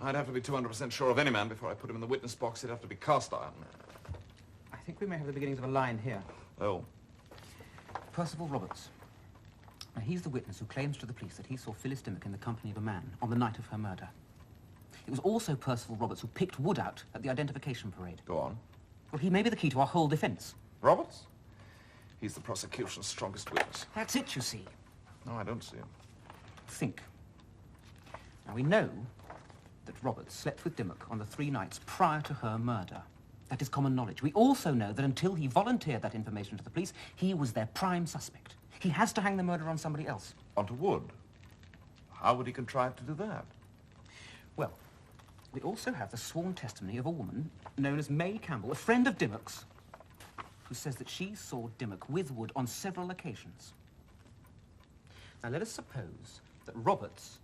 Speaker 12: I'd have to be 200% sure of any man before I put him in the witness box. He'd have to be cast iron.
Speaker 7: I think we may have the beginnings of a line here.
Speaker 12: Oh.
Speaker 7: Percival Roberts. Now, he's the witness who claims to the police that he saw Phyllis Dimmock in the company of a man on the night of her murder. It was also Percival Roberts who picked Wood out at the identification parade.
Speaker 12: Go on.
Speaker 7: Well, he may be the key to our whole defence.
Speaker 12: Roberts? He's the prosecution's strongest witness.
Speaker 7: That's it, you see.
Speaker 12: No, I don't see him.
Speaker 7: Think. Now, we know that Roberts slept with Dimmock on the 3 nights prior to her murder. That is common knowledge. We also know that until he volunteered that information to the police, he was their prime suspect. He has to hang the murder on somebody else.
Speaker 12: Onto Wood? How would he contrive to do that?
Speaker 7: Well, we also have the sworn testimony of a woman known as May Campbell, a friend of Dimmock's, who says that she saw Dimmock with Wood on several occasions. Now, let us suppose that Roberts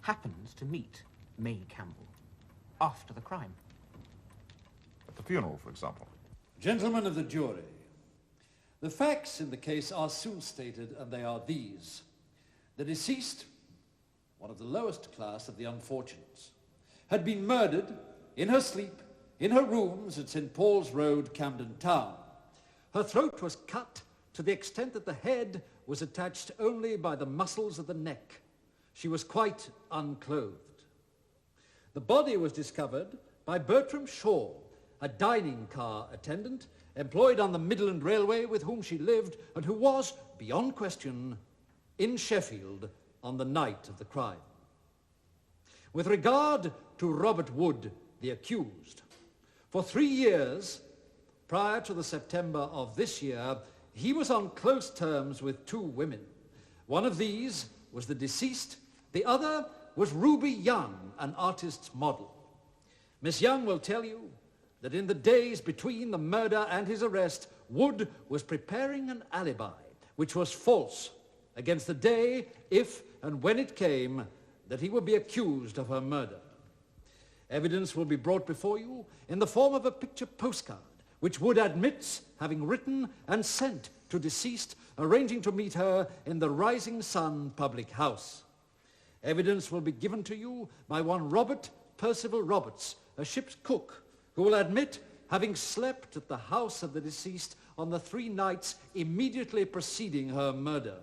Speaker 7: happened to meet May Campbell after the crime.
Speaker 12: At the funeral, for example.
Speaker 13: Gentlemen of the jury, the facts in the case are soon stated, and they are these. The deceased, one of the lowest class of the unfortunates, had been murdered in her sleep in her rooms at St. Paul's Road, Camden Town. Her throat was cut to the extent that the head was attached only by the muscles of the neck. She was quite unclothed. The body was discovered by Bertram Shaw, a dining car attendant employed on the Midland Railway with whom she lived and who was, beyond question, in Sheffield on the night of the crime. With regard to Robert Wood, the accused, for 3 years, prior to the September of this year, he was on close terms with 2 women. One of these was the deceased, the other was Ruby Young, an artist's model. Miss Young will tell you that in the days between the murder and his arrest, Wood was preparing an alibi, which was false, against the day, if and when it came, that he would be accused of her murder. Evidence will be brought before you in the form of a picture postcard, which Wood admits having written and sent to deceased, arranging to meet her in the Rising Sun public house. Evidence will be given to you by one Robert Percival Roberts, a ship's cook, who will admit having slept at the house of the deceased on the 3 nights immediately preceding her murder.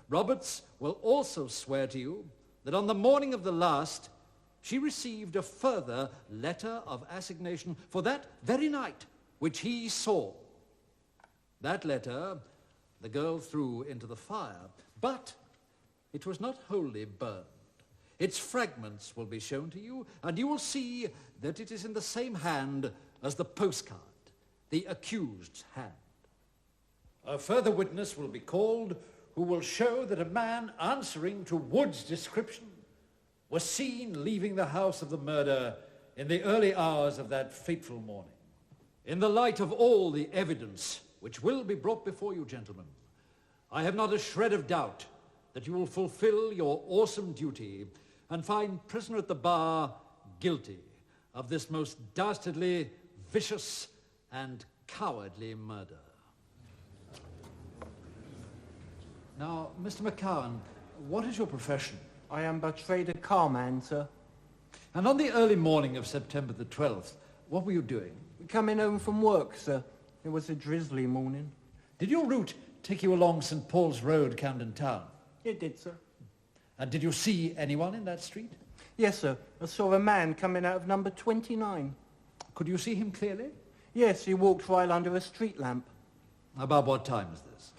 Speaker 13: Roberts will also swear to you that on the morning of the last, she received a further letter of assignation for that very night, which he saw. That letter the girl threw into the fire, but it was not wholly burned. Its fragments will be shown to you, and you will see that it is in the same hand as the postcard, the accused's hand. A further witness will be called who will show that a man answering to Wood's description was seen leaving the house of the murder in the early hours of that fateful morning. In the light of all the evidence which will be brought before you, gentlemen, I have not a shred of doubt that you will fulfill your awesome duty and find prisoner at the bar guilty of this most dastardly, vicious, and cowardly murder. Now, Mr. McCowan, what is your profession?
Speaker 6: I am but trader carman, sir.
Speaker 13: And on the early morning of September the 12th, what were you doing?
Speaker 6: Coming home from work, sir. It was a drizzly morning.
Speaker 13: Did your route take you along St. Paul's Road, Camden Town?
Speaker 6: It did, sir.
Speaker 13: And did you see anyone in that street?
Speaker 6: Yes, sir. I saw a man coming out of number 29.
Speaker 13: Could you see him clearly?
Speaker 6: Yes, he walked right under a street lamp.
Speaker 13: About what time was this?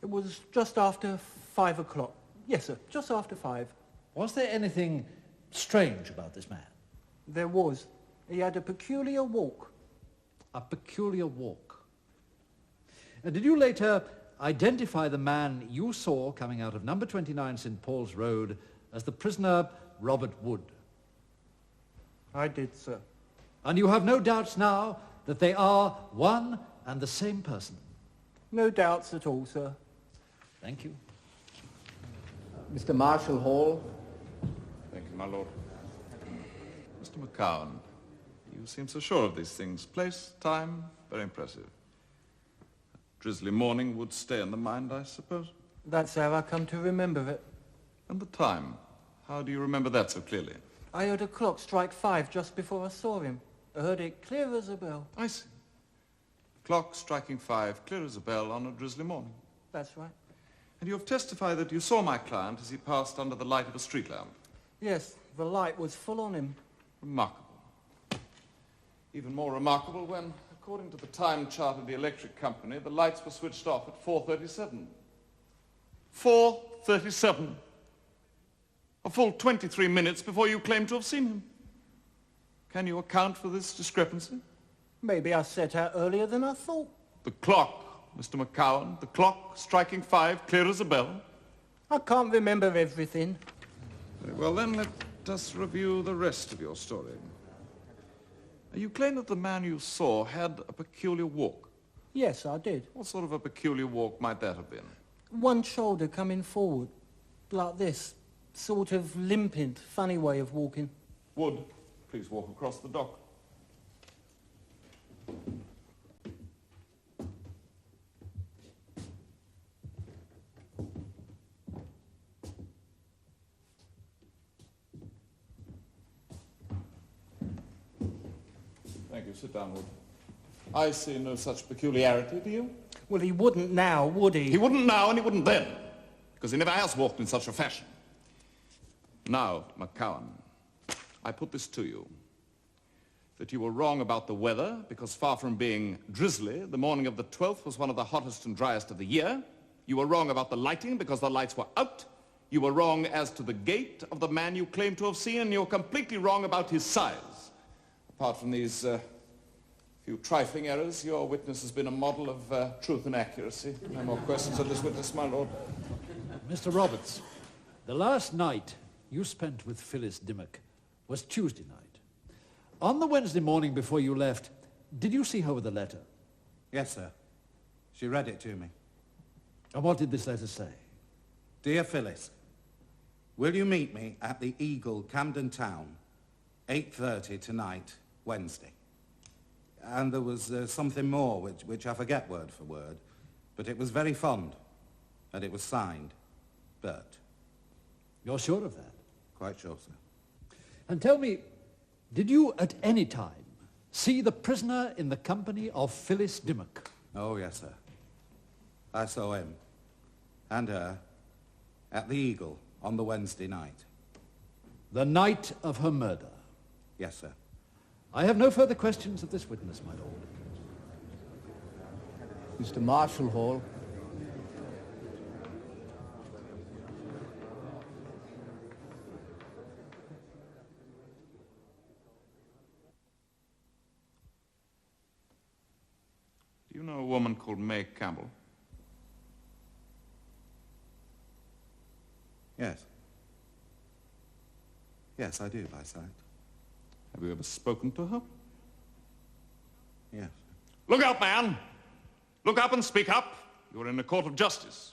Speaker 6: It was just after 5 o'clock. Yes, sir, just after 5.
Speaker 13: Was there anything strange about this man?
Speaker 6: There was. He had a peculiar walk.
Speaker 13: A peculiar walk. And did you later identify the man you saw coming out of number 29 St. Paul's Road as the prisoner Robert Wood?
Speaker 6: I did, sir.
Speaker 13: And you have no doubts now that they are one and the same person?
Speaker 6: No doubts at all, sir.
Speaker 13: Thank you.
Speaker 16: Mr. Marshall Hall.
Speaker 12: Thank you, my lord. Mr. McCowan, you seem so sure of these things. Place, time, very impressive. A drizzly morning would stay in the mind, I suppose.
Speaker 6: That's how I come to remember it.
Speaker 12: And the time? How do you remember that so clearly?
Speaker 6: I heard a clock strike 5 just before I saw him. I heard it clear as a bell.
Speaker 12: I see. Clock striking 5, clear as a bell on a drizzly morning.
Speaker 6: That's right.
Speaker 12: And you have testified that you saw my client as he passed under the light of a street lamp.
Speaker 6: Yes, the light was full on him.
Speaker 12: Remarkable. Even more remarkable when, according to the time chart of the electric company, the lights were switched off at 4:37. 4:37. A full 23 minutes before you claim to have seen him. Can you account for this discrepancy?
Speaker 6: Maybe I set out earlier than I thought.
Speaker 12: The clock, Mr. McCowan, the clock striking 5, clear as a bell.
Speaker 6: I can't remember everything.
Speaker 12: Very well, then let us review the rest of your story. You claim that the man you saw had a peculiar walk.
Speaker 6: Yes, I did.
Speaker 12: What sort of a peculiar walk might that have been?
Speaker 6: One shoulder coming forward, like this. Sort of limping, funny way of walking.
Speaker 12: Wood, please walk across the dock. Thank you. Sit down, Wood. I see no such peculiarity, do you?
Speaker 6: Well, he wouldn't now, would he?
Speaker 12: He wouldn't now and he wouldn't then, because he never has walked in such a fashion. Now, McCowan, I put this to you, that you were wrong about the weather, because far from being drizzly, the morning of the 12th was one of the hottest and driest of the year. You were wrong about the lighting, because the lights were out. You were wrong as to the gait of the man you claim to have seen, and you're completely wrong about his size. Apart from these few trifling errors, your witness has been a model of truth and accuracy. No more questions of this witness, my lord.
Speaker 13: Mr. Roberts, the last night you spent with Phyllis Dimmock was Tuesday night. On the Wednesday morning before you left, did you see her with a letter?
Speaker 1: Yes, sir. She read it to me.
Speaker 13: And what did this letter say?
Speaker 1: Dear Phyllis, will you meet me at the Eagle, Camden Town, 8:30 tonight, Wednesday? And there was something more, which I forget word for word, but it was very fond, and it was signed, Bert.
Speaker 13: You're sure of that?
Speaker 1: Quite sure, sir.
Speaker 13: And tell me, did you at any time see the prisoner in the company of Phyllis Dimmock?
Speaker 1: Oh, yes, sir. I saw him and her at the Eagle on the Wednesday night.
Speaker 13: The night of her murder?
Speaker 1: Yes, sir.
Speaker 13: I have no further questions of this witness, my lord.
Speaker 16: Mr. Marshall Hall.
Speaker 12: Do you know a woman called May Campbell?
Speaker 1: Yes. Yes, I do, by sight.
Speaker 12: Have you ever spoken to her?
Speaker 1: Yes.
Speaker 12: Look out, man! Look up and speak up. You're in a court of justice.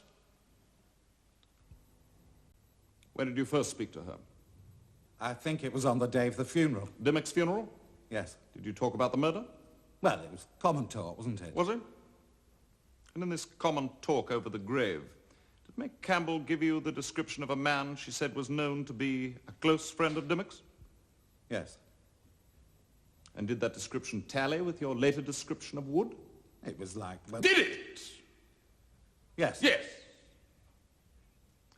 Speaker 12: When did you first speak to her?
Speaker 1: I think it was on the day of the funeral.
Speaker 12: Dimmock's funeral?
Speaker 15: Yes.
Speaker 12: Did you talk about the murder?
Speaker 15: Well, it was common talk, wasn't it?
Speaker 12: Was it? And in this common talk over the grave, did May Campbell give you the description of a man she said was known to be a close friend of Dimmock's?
Speaker 15: Yes.
Speaker 12: And did that description tally with your later description of Wood?
Speaker 15: It was like... Well,
Speaker 12: did it?
Speaker 15: Yes.
Speaker 12: Yes.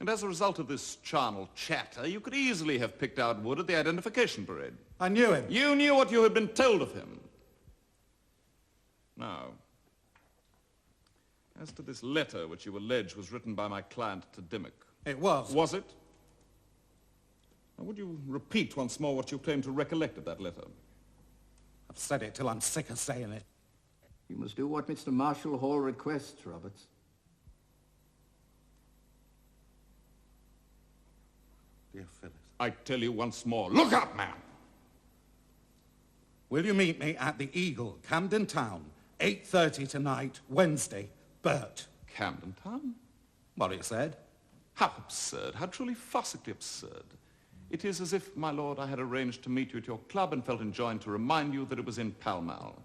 Speaker 12: And as a result of this charnel chatter, you could easily have picked out Wood at the identification parade.
Speaker 15: I knew him.
Speaker 12: You knew what you had been told of him. Now, as to this letter which you allege was written by my client to Dimmock.
Speaker 15: It was.
Speaker 12: Was it? Now, would you repeat once more what you claim to recollect of that letter?
Speaker 15: I've said it till I'm sick of saying it.
Speaker 16: You must do what Mr. Marshall Hall requests, Roberts.
Speaker 15: Dear Phyllis.
Speaker 12: I tell you once more, look up, man!
Speaker 15: Will you meet me at the Eagle, Camden Town, 8:30 tonight, Wednesday, Bert?
Speaker 12: Camden Town?
Speaker 15: What it said.
Speaker 12: How absurd, how truly farcically absurd. It is as if, my lord, I had arranged to meet you at your club and felt enjoined to remind you that it was in Pall Mall.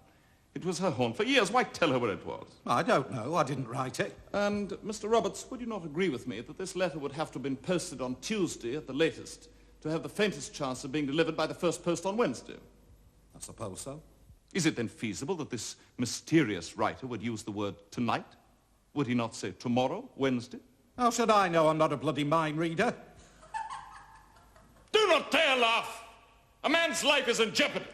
Speaker 12: It was her haunt for years. Why tell her where it was?
Speaker 15: I don't know. I didn't write it.
Speaker 12: And, Mr. Roberts, would you not agree with me that this letter would have to have been posted on Tuesday at the latest to have the faintest chance of being delivered by the first post on Wednesday?
Speaker 15: I suppose so.
Speaker 12: Is it then feasible that this mysterious writer would use the word tonight? Would he not say tomorrow, Wednesday?
Speaker 15: How should I know? I'm not a bloody mind reader.
Speaker 12: Do not dare laugh! A man's life is in jeopardy.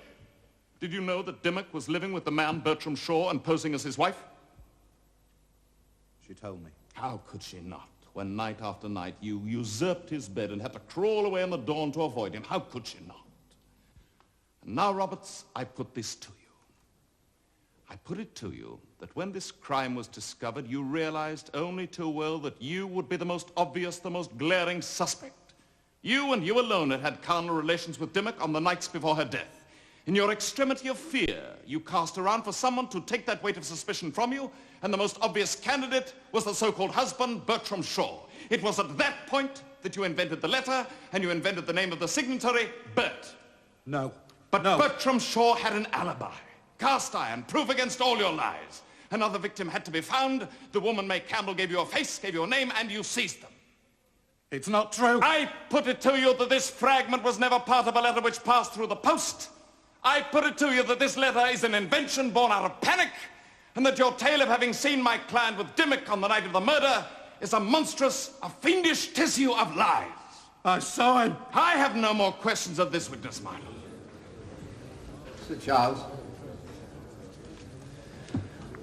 Speaker 12: Did you know that Dimmock was living with the man Bertram Shaw and posing as his wife?
Speaker 15: She told me.
Speaker 12: How could she not? When night after night you usurped his bed and had to crawl away in the dawn to avoid him. How could she not? And now, Roberts, I put this to you. I put it to you that when this crime was discovered, you realized only too well that you would be the most obvious, the most glaring suspect. You and you alone had had carnal relations with Dimmock on the nights before her death. In your extremity of fear, you cast around for someone to take that weight of suspicion from you, and the most obvious candidate was the so-called husband, Bertram Shaw. It was at that point that you invented the letter, and you invented the name of the signatory, Bert.
Speaker 15: No.
Speaker 12: But
Speaker 15: no.
Speaker 12: Bertram Shaw had an alibi. Cast iron, proof against all your lies. Another victim had to be found. The woman May Campbell gave you a face, gave you a name, and you seized them.
Speaker 15: It's not true.
Speaker 12: I put it to you that this fragment was never part of a letter which passed through the post. I put it to you that this letter is an invention born out of panic, and that your tale of having seen my client with Dimmock on the night of the murder is a monstrous, a fiendish tissue of lies.
Speaker 15: I saw him.
Speaker 12: I have no more questions of this witness, my lord.
Speaker 16: Sir Charles.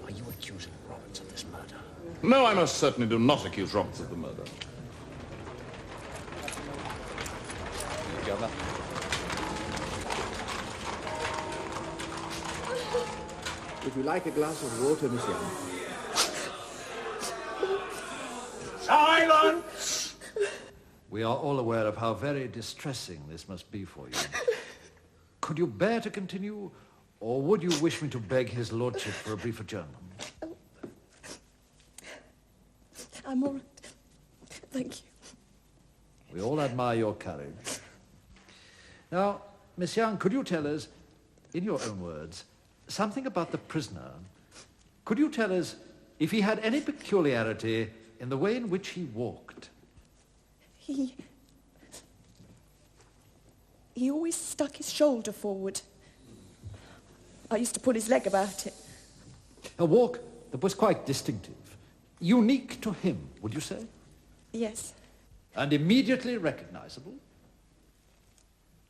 Speaker 18: Are you accusing Roberts of this murder?
Speaker 12: No, I most certainly do not accuse Roberts of the murder.
Speaker 15: Governor.
Speaker 16: Would you like a glass of water, Miss Young?
Speaker 4: Silence!
Speaker 13: We are all aware of how very distressing this must be for you. Could you bear to continue, or would you wish me to beg his lordship for a brief adjournment?
Speaker 3: I'm all right. Thank you.
Speaker 13: We all admire your courage. Now, Miss Young, could you tell us, in your own words, something about the prisoner? Could you tell us if he had any peculiarity in the way in which he walked?
Speaker 3: He always stuck his shoulder forward. I used to put his leg about it.
Speaker 13: A walk that was quite distinctive. Unique to him, would you say?
Speaker 3: Yes,
Speaker 13: And immediately recognizable?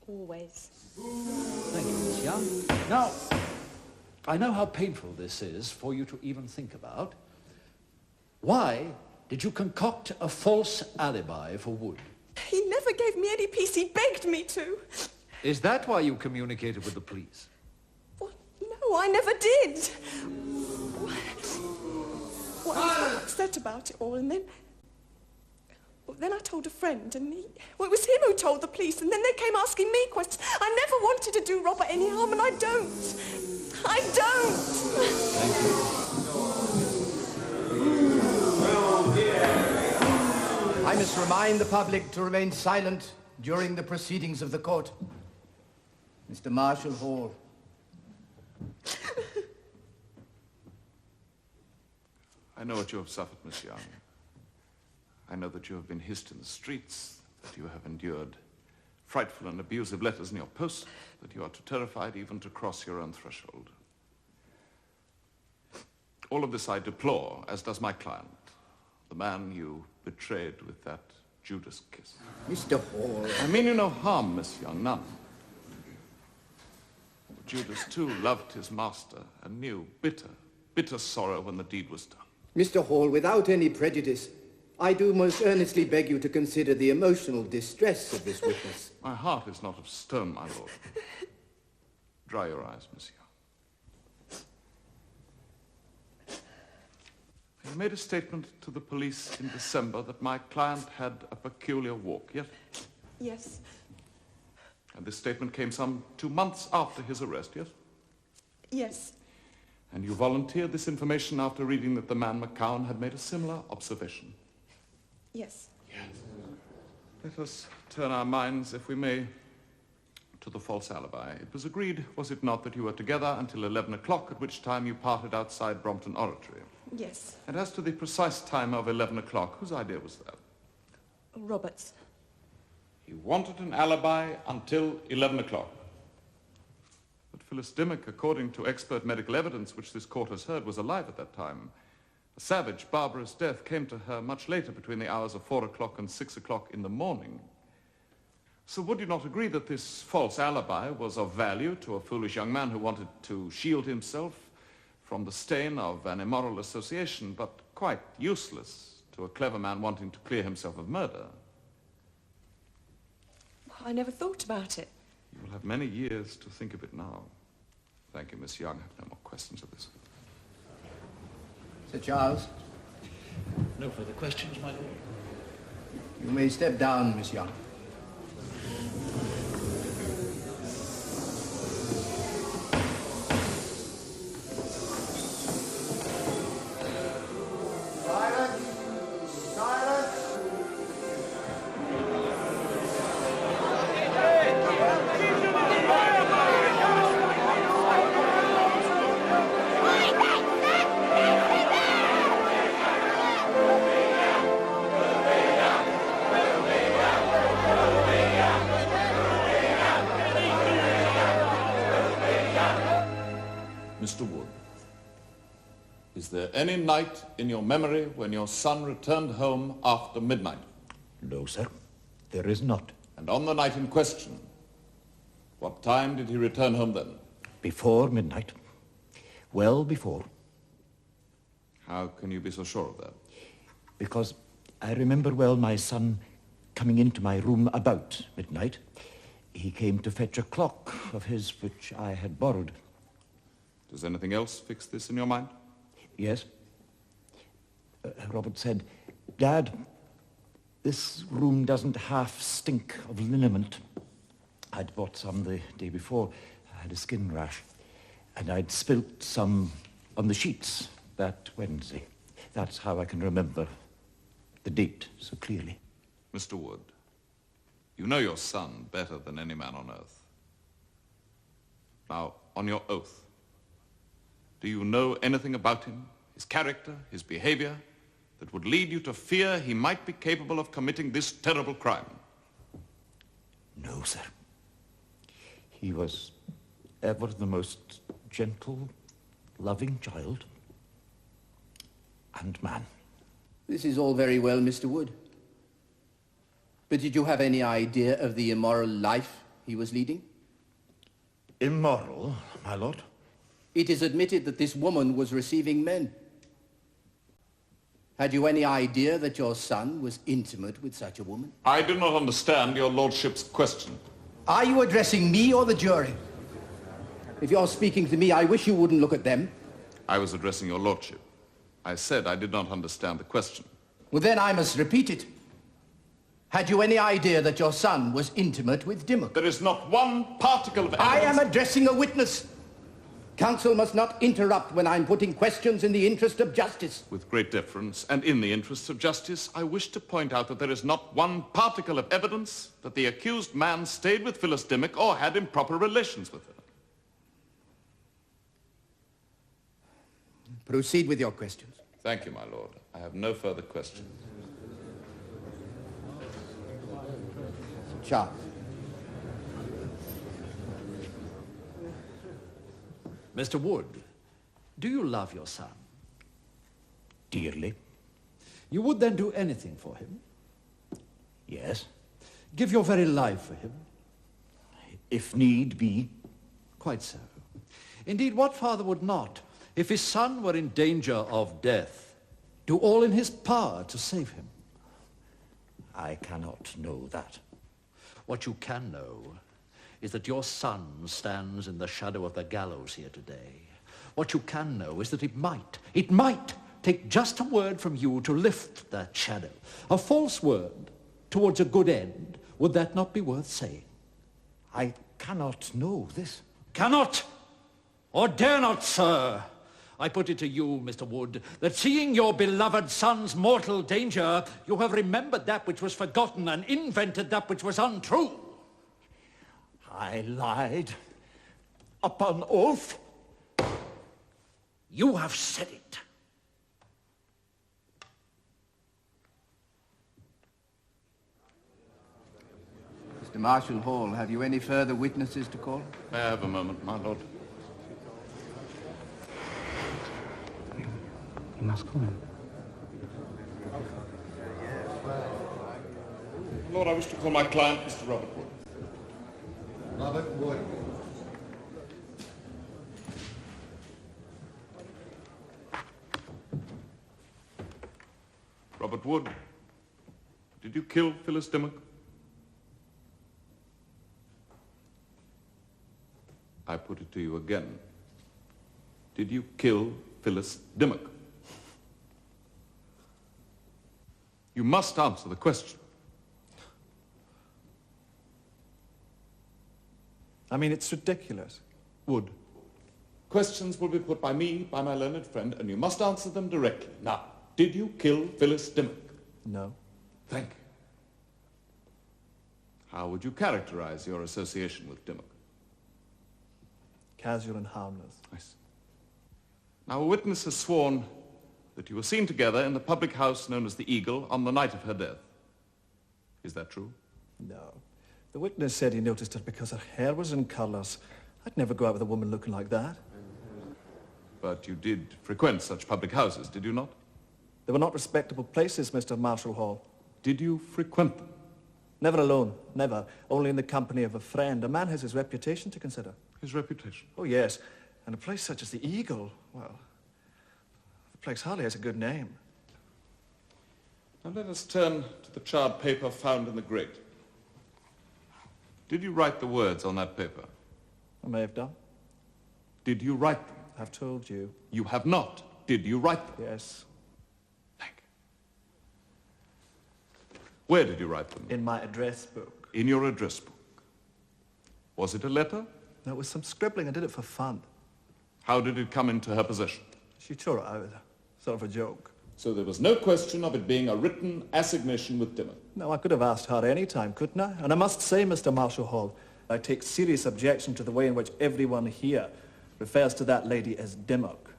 Speaker 3: always.
Speaker 13: Thank you, Miss Young. Now, I know how painful this is for you to even think about. Why did you concoct a false alibi for Wood?
Speaker 3: He never gave me any peace. He begged me to.
Speaker 13: Is that why you communicated with the police?
Speaker 3: No, I never did. Well, I was upset about it all, and then I told a friend, and it was him who told the police, and then they came asking me questions. I never wanted to do Robert any harm, and I don't. I don't.
Speaker 13: Thank you.
Speaker 1: I must remind the public to remain silent during the proceedings of the court.
Speaker 16: Mr. Marshall Hall,
Speaker 12: I know what you have suffered, Miss Young. I know that you have been hissed in the streets, that you have endured frightful and abusive letters in your post, that you are too terrified even to cross your own threshold. All of this I deplore, as does my client, the man you betrayed with that Judas kiss.
Speaker 16: Mr. Hall.
Speaker 12: I mean you no harm, Miss Young, none. But Judas, too, loved his master and knew bitter, bitter sorrow when the deed was done.
Speaker 16: Mr. Hall, without any prejudice, I do most earnestly beg you to consider the emotional distress of this witness.
Speaker 12: My heart is not of stone, my lord. Dry your eyes, Miss Young. You made a statement to the police in December that my client had a peculiar walk, yes?
Speaker 3: Yes.
Speaker 12: And this statement came some 2 months after his arrest, yes?
Speaker 3: Yes.
Speaker 12: And you volunteered this information after reading that the man McCowan had made a similar observation.
Speaker 3: Yes.
Speaker 12: Let us turn our minds, if we may, to the false alibi. It was agreed, was it not, that you were together until 11 o'clock, at which time you parted outside Brompton Oratory?
Speaker 3: Yes.
Speaker 12: And as to the precise time of 11 o'clock, whose idea was that?
Speaker 3: Robert's.
Speaker 12: He wanted an alibi until 11 o'clock. But Phyllis Dimmock, according to expert medical evidence which this court has heard, was alive at that time. A savage, barbarous death came to her much later, between the hours of 4 o'clock and 6 o'clock in the morning. So would you not agree that this false alibi was of value to a foolish young man who wanted to shield himself from the stain of an immoral association, but quite useless to a clever man wanting to clear himself of murder?
Speaker 3: I never thought about it.
Speaker 12: You will have many years to think of it now. Thank you, Miss Young. I have no more questions of this.
Speaker 16: Sir Charles?
Speaker 13: No further questions, my lord.
Speaker 16: You may step down, Miss Young.
Speaker 12: Mr. Wood, is there any night in your memory when your son returned home after midnight?
Speaker 4: No, sir. There is not.
Speaker 12: And on the night in question, what time did he return home then?
Speaker 4: Before midnight. Well before.
Speaker 12: How can you be so sure of that?
Speaker 4: Because I remember well my son coming into my room about midnight. He came to fetch a clock of his which I had borrowed.
Speaker 12: Does anything else fix this in your mind?
Speaker 4: Yes. Robert said, Dad, this room doesn't half stink of liniment. I'd bought some the day before. I had a skin rash. And I'd spilt some on the sheets that Wednesday. That's how I can remember the date so clearly.
Speaker 12: Mr. Wood, you know your son better than any man on earth. Now, on your oath, do you know anything about him, his character, his behavior, that would lead you to fear he might be capable of committing this terrible crime?
Speaker 4: No, sir. He was ever the most gentle, loving child and man.
Speaker 16: This is all very well, Mr. Wood. But did you have any idea of the immoral life he was leading?
Speaker 4: Immoral, my lord?
Speaker 16: It is admitted that this woman was receiving men. Had you any idea that your son was intimate with such a woman?
Speaker 12: I do not understand your lordship's question.
Speaker 16: Are you addressing me or the jury? If you're speaking to me, I wish you wouldn't look at them.
Speaker 12: I was addressing your lordship. I said I did not understand the question.
Speaker 16: Well, then I must repeat it. Had you any idea that your son was intimate with Dimmock?
Speaker 12: There is not one particle of evidence.
Speaker 16: I am addressing a witness. Counsel must not interrupt when I'm putting questions in the interest of justice.
Speaker 12: With great deference, and in the interests of justice, I wish to point out that there is not one particle of evidence that the accused man stayed with Phyllis Dimmock or had improper relations with her.
Speaker 16: Proceed with your questions.
Speaker 12: Thank you, my lord. I have no further questions.
Speaker 16: Charles.
Speaker 13: Mr. Wood, do you love your son?
Speaker 4: Dearly.
Speaker 13: You would then do anything for him?
Speaker 4: Yes.
Speaker 13: Give your very life for him?
Speaker 4: If need be.
Speaker 13: Quite so. Indeed, what father would not, if his son were in danger of death, do all in his power to save him?
Speaker 4: I cannot know that.
Speaker 13: What you can know is that your son stands in the shadow of the gallows here today. What you can know is that it might take just a word from you to lift that shadow. A false word towards a good end. Would that not be worth saying?
Speaker 4: I cannot know this.
Speaker 13: Cannot, or dare not, sir. I put it to you, Mr. Wood, that seeing your beloved son's mortal danger, you have remembered that which was forgotten and invented that which was untrue.
Speaker 4: I lied. Upon oath.
Speaker 13: You have said it.
Speaker 16: Mr. Marshall Hall, have you any further witnesses to call?
Speaker 12: May I have a moment, my lord?
Speaker 7: You must call him.
Speaker 12: Lord, I wish to call my client, Mr. Robert Wood.
Speaker 23: Robert Wood.
Speaker 12: Robert Wood, did you kill Phyllis Dimmock? I put it to you again. Did you kill Phyllis Dimmock? You must answer the question.
Speaker 5: I mean, it's ridiculous.
Speaker 12: Wood, questions will be put by me, by my learned friend, and you must answer them directly. Now, did you kill Phyllis Dimmock?
Speaker 5: No.
Speaker 12: Thank you. How would you characterize your association with Dimmock?
Speaker 5: Casual and harmless.
Speaker 12: I see. Now, a witness has sworn that you were seen together in the public house known as the Eagle on the night of her death. Is that true?
Speaker 5: No. The witness said he noticed her because her hair was in colours. I'd never go out with a woman looking like that.
Speaker 12: But you did frequent such public houses, did you not?
Speaker 5: They were not respectable places, Mr. Marshall Hall.
Speaker 12: Did you frequent them?
Speaker 5: Never alone, never. Only in the company of a friend. A man has his reputation to consider.
Speaker 12: His reputation?
Speaker 5: Oh, yes. And a place such as the Eagle, well, the place hardly has a good name.
Speaker 12: Now let us turn to the charred paper found in the grate. Did you write the words on that paper?
Speaker 5: I may have done.
Speaker 12: Did you write them?
Speaker 5: I've told you.
Speaker 12: You have not. Did you write them?
Speaker 5: Yes.
Speaker 12: Thank you. Where did you write them?
Speaker 5: In my address book.
Speaker 12: In your address book. Was it a letter?
Speaker 5: No, it was some scribbling. I did it for fun.
Speaker 12: How did it come into her possession?
Speaker 5: She tore it out. Sort of a joke.
Speaker 12: So there was no question of it being a written assignation with Dimmock?
Speaker 5: No, I could have asked her any time, couldn't I? And I must say, Mr. Marshall Hall, I take serious objection to the way in which everyone here refers to that lady as Dimmock.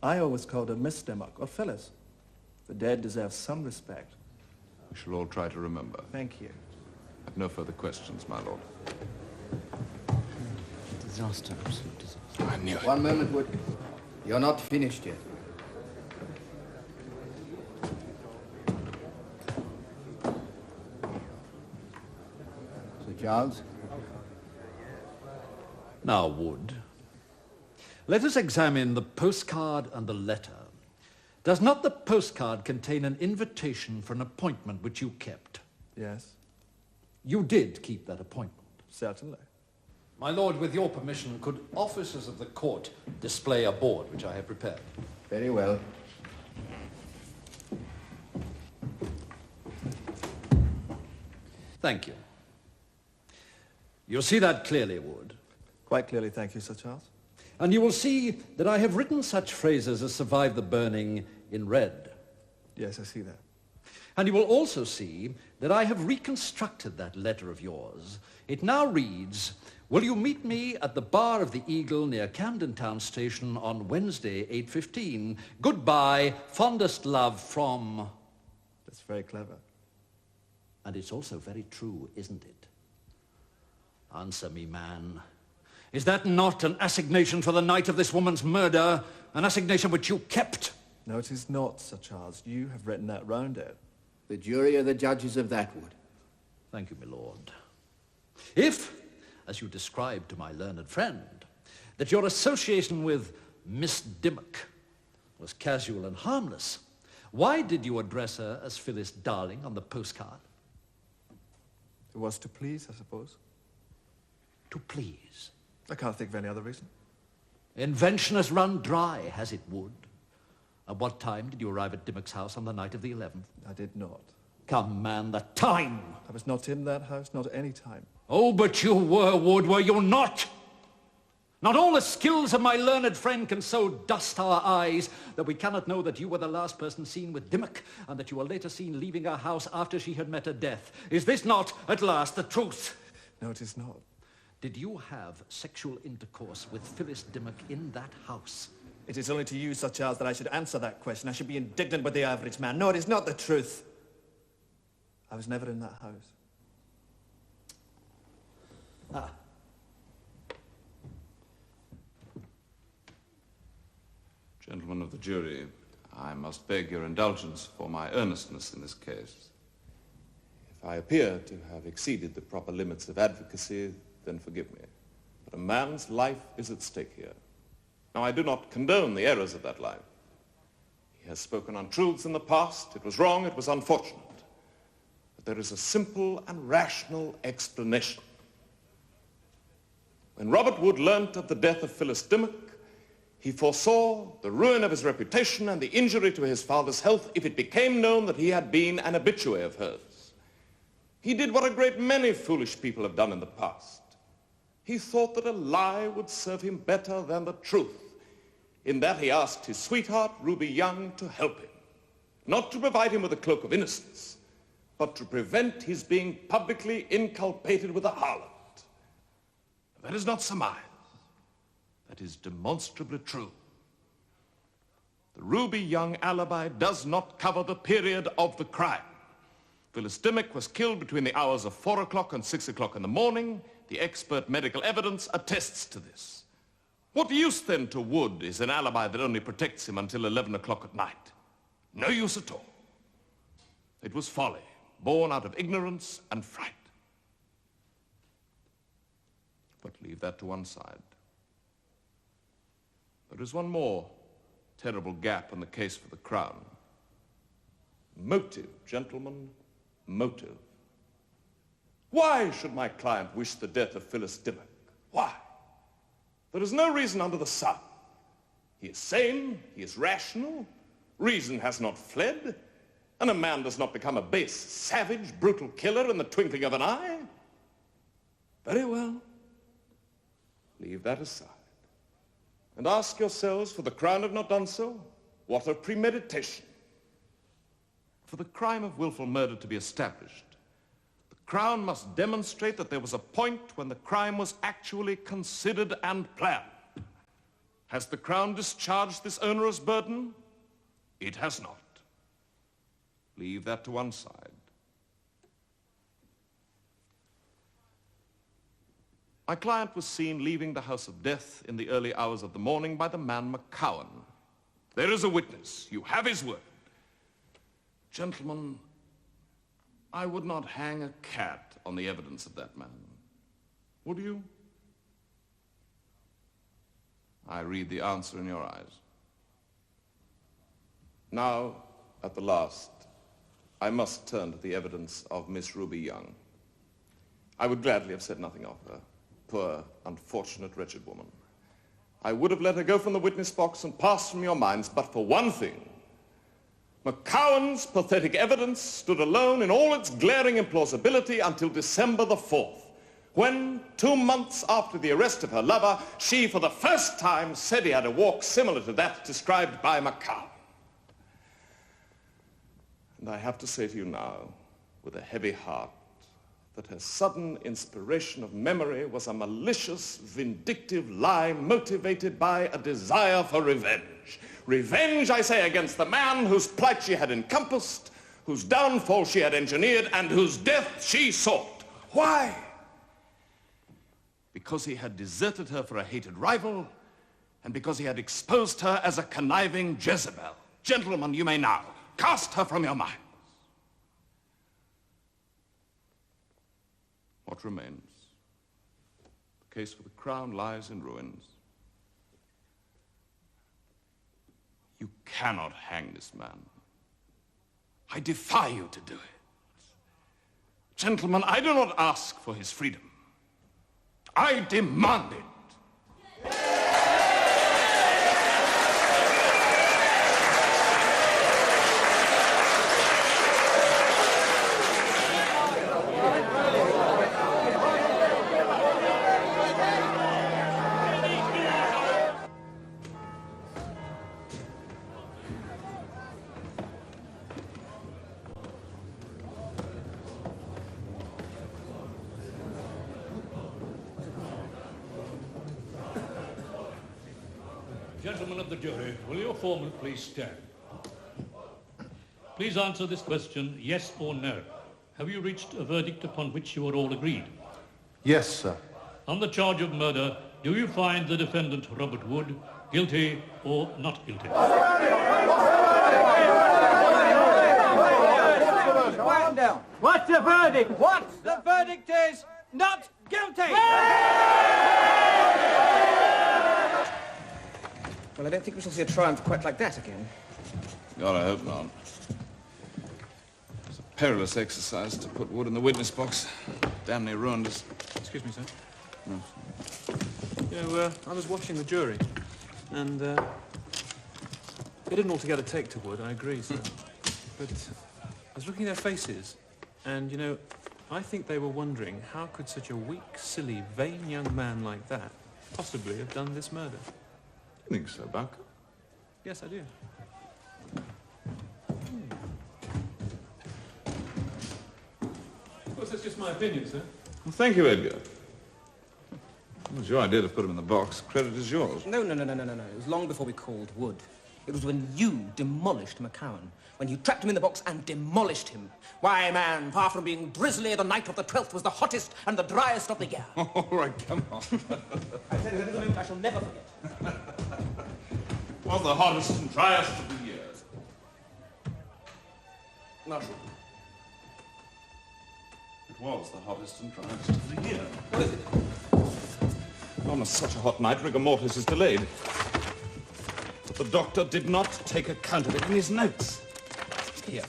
Speaker 5: I always called her Miss Dimmock, or Phyllis. The dead deserve some respect.
Speaker 12: We shall all try to remember.
Speaker 5: Thank you.
Speaker 12: I have no further questions, my lord.
Speaker 7: Disaster, absolute disaster.
Speaker 12: I knew it.
Speaker 16: One moment, Wood. You're not finished yet. Sir Charles?
Speaker 13: Now, Wood, let us examine the postcard and the letter. Does not the postcard contain an invitation for an appointment which you kept?
Speaker 5: Yes.
Speaker 13: You did keep that appointment?
Speaker 5: Certainly.
Speaker 13: My lord, with your permission, could officers of the court display a board which I have prepared?
Speaker 16: Very well.
Speaker 13: Thank you. You'll see that clearly, Wood.
Speaker 5: Quite clearly, thank you, Sir Charles.
Speaker 13: And you will see that I have written such phrases as survived the burning in red.
Speaker 5: Yes, I see that.
Speaker 13: And you will also see that I have reconstructed that letter of yours. It now reads, "Will you meet me at the bar of the Eagle near Camden Town Station on Wednesday, 8:15? Goodbye, fondest love from..."
Speaker 5: That's very clever.
Speaker 13: And it's also very true, isn't it? Answer me, man. Is that not an assignation for the night of this woman's murder? An assignation which you kept?
Speaker 5: No, it is not, Sir Charles. You have written that round it.
Speaker 16: The jury are the judges of that, Wood.
Speaker 13: Thank you, my lord. If, as you described to my learned friend, that your association with Miss Dimmock was casual and harmless, why did you address her as Phyllis Darling on the postcard?
Speaker 5: It was to please, I suppose.
Speaker 13: To please?
Speaker 5: I can't think of any other reason.
Speaker 13: Invention has run dry, has it, Wood? At what time did you arrive at Dimmock's house on the night of the 11th?
Speaker 5: I did not.
Speaker 13: Come, man, the time!
Speaker 5: I was not in that house, not at any time.
Speaker 13: Oh, but you were, Wood, were you not? Not all the skills of my learned friend can so dust our eyes that we cannot know that you were the last person seen with Dimmock and that you were later seen leaving her house after she had met her death. Is this not, at last, the truth?
Speaker 5: No, it is not.
Speaker 13: Did you have sexual intercourse with Phyllis Dimmock in that house?
Speaker 5: It is only to you, Sir Charles, that I should answer that question. I should be indignant with the average man. No, it is not the truth. I was never in that house.
Speaker 13: Ah.
Speaker 12: Gentlemen of the jury, I must beg your indulgence for my earnestness in this case. If I appear to have exceeded the proper limits of advocacy, then forgive me. But a man's life is at stake here. Now, I do not condone the errors of that life. He has spoken untruths in the past. It was wrong, it was unfortunate. But there is a simple and rational explanation. When Robert Wood learnt of the death of Phyllis Dimmock, he foresaw the ruin of his reputation and the injury to his father's health if it became known that he had been an habitué of hers. He did what a great many foolish people have done in the past. He thought that a lie would serve him better than the truth. In that he asked his sweetheart, Ruby Young, to help him. Not to provide him with a cloak of innocence, but to prevent his being publicly inculpated with a harlot. That is not surmise. That is demonstrably true. The Ruby Young alibi does not cover the period of the crime. Phyllis Dimmock was killed between the hours of 4 o'clock and 6 o'clock in the morning. The expert medical evidence attests to this. What use then to Wood is an alibi that only protects him until 11 o'clock at night? No use at all. It was folly, born out of ignorance and fright. But leave that to one side. There is one more terrible gap in the case for the Crown. Motive, gentlemen, motive. Why should my client wish the death of Phyllis Dimmock? Why? There is no reason under the sun. He is sane, he is rational, reason has not fled, and a man does not become a base, savage, brutal killer in the twinkling of an eye. Very well. Leave that aside. And ask yourselves, for the Crown have not done so, what of premeditation? For the crime of willful murder to be established, the Crown must demonstrate that there was a point when the crime was actually considered and planned. Has the Crown discharged this onerous burden? It has not. Leave that to one side. My client was seen leaving the house of death in the early hours of the morning by the man McCowan. There is a witness. You have his word. Gentlemen, I would not hang a cat on the evidence of that man. Would you? I read the answer in your eyes. Now, at the last, I must turn to the evidence of Miss Ruby Young. I would gladly have said nothing of her. Poor, unfortunate, wretched woman. I would have let her go from the witness box and pass from your minds, but for one thing. McCowan's pathetic evidence stood alone in all its glaring implausibility until December the 4th, when, 2 months after the arrest of her lover, she for the first time said he had a walk similar to that described by McCowan.
Speaker 10: And I have to say to you now, with a heavy heart, that her sudden inspiration of memory was a malicious, vindictive lie motivated by a desire for revenge. Revenge, I say, against the man whose plight she had encompassed, whose downfall she had engineered, and whose death she sought. Why? Because he had deserted her for a hated rival, and because he had exposed her as a conniving Jezebel. Gentlemen, you may now cast her from your minds. What remains? The case for the crown lies in ruins. You cannot hang this man. I defy you to do it. Gentlemen, I do not ask for his freedom. I demand it.
Speaker 14: Gentlemen of the jury, will your foreman please stand? Please answer this question, yes or no. Have you reached a verdict upon which you are all agreed?
Speaker 17: Yes, sir.
Speaker 14: On the charge of murder, do you find the defendant, Robert Wood, guilty or not guilty?
Speaker 6: Quiet down. What's the verdict? What? The verdict is not guilty!
Speaker 7: Well, I don't think we shall see a triumph quite like that again.
Speaker 12: God, I hope not. It's a perilous exercise to put Wood in the witness box. Damn near ruined us.
Speaker 9: Excuse me, sir.
Speaker 12: No.
Speaker 9: You know, I was watching the jury, and they didn't altogether take to Wood, I agree, sir. But I was looking at their faces, and, you know, I think they were wondering how could such a weak, silly, vain young man like that possibly have done this murder?
Speaker 12: You think so, Bowker?
Speaker 9: Yes, I do. Of course, that's just my opinion, sir.
Speaker 12: Well, thank you, Edgar. It was your idea to put him in the box. Credit is yours.
Speaker 7: No. It was long before we called Wood. It was when you demolished McCowan. When you trapped him in the box and demolished him. Why, man, far from being drizzly, the night of the 12th was the hottest and the driest of the year.
Speaker 12: All right, come on.
Speaker 7: I tell you, that is a moment I shall never forget.
Speaker 12: It was the hottest and driest of the year.
Speaker 7: Marshall.
Speaker 12: It was the hottest and driest of the year. What is it? On such a hot night, rigor mortis is delayed. But the doctor did not take account of it in his notes. Here.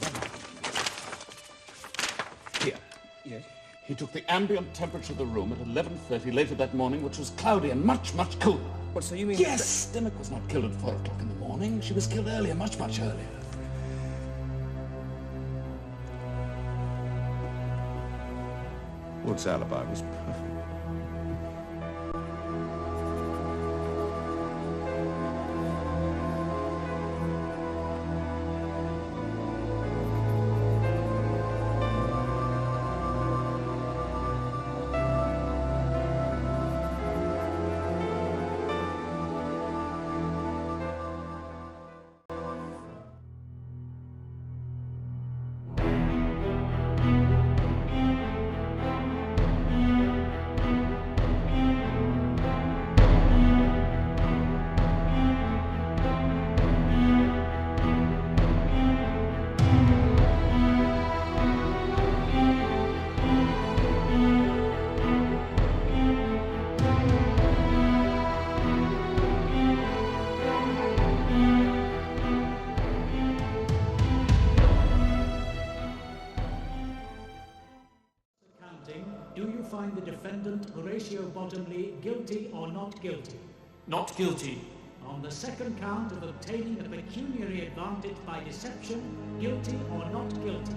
Speaker 12: Here.
Speaker 7: Yes?
Speaker 12: He took the ambient temperature of the room at 11:30 later that morning, which was cloudy and much, much cooler.
Speaker 7: What, so you mean...
Speaker 12: Yes! Dimmock was not killed at 4 o'clock in the morning. She was killed earlier, much, much earlier. Wood's alibi was perfect.
Speaker 21: find the defendant, Horatio Bottomley, guilty or not guilty?
Speaker 9: Not guilty.
Speaker 21: On the second count of obtaining a pecuniary advantage by deception, guilty or not guilty?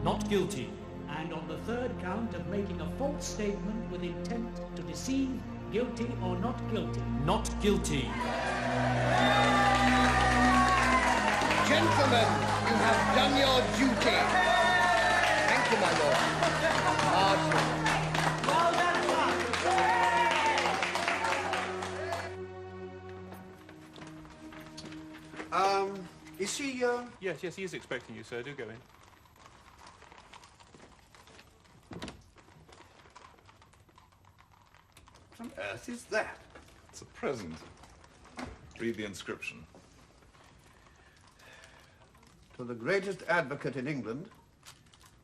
Speaker 9: Not guilty.
Speaker 21: And on the third count of making a false statement with intent to deceive, guilty or not guilty?
Speaker 9: Not guilty.
Speaker 16: Gentlemen, you have done your duty. Thank you, my lord. Well done,
Speaker 1: is he,
Speaker 9: Yes, he is expecting you, sir. Do go in.
Speaker 12: What on earth is that? It's a present. Read the inscription.
Speaker 1: To the greatest advocate in England,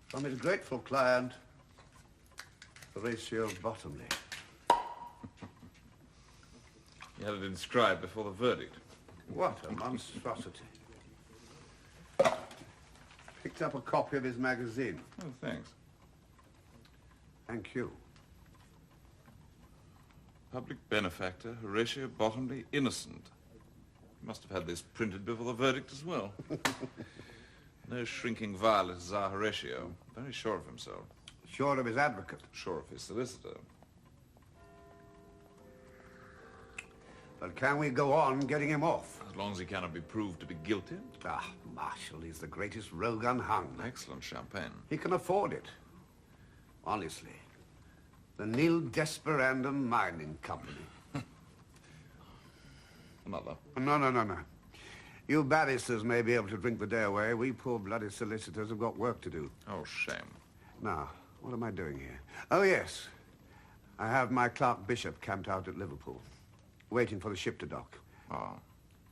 Speaker 1: from his grateful client, Horatio Bottomley.
Speaker 12: You had it inscribed before the verdict.
Speaker 1: What a monstrosity. Picked up a copy of his magazine.
Speaker 12: Oh, thanks.
Speaker 1: Thank you.
Speaker 12: Public benefactor, Horatio Bottomley, innocent. He must have had this printed before the verdict as well. No shrinking violet as our Horatio. Very sure of himself.
Speaker 1: Sure of his advocate.
Speaker 12: Sure of his solicitor.
Speaker 1: But can we go on getting him off?
Speaker 12: As long as he cannot be proved to be guilty.
Speaker 1: Ah, Marshall is the greatest rogue unhung.
Speaker 12: Excellent champagne.
Speaker 1: He can afford it. Honestly. The Nil Desperandum Mining Company.
Speaker 12: Another?
Speaker 1: No. You barristers may be able to drink the day away. We poor bloody solicitors have got work to do.
Speaker 12: Oh, shame.
Speaker 1: Now, what am I doing here? Oh, yes. I have my clerk Bishop camped out at Liverpool, waiting for the ship to dock.
Speaker 12: Ah.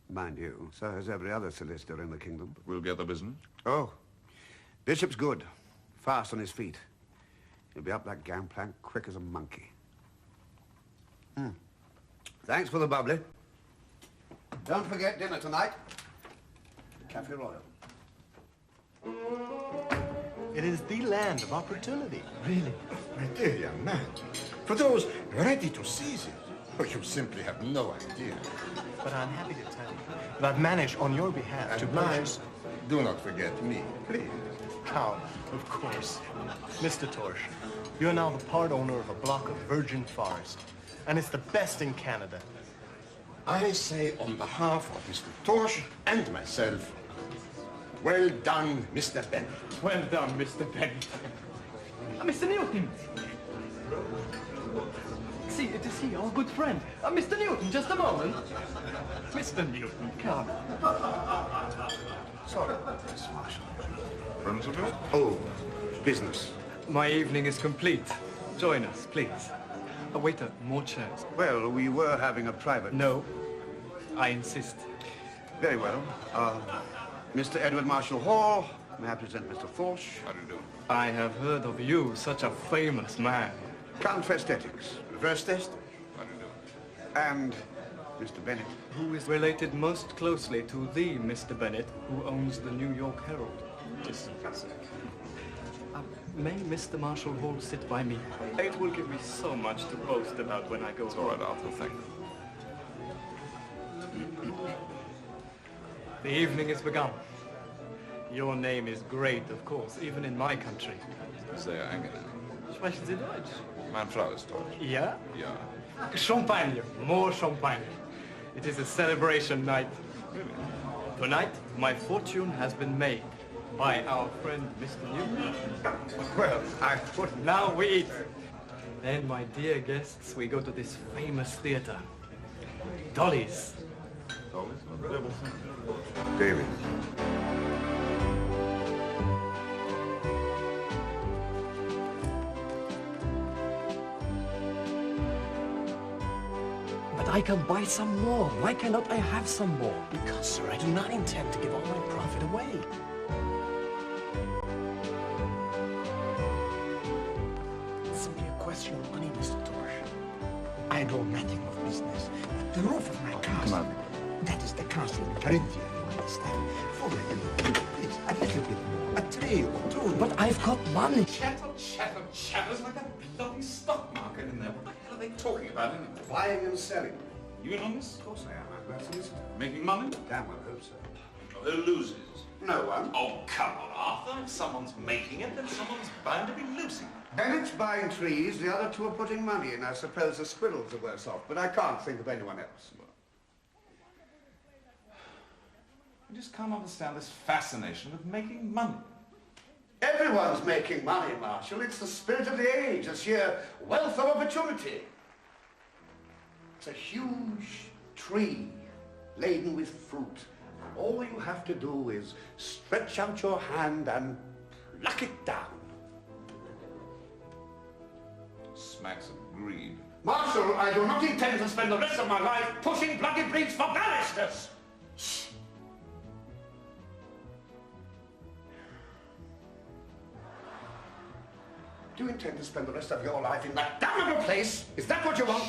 Speaker 1: Mind you, so has every other solicitor in the kingdom.
Speaker 12: We'll get the business?
Speaker 1: Oh. Bishop's good. Fast on his feet. He'll be up that gangplank quick as a monkey. Thanks for the bubbly. Don't forget dinner tonight. Cafe Royal.
Speaker 5: It is the land of opportunity.
Speaker 11: Really? My dear young man, for those ready to seize it, you simply have no idea.
Speaker 5: But I'm happy to tell you that I've managed on your behalf to
Speaker 11: And mind,
Speaker 5: purchase...
Speaker 11: do not forget me, please.
Speaker 5: How? Of course. Mr. Torsch, you're now the part owner of a block of virgin forest, and it's the best in Canada.
Speaker 11: I say on behalf of Mr. Torsch and myself, well done, Mr. Bennett.
Speaker 9: Well done, Mr. Bennett.
Speaker 17: Mr. Newton! See, it is he, our good friend. Mr. Newton, just a moment. Mr. Newton, come.
Speaker 1: Sorry, Miss Marshall.
Speaker 12: Principal?
Speaker 1: Oh, business.
Speaker 17: My evening is complete. Join us, please. Waiter, more chairs.
Speaker 1: Well, we were having a private...
Speaker 17: No, I insist.
Speaker 1: Very well. Mr. Edgar Marshall Hall, may I present Mr. Forsh?
Speaker 12: How do you do?
Speaker 17: I have heard of you, such a famous man.
Speaker 1: Count for aesthetics. Reverse test.
Speaker 12: How do you do?
Speaker 1: And Mr. Bennett.
Speaker 17: Who is related most closely to the Mr. Bennett, who owns the New York Herald. May Mr. Marshall Hall sit by me? It will give me so much to boast about when I go home.
Speaker 12: All right, Arthur, thank you.
Speaker 17: The evening is begun. Your name is great, of course, even in my country.
Speaker 12: Sehr angenehm.
Speaker 17: Sprechen Sie Deutsch?
Speaker 12: Meine Frau ist Deutsch.
Speaker 17: Ja?
Speaker 12: Ja.
Speaker 17: Champagne, more champagne. It is a celebration night. Tonight, my fortune has been made by our friend Mr. Newton.
Speaker 1: Well, I wouldn't...
Speaker 17: Now we eat. Then, my dear guests, we go to this famous theater. Dolly's.
Speaker 12: Dolly's?
Speaker 1: David.
Speaker 17: But I can buy some more. Why cannot I have some more? Because, sir, I do not intend to give all my profit away. It's simply a question of money, Mr. Torsch.
Speaker 11: I know nothing of business. The roof of my castle, that is the castle in Carinthia, you understand? For a little bit, please, a little bit more, a tray or two.
Speaker 17: But I've got money.
Speaker 12: Chatter, chatters like a bloody stock market in there. What the hell are they talking about anyway?
Speaker 1: Buying and selling.
Speaker 12: You in on this?
Speaker 1: Of course I am. I'm glad to listen.
Speaker 12: Making money?
Speaker 1: Damn well hope so.
Speaker 12: Who loses?
Speaker 1: No one.
Speaker 12: Oh, come on, Arthur. If someone's making it, then someone's bound to be losing.
Speaker 1: Bennett's buying trees, the other two are putting money in. I suppose the squirrels are worse off, but I can't think of anyone else.
Speaker 12: I just can't understand this fascination with making money.
Speaker 1: Everyone's making money, Marshall. It's the spirit of the age, a sheer wealth of opportunity. It's a huge tree laden with fruit. All you have to do is stretch out your hand and pluck it down.
Speaker 12: Smacks of greed.
Speaker 1: Marshall, I do not intend to spend the rest of my life pushing bloody breeds for barristers. Do you intend to spend the rest of your life in that damnable place? Is that what you want?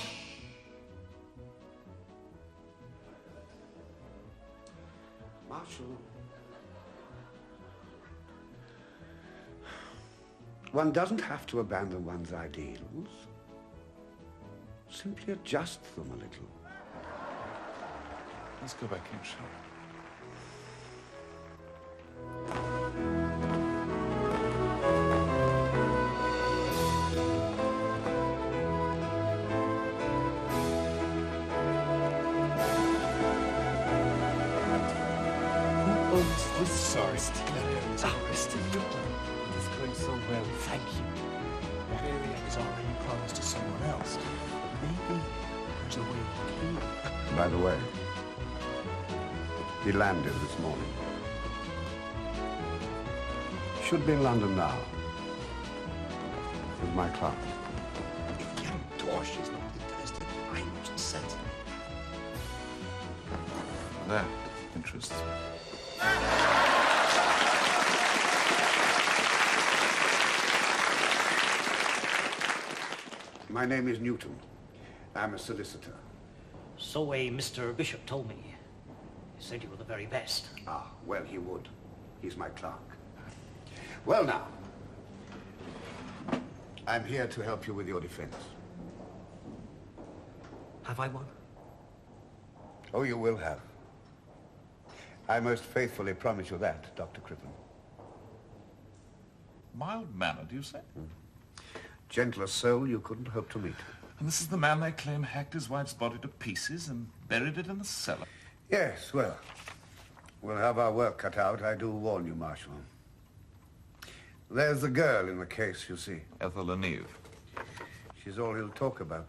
Speaker 1: Marshall. One doesn't have to abandon one's ideals. Simply adjust them a little.
Speaker 12: Let's go back in, shall we?
Speaker 11: Sorry, Mr. Udwin. It is going so well, thank you. That area is already promised to someone else. But maybe there's a way here.
Speaker 1: By the way, he landed this morning. Should be in London now. With my clerk.
Speaker 11: If young Torsh is not interested, I must set.
Speaker 12: That interests me.
Speaker 1: My name is Newton. I'm a solicitor.
Speaker 2: So Mr. Bishop told me. He said you were the very best.
Speaker 1: Ah, well, he would. He's my clerk. Well, now, I'm here to help you with your defense.
Speaker 2: Have I one?
Speaker 1: Oh, you will have. I most faithfully promise you that, Dr. Crippen.
Speaker 12: Mild-mannered, you say?
Speaker 1: Gentler soul you couldn't hope to meet.
Speaker 12: And this is the man they claim hacked his wife's body to pieces and buried it in the cellar.
Speaker 1: Yes, well, we'll have our work cut out, I do warn you, Marshal. There's the girl in the case, you see.
Speaker 12: Ethel Lenive.
Speaker 1: She's all he'll talk about.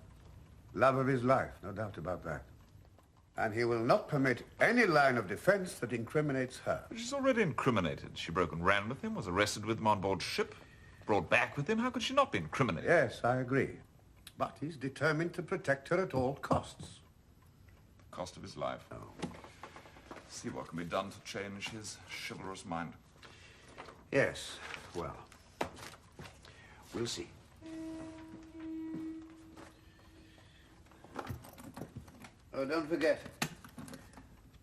Speaker 1: Love of his life, no doubt about that. And he will not permit any line of defense that incriminates her.
Speaker 12: But she's already incriminated. She broke and ran with him, was arrested with him on board ship, brought back with him. How could she not be incriminated?
Speaker 1: Yes, I agree. But he's determined to protect her at all costs.
Speaker 12: The cost of his life. See what can be done to change his chivalrous mind.
Speaker 1: Yes, well, we'll see. Oh, don't forget,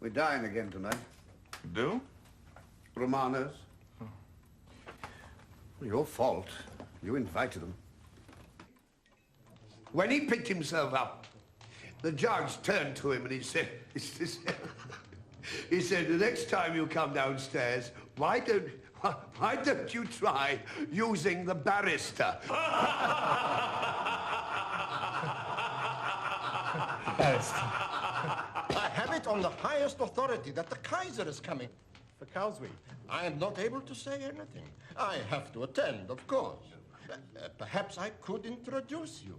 Speaker 1: we dine again tonight.
Speaker 12: Do?
Speaker 1: Romanos. Your fault. You invited them. When he picked himself up, the judge turned to him and he said, he said, the next time you come downstairs, why don't you try using the barrister?
Speaker 11: Barrister. I have it on the highest authority that the Kaiser is coming for Cowsweed. I am not able to say anything. I have to attend, of course. Perhaps I could introduce you.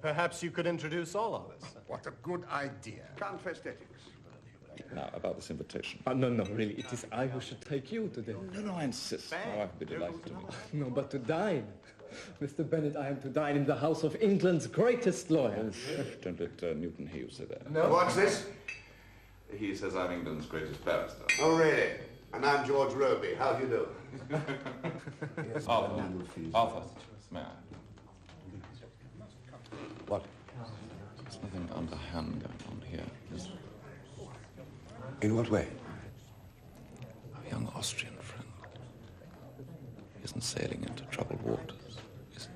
Speaker 17: Perhaps you could introduce all of us.
Speaker 11: What a good idea.
Speaker 1: Counter-aesthetics.
Speaker 12: Now, about this invitation.
Speaker 17: No, really, it is I who should take you today.
Speaker 12: No, I insist. My wife would be delighted to meet you.
Speaker 17: No, but to dine. Mr. Bennet, I am to dine in the house of England's greatest lawyer.
Speaker 12: Don't let Newton hear you say that.
Speaker 17: No.
Speaker 1: What's this?
Speaker 12: He says I'm England's greatest barrister.
Speaker 1: Oh, really? And I'm George Roby. How do you do?
Speaker 12: Arthur. Arthur. May I?
Speaker 1: What?
Speaker 12: There's nothing underhand going on here, is there?
Speaker 1: In what way?
Speaker 12: Our young Austrian friend isn't sailing into troubled waters, is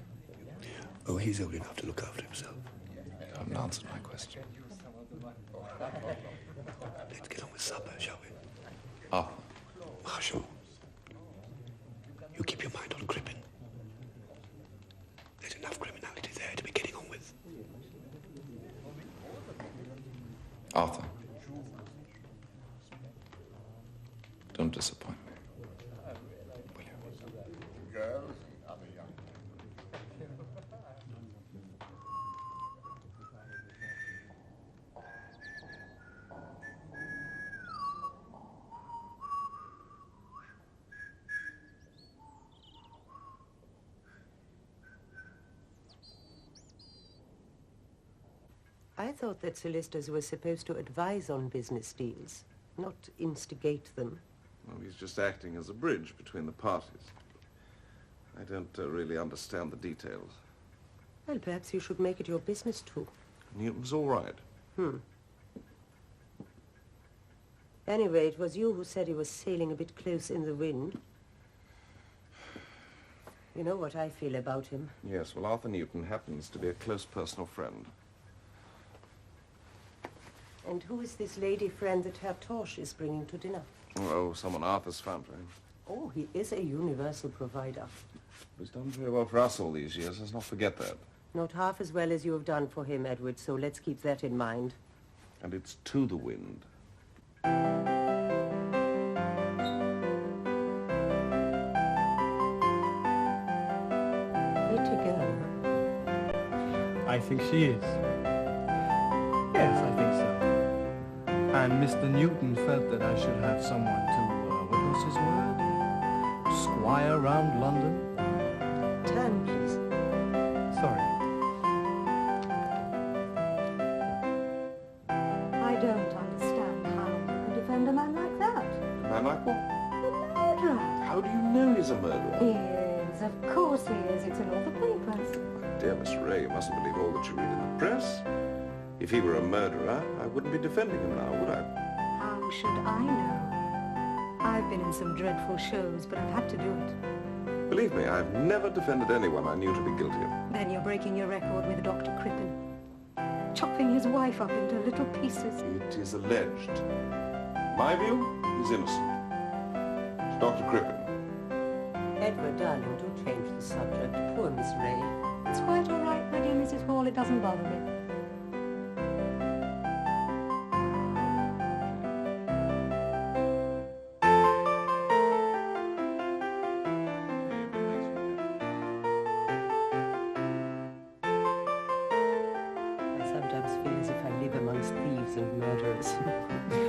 Speaker 12: he?
Speaker 1: Oh, he's old enough to look after himself.
Speaker 12: You haven't answered my question.
Speaker 1: Let's get on with supper, shall we?
Speaker 12: Arthur.
Speaker 1: Marshal, you keep your mind on Crippen. There's enough criminality there to be getting on with.
Speaker 12: Arthur.
Speaker 19: I thought that solicitors were supposed to advise on business deals, not instigate them.
Speaker 12: Well, he's just acting as a bridge between the parties. I don't really understand the details.
Speaker 19: Well, perhaps you should make it your business too.
Speaker 12: Newton's all right.
Speaker 19: Anyway, it was you who said he was sailing a bit close in the wind. You know what I feel about him.
Speaker 12: Yes, well, Arthur Newton happens to be a close personal friend.
Speaker 19: And who is this lady friend that Herr Torsch is bringing to dinner?
Speaker 12: Oh, someone Arthur's found for him.
Speaker 19: Oh, he is a universal provider.
Speaker 12: He's done very well for us all these years. Let's not forget that.
Speaker 19: Not half as well as you have done for him, Edward, so let's keep that in mind.
Speaker 12: And it's to the wind.
Speaker 19: Pretty girl.
Speaker 17: I think she is. Yes, I think so. And Mr. Newton felt that I should have someone to, witness his word? Squire round London?
Speaker 19: Turn, please.
Speaker 17: Sorry.
Speaker 20: I don't understand how you can defend a man like that.
Speaker 12: A man like what?
Speaker 20: A murderer.
Speaker 12: How do you know he's a murderer?
Speaker 20: He is. Of course he is. It's in all the papers.
Speaker 12: Dear Miss Ray, you mustn't believe all that you read in the press. If he were a murderer, I wouldn't be defending him now, would I?
Speaker 20: How should I know? I've been in some dreadful shows, but I've had to do it.
Speaker 12: Believe me, I've never defended anyone I knew to be guilty of.
Speaker 20: Then you're breaking your record with Dr. Crippen. Chopping his wife up into little pieces.
Speaker 12: It is alleged. My view, he's innocent. It's Dr. Crippen.
Speaker 19: Edward, darling, do change the subject. Poor Miss Ray.
Speaker 20: It's quite all right, my dear Mrs. Hall. It doesn't bother me.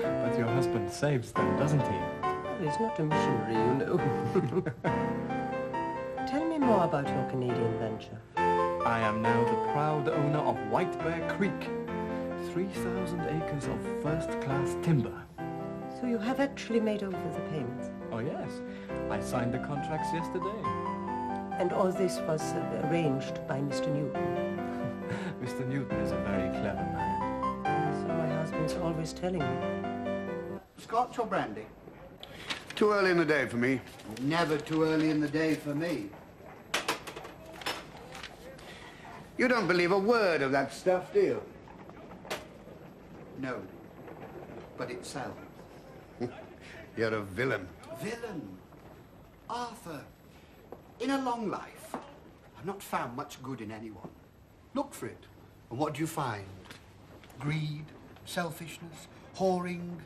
Speaker 17: But your husband saves them, doesn't he?
Speaker 19: He's not a missionary, you know. Tell me more about your Canadian venture.
Speaker 17: I am now the proud owner of White Bear Creek. 3,000 acres of first-class timber.
Speaker 19: So you have actually made over the payments?
Speaker 17: Oh, yes. I signed the contracts yesterday.
Speaker 19: And all this was arranged by Mr. Newton?
Speaker 17: Mr. Newton is a very clever man.
Speaker 19: So my husband's always telling me.
Speaker 1: Scotch or brandy?
Speaker 23: Too early in the day for me.
Speaker 1: Never too early in the day for me.
Speaker 23: You don't believe a word of that stuff, do you?
Speaker 1: No. But it sells.
Speaker 23: You're a villain.
Speaker 1: Villain? Arthur, in a long life, I've not found much good in anyone. Look for it. And what do you find? Greed, selfishness, whoring,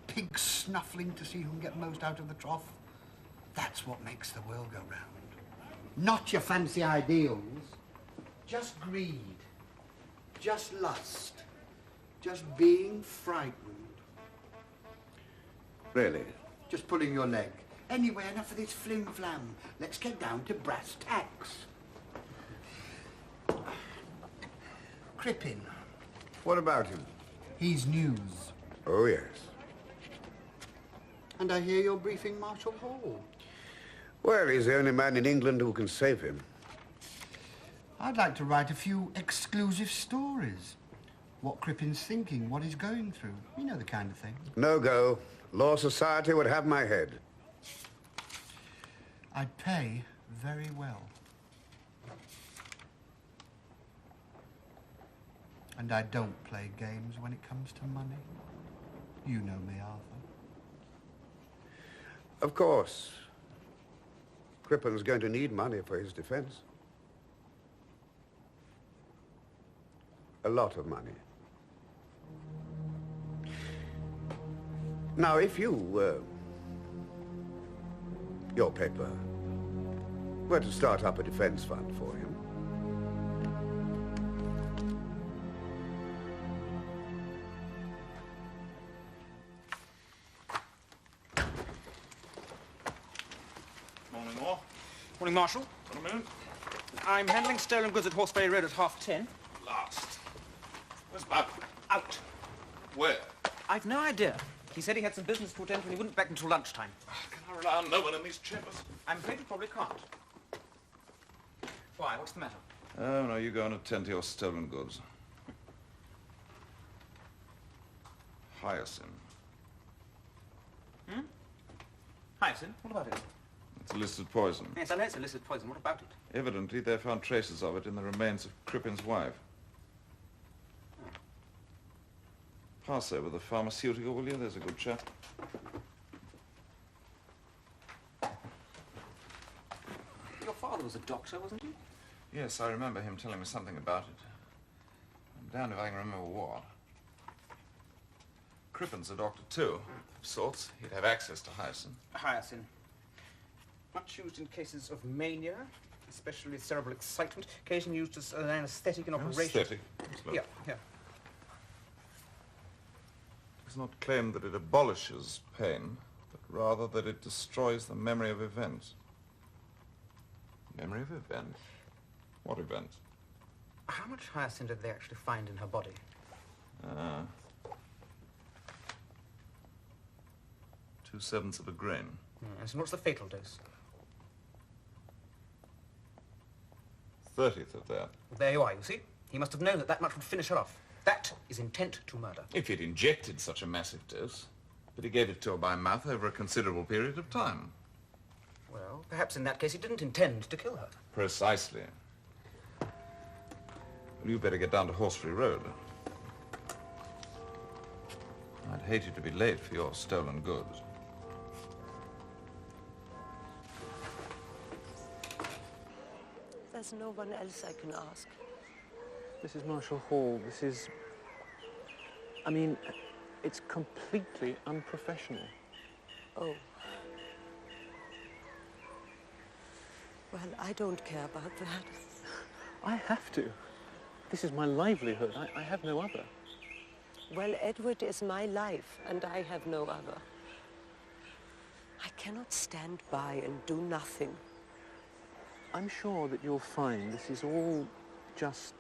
Speaker 1: pigs snuffling to see who can get most out of the trough. That's what makes the world go round. Not your fancy ideals. Just greed. Just lust. Just being frightened.
Speaker 23: Really?
Speaker 1: Just pulling your leg. Anyway, enough of this flim-flam. Let's get down to brass tacks. Crippen.
Speaker 23: What about him?
Speaker 1: He's news.
Speaker 23: Oh, yes.
Speaker 1: And I hear you're briefing Marshall Hall.
Speaker 23: Well, he's the only man in England who can save him.
Speaker 1: I'd like to write a few exclusive stories. What Crippen's thinking, what he's going through. You know the kind of thing.
Speaker 23: No go. Law Society would have my head.
Speaker 1: I'd pay very well. And I don't play games when it comes to money. You know me, Arthur.
Speaker 23: Of course. Crippen's going to need money for his defense. A lot of money. Now, if you, your paper, were to start up a defense fund for him,
Speaker 7: Morning, Moore. Morning, Marshal. I'm handling stolen goods at Horseferry Road at 10:30.
Speaker 12: Last. Where's Bowker?
Speaker 7: Out.
Speaker 12: Where?
Speaker 7: I've no idea. He said he had some business to attend to and he wouldn't be back until lunchtime.
Speaker 12: Can I rely on no one in these chambers?
Speaker 7: I'm afraid he probably can't. Why? What's the matter?
Speaker 12: Oh, no, you go and attend to your stolen goods. Hyacinth.
Speaker 7: Hmm? Hyacinth? What about it?
Speaker 12: It's illicit poison.
Speaker 7: Yes, I know it's illicit poison. What about it?
Speaker 12: Evidently, they found traces of it in the remains of Crippin's wife. Pass over the pharmaceutical, will you? There's a good chap.
Speaker 7: Your father was a doctor, wasn't he?
Speaker 12: Yes, I remember him telling me something about it. I'm damned if I can remember what. Crippin's a doctor, too. Of sorts. He'd have access to hyacinth.
Speaker 7: Hyacinth. Much used in cases of mania, especially cerebral excitement. Occasionally used as an anesthetic in operation.
Speaker 12: Anesthetic?
Speaker 7: Yeah, yeah.
Speaker 12: It's not claimed that it abolishes pain, but rather that it destroys the memory of events. Memory of events? What events?
Speaker 7: How much hyacinth did they actually find in her body?
Speaker 12: 2/7 of a grain.
Speaker 7: Yes, and what's the fatal dose?
Speaker 12: 1/30 of that.
Speaker 7: Well, there you are, you see. He must have known that that much would finish her off. That is intent to murder.
Speaker 12: If he'd injected such a massive dose, but he gave it to her by mouth over a considerable period of time.
Speaker 7: Well, perhaps in that case he didn't intend to kill her.
Speaker 12: Precisely. Well, you better get down to Horsefree Road. I'd hate you to be late for your stolen goods.
Speaker 19: There's no one else I can ask.
Speaker 17: Mrs. Marshall Hall, this is... I mean, it's completely unprofessional.
Speaker 19: Oh. Well, I don't care about that.
Speaker 17: I have to. This is my livelihood. I have no other.
Speaker 19: Well, Edward is my life, and I have no other. I cannot stand by and do nothing.
Speaker 17: I'm sure that you'll find this is all just...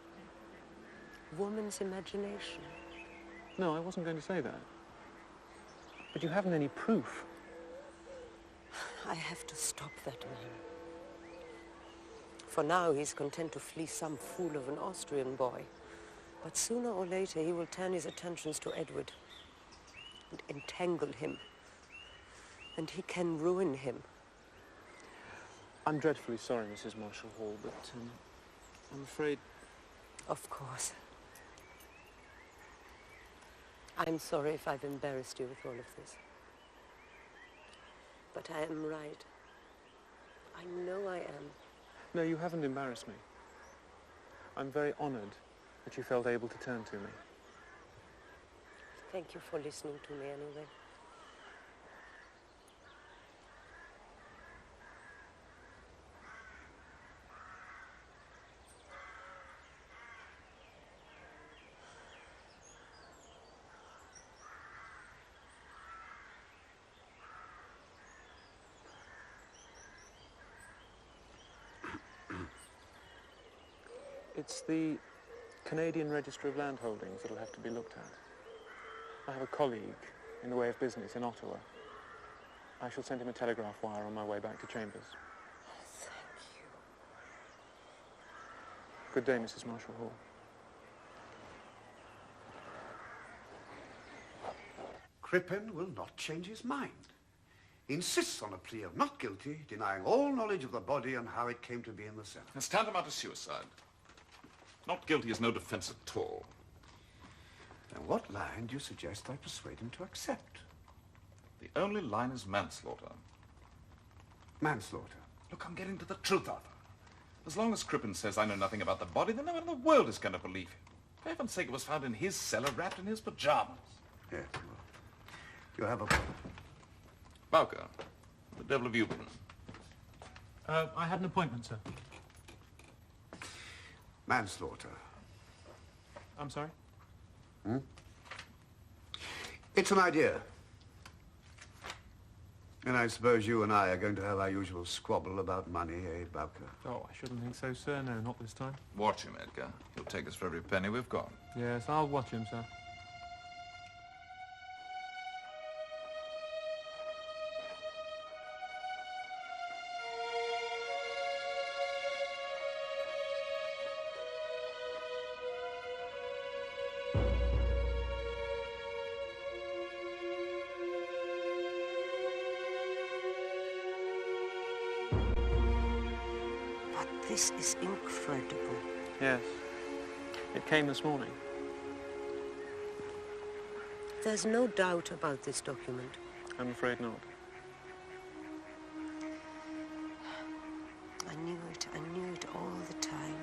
Speaker 19: Woman's imagination.
Speaker 17: No, I wasn't going to say that. But you haven't any proof.
Speaker 19: I have to stop that man. For now, he's content to fleece some fool of an Austrian boy. But sooner or later, he will turn his attentions to Edward and entangle him. And he can ruin him.
Speaker 17: I'm dreadfully sorry, Mrs. Marshall Hall, but I'm afraid...
Speaker 19: Of course. I'm sorry if I've embarrassed you with all of this. But I am right. I know I am.
Speaker 17: No, you haven't embarrassed me. I'm very honored that you felt able to turn to me.
Speaker 19: Thank you for listening to me anyway.
Speaker 17: It's the Canadian Register of Land Holdings that'll have to be looked at. I have a colleague in the way of business in Ottawa. I shall send him a telegraph wire on my way back to Chambers.
Speaker 19: Thank you.
Speaker 17: Good day, Mrs. Marshall Hall.
Speaker 1: Crippen will not change his mind. He insists on a plea of not guilty, denying all knowledge of the body and how it came to be in the cellar.
Speaker 12: It's tantamount to suicide. Not guilty is no defense at all.
Speaker 1: And what line do you suggest I persuade him to accept?
Speaker 12: The only line is manslaughter.
Speaker 1: Manslaughter?
Speaker 12: Look, I'm getting to the truth, Arthur. As long as Crippen says I know nothing about the body, then no one in the world is going to believe him. For heaven's sake, it was found in his cellar, wrapped in his pajamas.
Speaker 1: Yes, well, you have a point.
Speaker 12: Bowker, the devil of Udwin.
Speaker 9: I had an appointment, sir.
Speaker 1: Manslaughter.
Speaker 9: I'm sorry?
Speaker 1: It's an idea. And I suppose you and I are going to have our usual squabble about money, eh, Bowker?
Speaker 9: Oh, I shouldn't think so, sir. No, not this time.
Speaker 12: Watch him, Edgar. He'll take us for every penny we've got.
Speaker 9: Yes, I'll watch him, sir.
Speaker 19: This is incredible.
Speaker 9: Yes. It came this morning.
Speaker 19: There's no doubt about this document.
Speaker 9: I'm afraid not.
Speaker 19: I knew it all the time.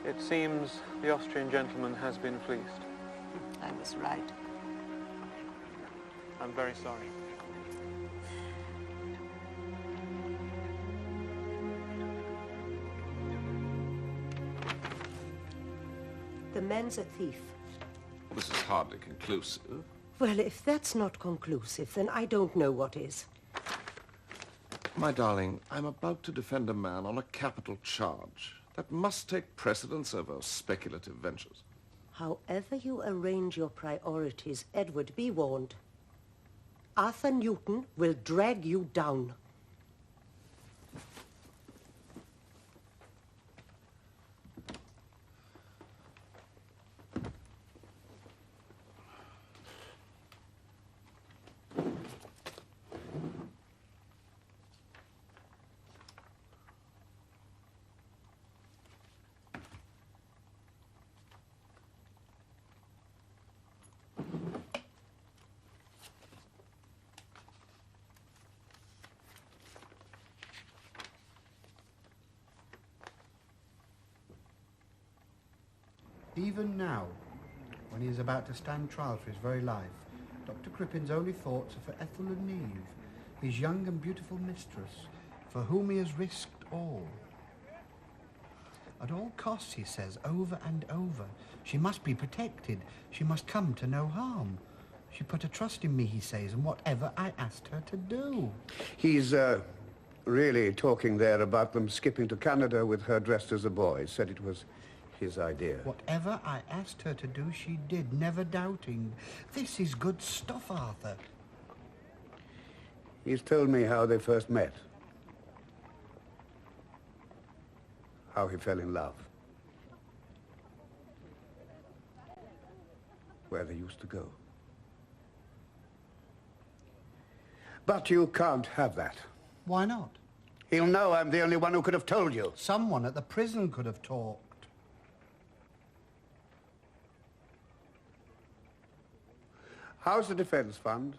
Speaker 9: It seems the Austrian gentleman has been fleeced.
Speaker 19: I was right.
Speaker 9: I'm very sorry.
Speaker 19: The man's a thief.
Speaker 12: This is hardly conclusive.
Speaker 19: Well, if that's not conclusive, then I don't know what is.
Speaker 10: My darling, I'm about to defend a man on a capital charge. That must take precedence over speculative ventures.
Speaker 19: However you arrange your priorities, Edward, be warned. Arthur Newton will drag you down.
Speaker 1: Even now, when he is about to stand trial for his very life, Dr. Crippin's only thoughts are for Ethel and Neve, his young and beautiful mistress, for whom he has risked all. At all costs, he says, over and over, she must be protected. She must come to no harm. She put her trust in me, he says, and whatever I asked her to do.
Speaker 8: He's, really talking there about them skipping to Canada with her dressed as a boy. Said it was his idea.
Speaker 1: Whatever I asked her to do, she did, never doubting. This is good stuff, Arthur.
Speaker 8: He's told me how they first met. How he fell in love. Where they used to go. But you can't have that.
Speaker 1: Why not?
Speaker 8: He'll know I'm the only one who could have told you.
Speaker 1: Someone at the prison could have talked.
Speaker 8: How's the defense fund?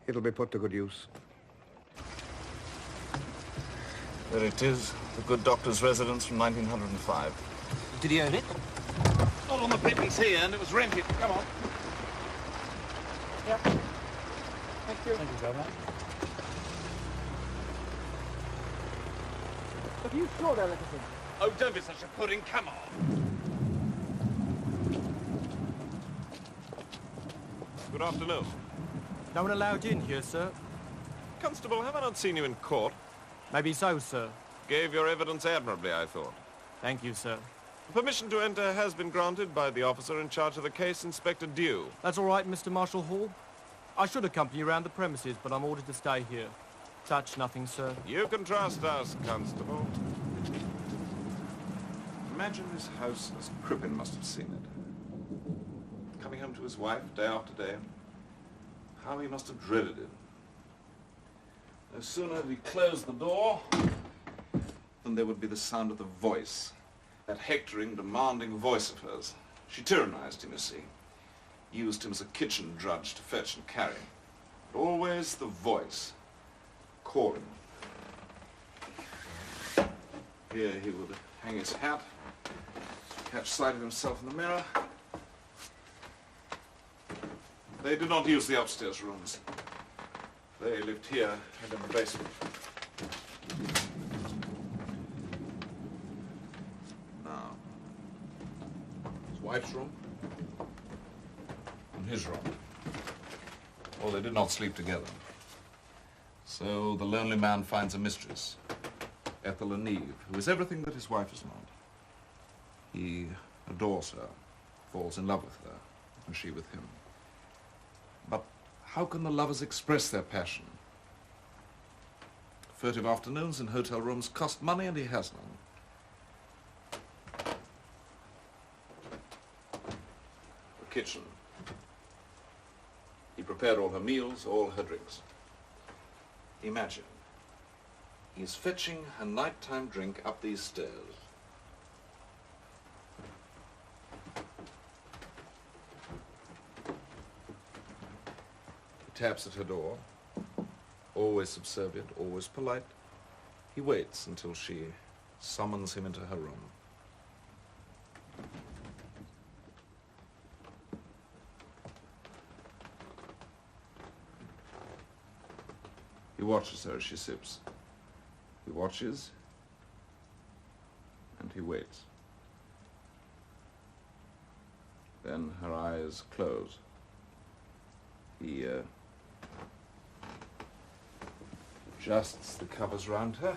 Speaker 8: It'll be put to good use.
Speaker 12: There it is, the good doctor's residence from 1905.
Speaker 7: Did he own it?
Speaker 12: Not on the papers here, and it was rented. Come on.
Speaker 6: Yep. Thank you. Thank you very much. Have you sure they'll let us in?
Speaker 12: Oh, don't be such a pudding. Come on. Good afternoon.
Speaker 17: No one allowed in here, sir.
Speaker 12: Constable, have I not seen you in court?
Speaker 17: Maybe so, sir.
Speaker 12: Gave your evidence admirably, I thought.
Speaker 17: Thank you, sir.
Speaker 12: Permission to enter has been granted by the officer in charge of the case, Inspector Dew.
Speaker 17: That's all right, Mr. Marshall Hall. I should accompany you around the premises, but I'm ordered to stay here. Touch nothing, sir.
Speaker 12: You can trust us, Constable. Imagine this house as Crippen must have seen it. Coming home to his wife day after day. How he must have dreaded it. No sooner had he closed the door than there would be the sound of the voice. That hectoring, demanding voice of hers. She tyrannized him, you see. Used him as a kitchen drudge to fetch and carry. But always the voice. Calling. Here he would hang his hat, catch sight of himself in the mirror. They did not use the upstairs rooms. They lived here and in the basement. wife's room and his room. Oh, they did not sleep together. So the lonely man finds a mistress, Ethel Neve, who is everything that his wife is not. He adores her, falls in love with her, and she with him. But how can the lovers express their passion? Furtive afternoons in hotel rooms cost money, and he has none. The kitchen. He prepared all her meals, all her drinks. Imagine, he is fetching her nighttime drink up these stairs. He taps at her door, always subservient, always polite. He waits until she summons him into her room. He watches her as she sips. He watches, and he waits. Then her eyes close. He adjusts the covers round her,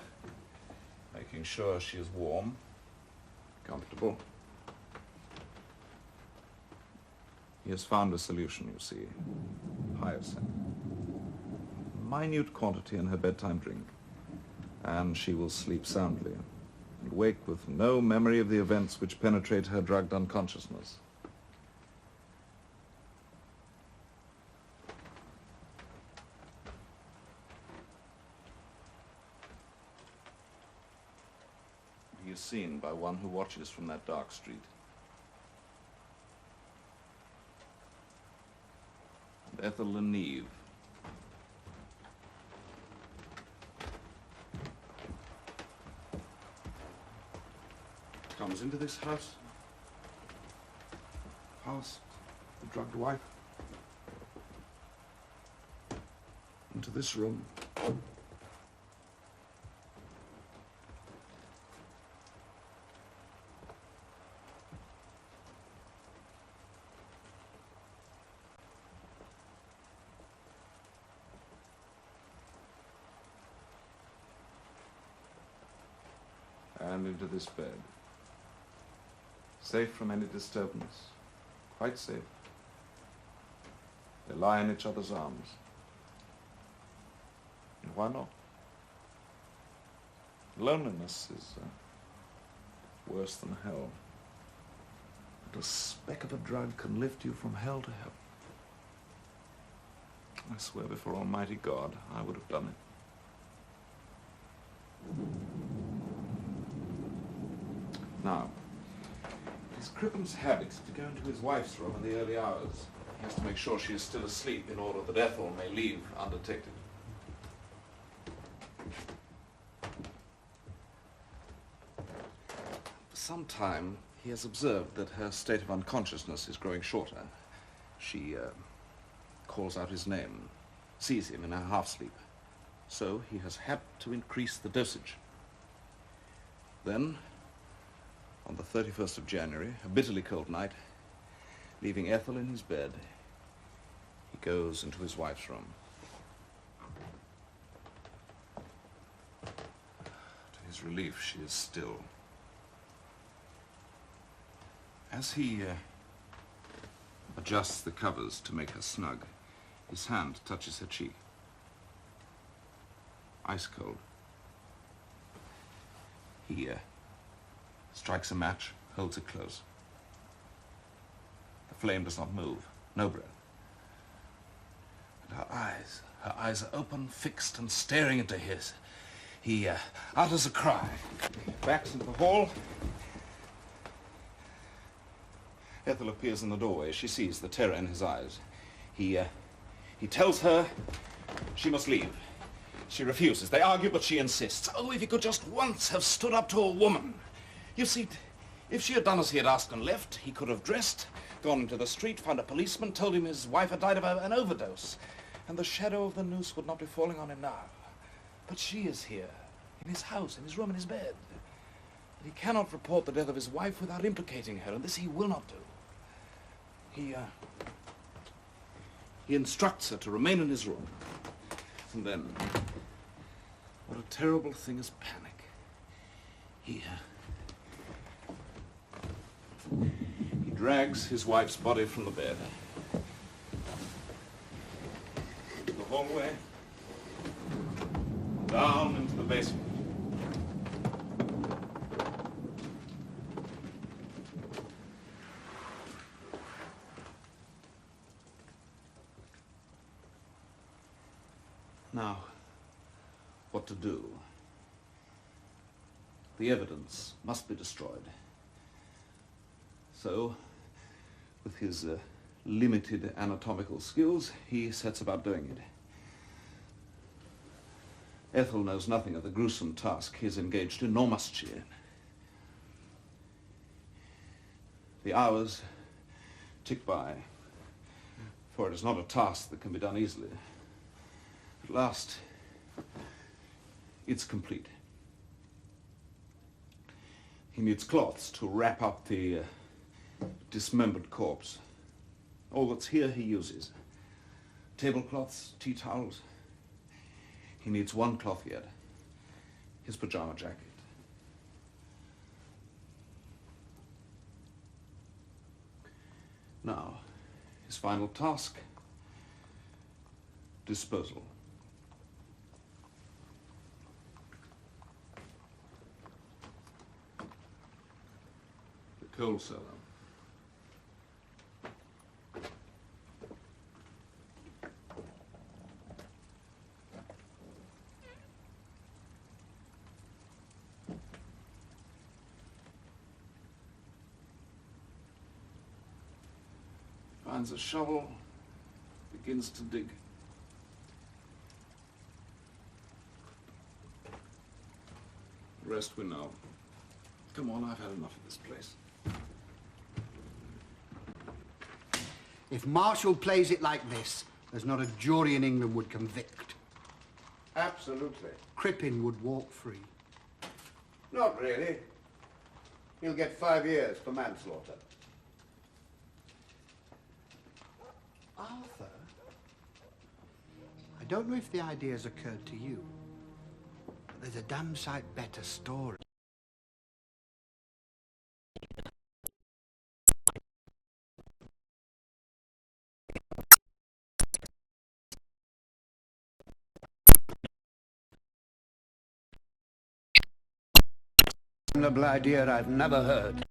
Speaker 12: making sure she is warm, comfortable. He has found a solution, you see. Hyacinth. Minute quantity in her bedtime drink, and she will sleep soundly and wake with no memory of the events which penetrate her drugged unconsciousness. He is seen by one who watches from that dark street. And Ethel Neve, comes into this house, past the drugged wife, into this room. And into this bed. Safe from any disturbance, quite safe. They lie in each other's arms. And why not? Loneliness is worse than hell. But a speck of a drug can lift you from hell to heaven. I swear before Almighty God, I would have done it. Now, it's Cripham's habit to go into his wife's room in the early hours. He has to make sure she is still asleep in order that Ethel may leave undetected. For some time, he has observed that her state of unconsciousness is growing shorter. She calls out his name, sees him in her half-sleep. So he has had to increase the dosage. Then, on the 31st of January, a bitterly cold night, leaving Ethel in his bed, he goes into his wife's room. To his relief, she is still. As he adjusts the covers to make her snug, his hand touches her cheek. Ice cold. He strikes a match, holds it close. The flame does not move, no breath. And her eyes are open, fixed, and staring into his. He utters a cry, backs into the hall. Ethel appears in the doorway. She sees the terror in his eyes. He tells her she must leave. She refuses. They argue, but she insists. Oh, if he could just once have stood up to a woman. You see, if she had done as he had asked and left, he could have dressed, gone into the street, found a policeman, told him his wife had died of an overdose, and the shadow of the noose would not be falling on him now. But she is here, in his house, in his room, in his bed. And he cannot report the death of his wife without implicating her, and this he will not do. He instructs her to remain in his room. And then, what a terrible thing is panic. He drags his wife's body from the bed. The hallway. Down into the basement. Now, what to do? The evidence must be destroyed. So, with his limited anatomical skills, he sets about doing it. Ethel knows nothing of the gruesome task he is engaged in, nor must she. The hours tick by, for it is not a task that can be done easily. At last, it's complete. He needs cloths to wrap up the dismembered corpse. All that's here he uses. Tablecloths, tea towels. He needs one cloth yet. His pajama jacket. Now, his final task. Disposal. The coal cellar. Finds a shovel, begins to dig. The rest we know. Come on, I've had enough of this place.
Speaker 1: If Marshall plays it like this, there's not a jury in England would convict.
Speaker 8: Absolutely.
Speaker 1: Crippen would walk free.
Speaker 8: Not really. He'll get 5 years for manslaughter.
Speaker 1: Arthur, I don't know if the idea's occurred to you, but there's a damn sight better story. Damnable idea I've never heard.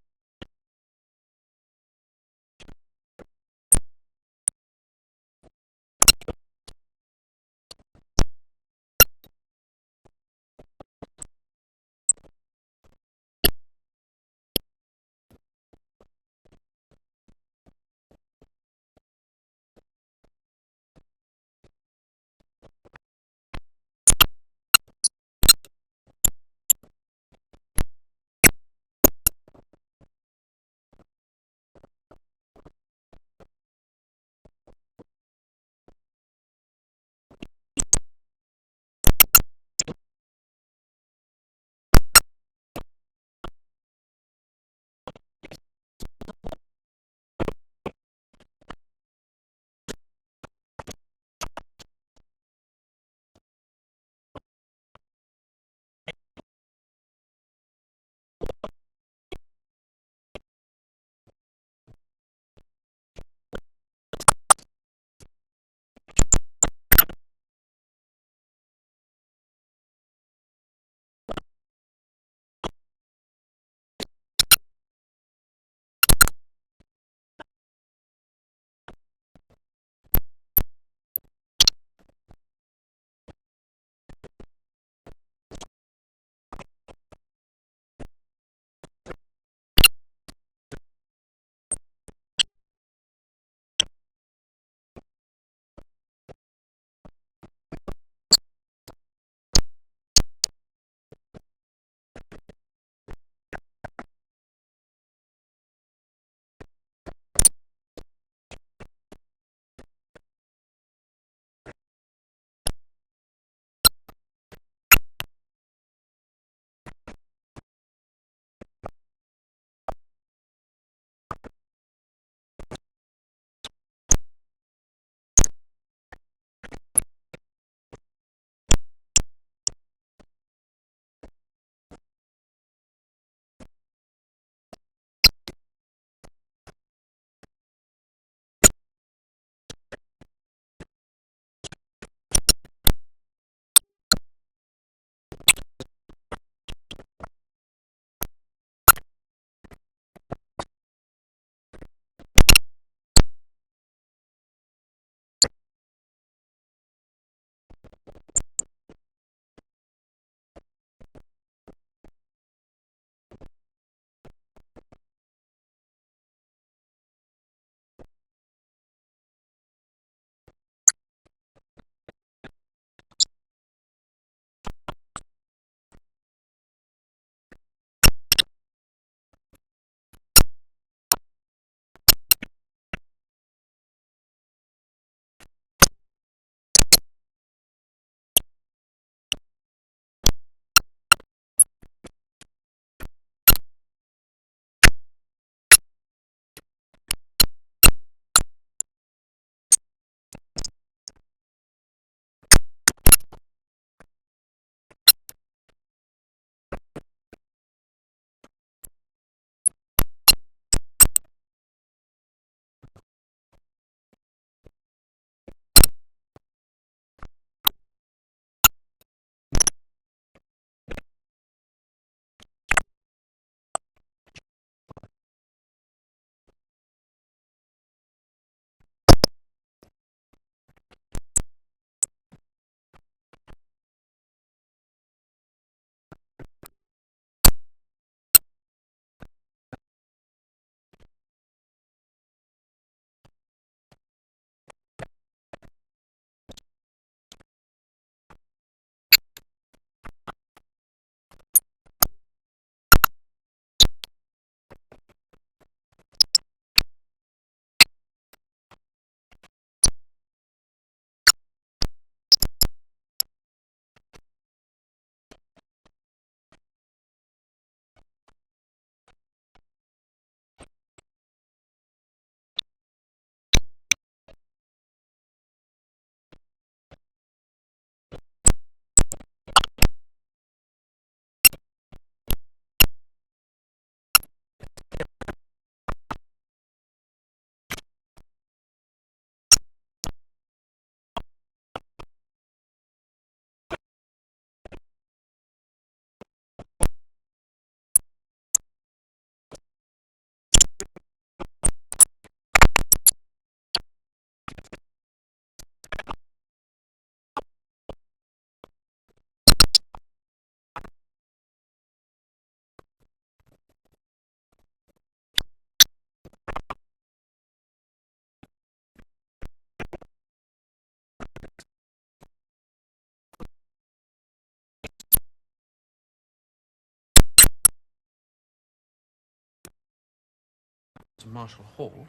Speaker 9: Marshall Hall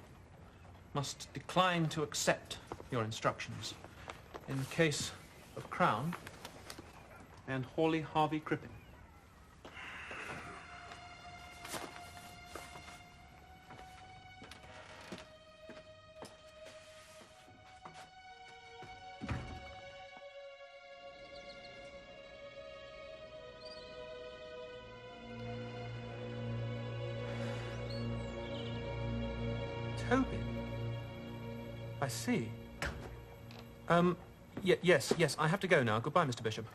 Speaker 9: must decline to accept your instructions in the case of Crown and Hawley Harvey Crippen. Tobin? I see. Yes, I have to go now. Goodbye, Mr. Bishop.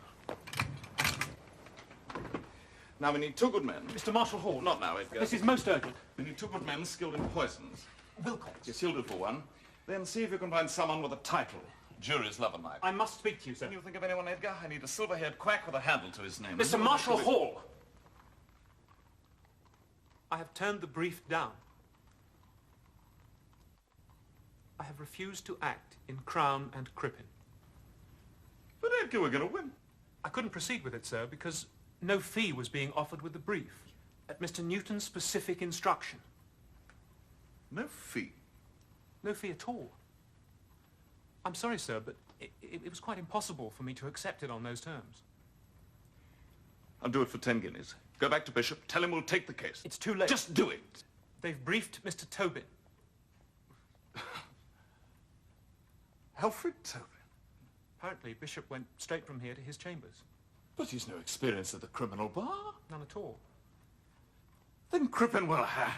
Speaker 12: Now we need 2 good men.
Speaker 9: Mr. Marshall Hall.
Speaker 12: Not now, Edgar.
Speaker 9: This is most urgent.
Speaker 12: We need 2 good men skilled in poisons.
Speaker 9: Wilcox.
Speaker 12: Yes, he'll do for one. Then see if you can find someone with a title. Jury's lover knight.
Speaker 9: I must speak to you, sir.
Speaker 12: Can you think of anyone, Edgar? I need a silver-haired quack with a handle to his name.
Speaker 9: Mr. Marshall Hall! I have turned the brief down. I have refused to act in Crown and Crippen.
Speaker 12: But Edgar, we're going to win.
Speaker 9: I couldn't proceed with it, sir, because no fee was being offered with the brief. At Mr. Newton's specific instruction.
Speaker 12: No fee?
Speaker 9: No fee at all. I'm sorry, sir, but it was quite impossible for me to accept it on those terms.
Speaker 12: I'll do it for 10 guineas. Go back to Bishop, tell him we'll take the case.
Speaker 9: It's too late.
Speaker 12: Just do it.
Speaker 9: They've briefed Mr. Tobin.
Speaker 12: Alfred Tobin?
Speaker 9: Apparently, Bishop went straight from here to his chambers.
Speaker 12: But he's no experience at the criminal bar.
Speaker 9: None at all.
Speaker 12: Then Crippen will hang.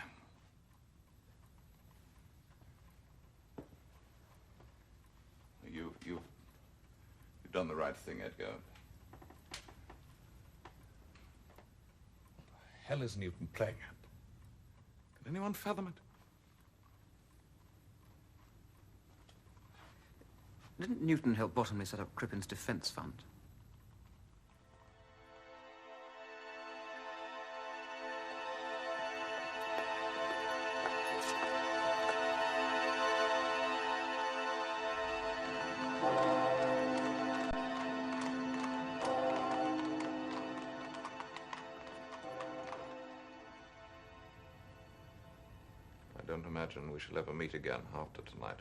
Speaker 12: You've done the right thing, Edgar. What the hell is Newton playing at? Can anyone fathom it?
Speaker 7: Didn't Newton help Bottomley set up Crippen's defence fund?
Speaker 12: I don't imagine we shall ever meet again after tonight.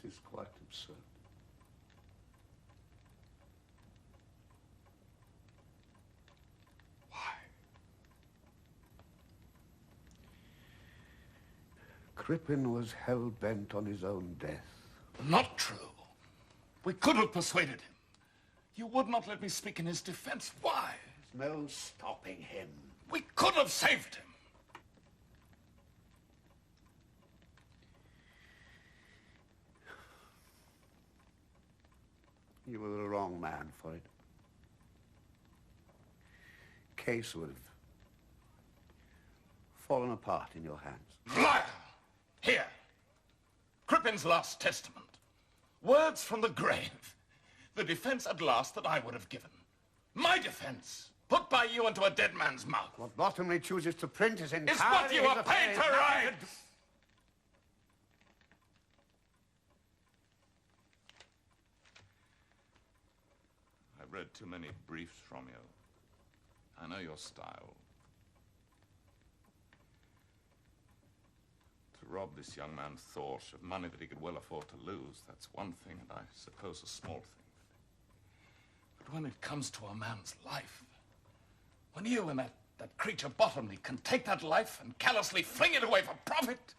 Speaker 8: This is quite absurd.
Speaker 12: Why?
Speaker 8: Crippen was hell-bent on his own death.
Speaker 12: Not true. We could have persuaded him. You would not let me speak in his defense. Why?
Speaker 1: There's no stopping him.
Speaker 12: We could have saved him.
Speaker 8: You were the wrong man for it. Case would have fallen apart in your hands.
Speaker 12: Liar! Here. Crippen's last testament. Words from the grave. The defense at last that I would have given. My defense, put by you into a dead man's mouth.
Speaker 8: What Bottomley chooses to print is entirely...
Speaker 12: It's what you are paid to write! I've read too many briefs from you. I know your style. To rob this young man Thorpe of money that he could well afford to lose, that's one thing, and I suppose a small thing. But when it comes to a man's life, when you and that creature Bottomley can take that life and callously fling it away for profit,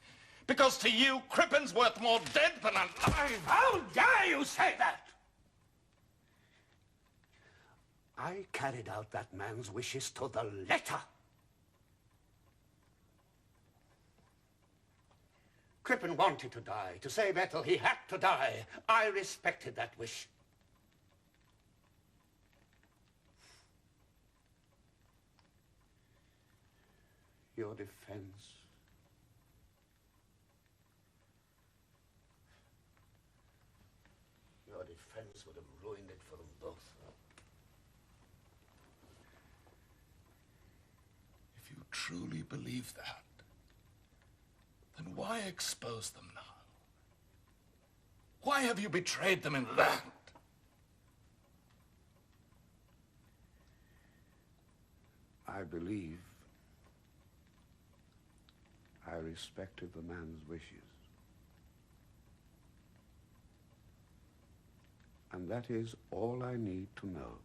Speaker 12: because to you, Crippen's worth more dead than alive.
Speaker 1: How dare you say that? I carried out that man's wishes to the letter. Crippen wanted to die. To save Ethel, he had to die. I respected that wish. Your defense. Your defense would have ruined it for them both.
Speaker 12: If you truly believe that, then why expose them now? Why have you betrayed them in that?
Speaker 8: I believe I respected the man's wishes. And that is all I need to know.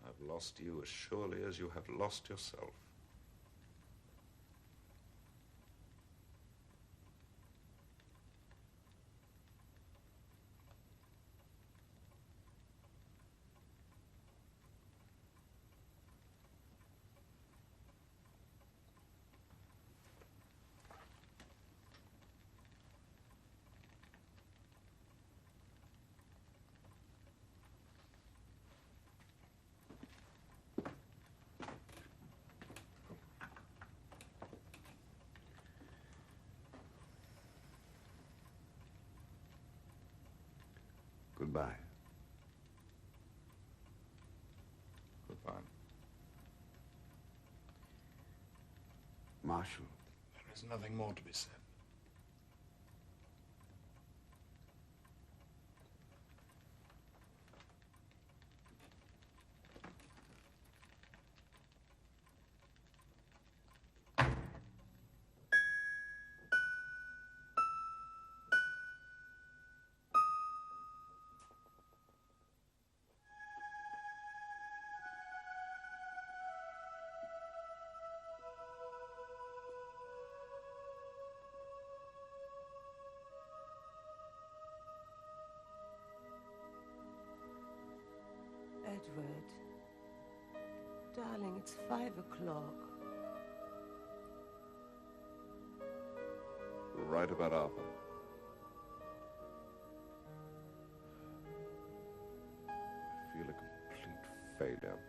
Speaker 12: I've lost you as surely as you have lost yourself.
Speaker 8: Goodbye.
Speaker 12: Goodbye.
Speaker 8: Marshall.
Speaker 10: There is nothing more to be said.
Speaker 19: Edward, darling, it's 5 o'clock.
Speaker 12: You're right about Arthur. I feel a complete failure.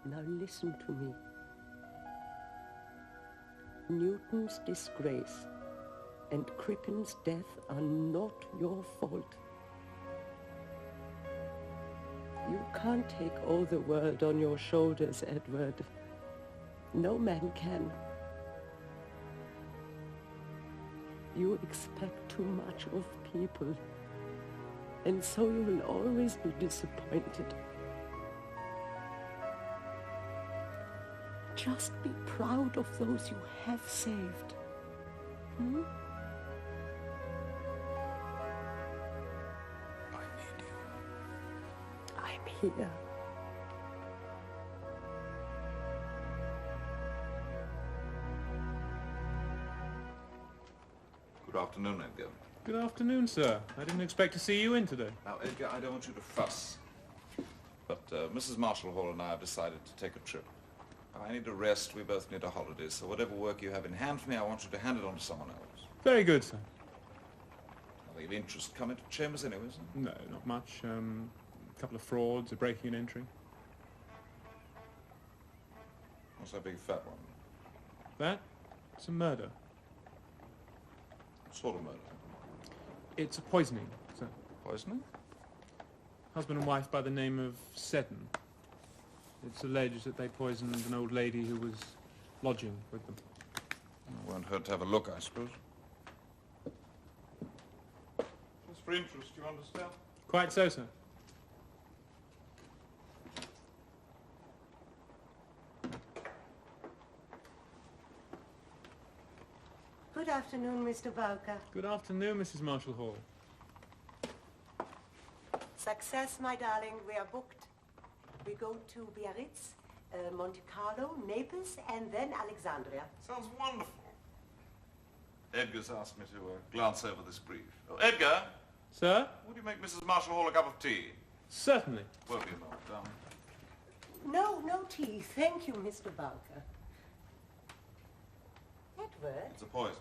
Speaker 19: Now listen to me. Newton's disgrace and Cricken's death are not your fault. You can't take all the world on your shoulders, Edward. No man can. You expect too much of people, and so you will always be disappointed. Just be proud of those you have saved. Hmm?
Speaker 10: I need you.
Speaker 19: I'm here.
Speaker 12: Good afternoon, Edgar.
Speaker 9: Good afternoon, sir. I didn't expect to see you in today.
Speaker 12: Now, Edgar, I don't want you to fuss. But Mrs. Marshall Hall and I have decided to take a trip. I need a rest, we both need a holiday, so whatever work you have in hand for me, I want you to hand it on to someone else.
Speaker 9: Very good, sir.
Speaker 12: Nothing of interest coming to Chambers anyway, is it?
Speaker 9: No, not much. A couple of frauds, a breaking and entering.
Speaker 12: What's that big fat one?
Speaker 9: That? It's a murder.
Speaker 12: What sort of murder?
Speaker 9: It's a poisoning, sir.
Speaker 12: Poisoning?
Speaker 9: Husband and wife by the name of Seddon. It's alleged that they poisoned an old lady who was lodging with them.
Speaker 12: It won't hurt to have a look, I suppose. Just for interest, you understand?
Speaker 9: Quite so, sir.
Speaker 19: Good afternoon, Mr. Bowker.
Speaker 9: Good afternoon, Mrs. Marshall Hall.
Speaker 19: Success, my darling. We are booked. We go to Biarritz, Monte Carlo, Naples, and then Alexandria.
Speaker 12: Sounds wonderful. Edgar's asked me to glance over this brief. Oh, Edgar?
Speaker 9: Sir?
Speaker 12: Would you make Mrs. Marshall Hall a cup of tea?
Speaker 9: Certainly.
Speaker 12: Won't be a moment, darling.
Speaker 19: No tea. Thank you, Mr. Bowker. Edward?
Speaker 12: It's a poison.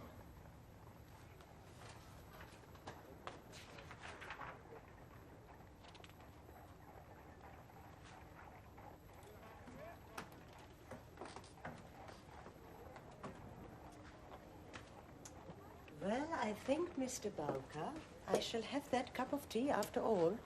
Speaker 19: Well, I think, Mr. Bowker, I shall have that cup of tea after all.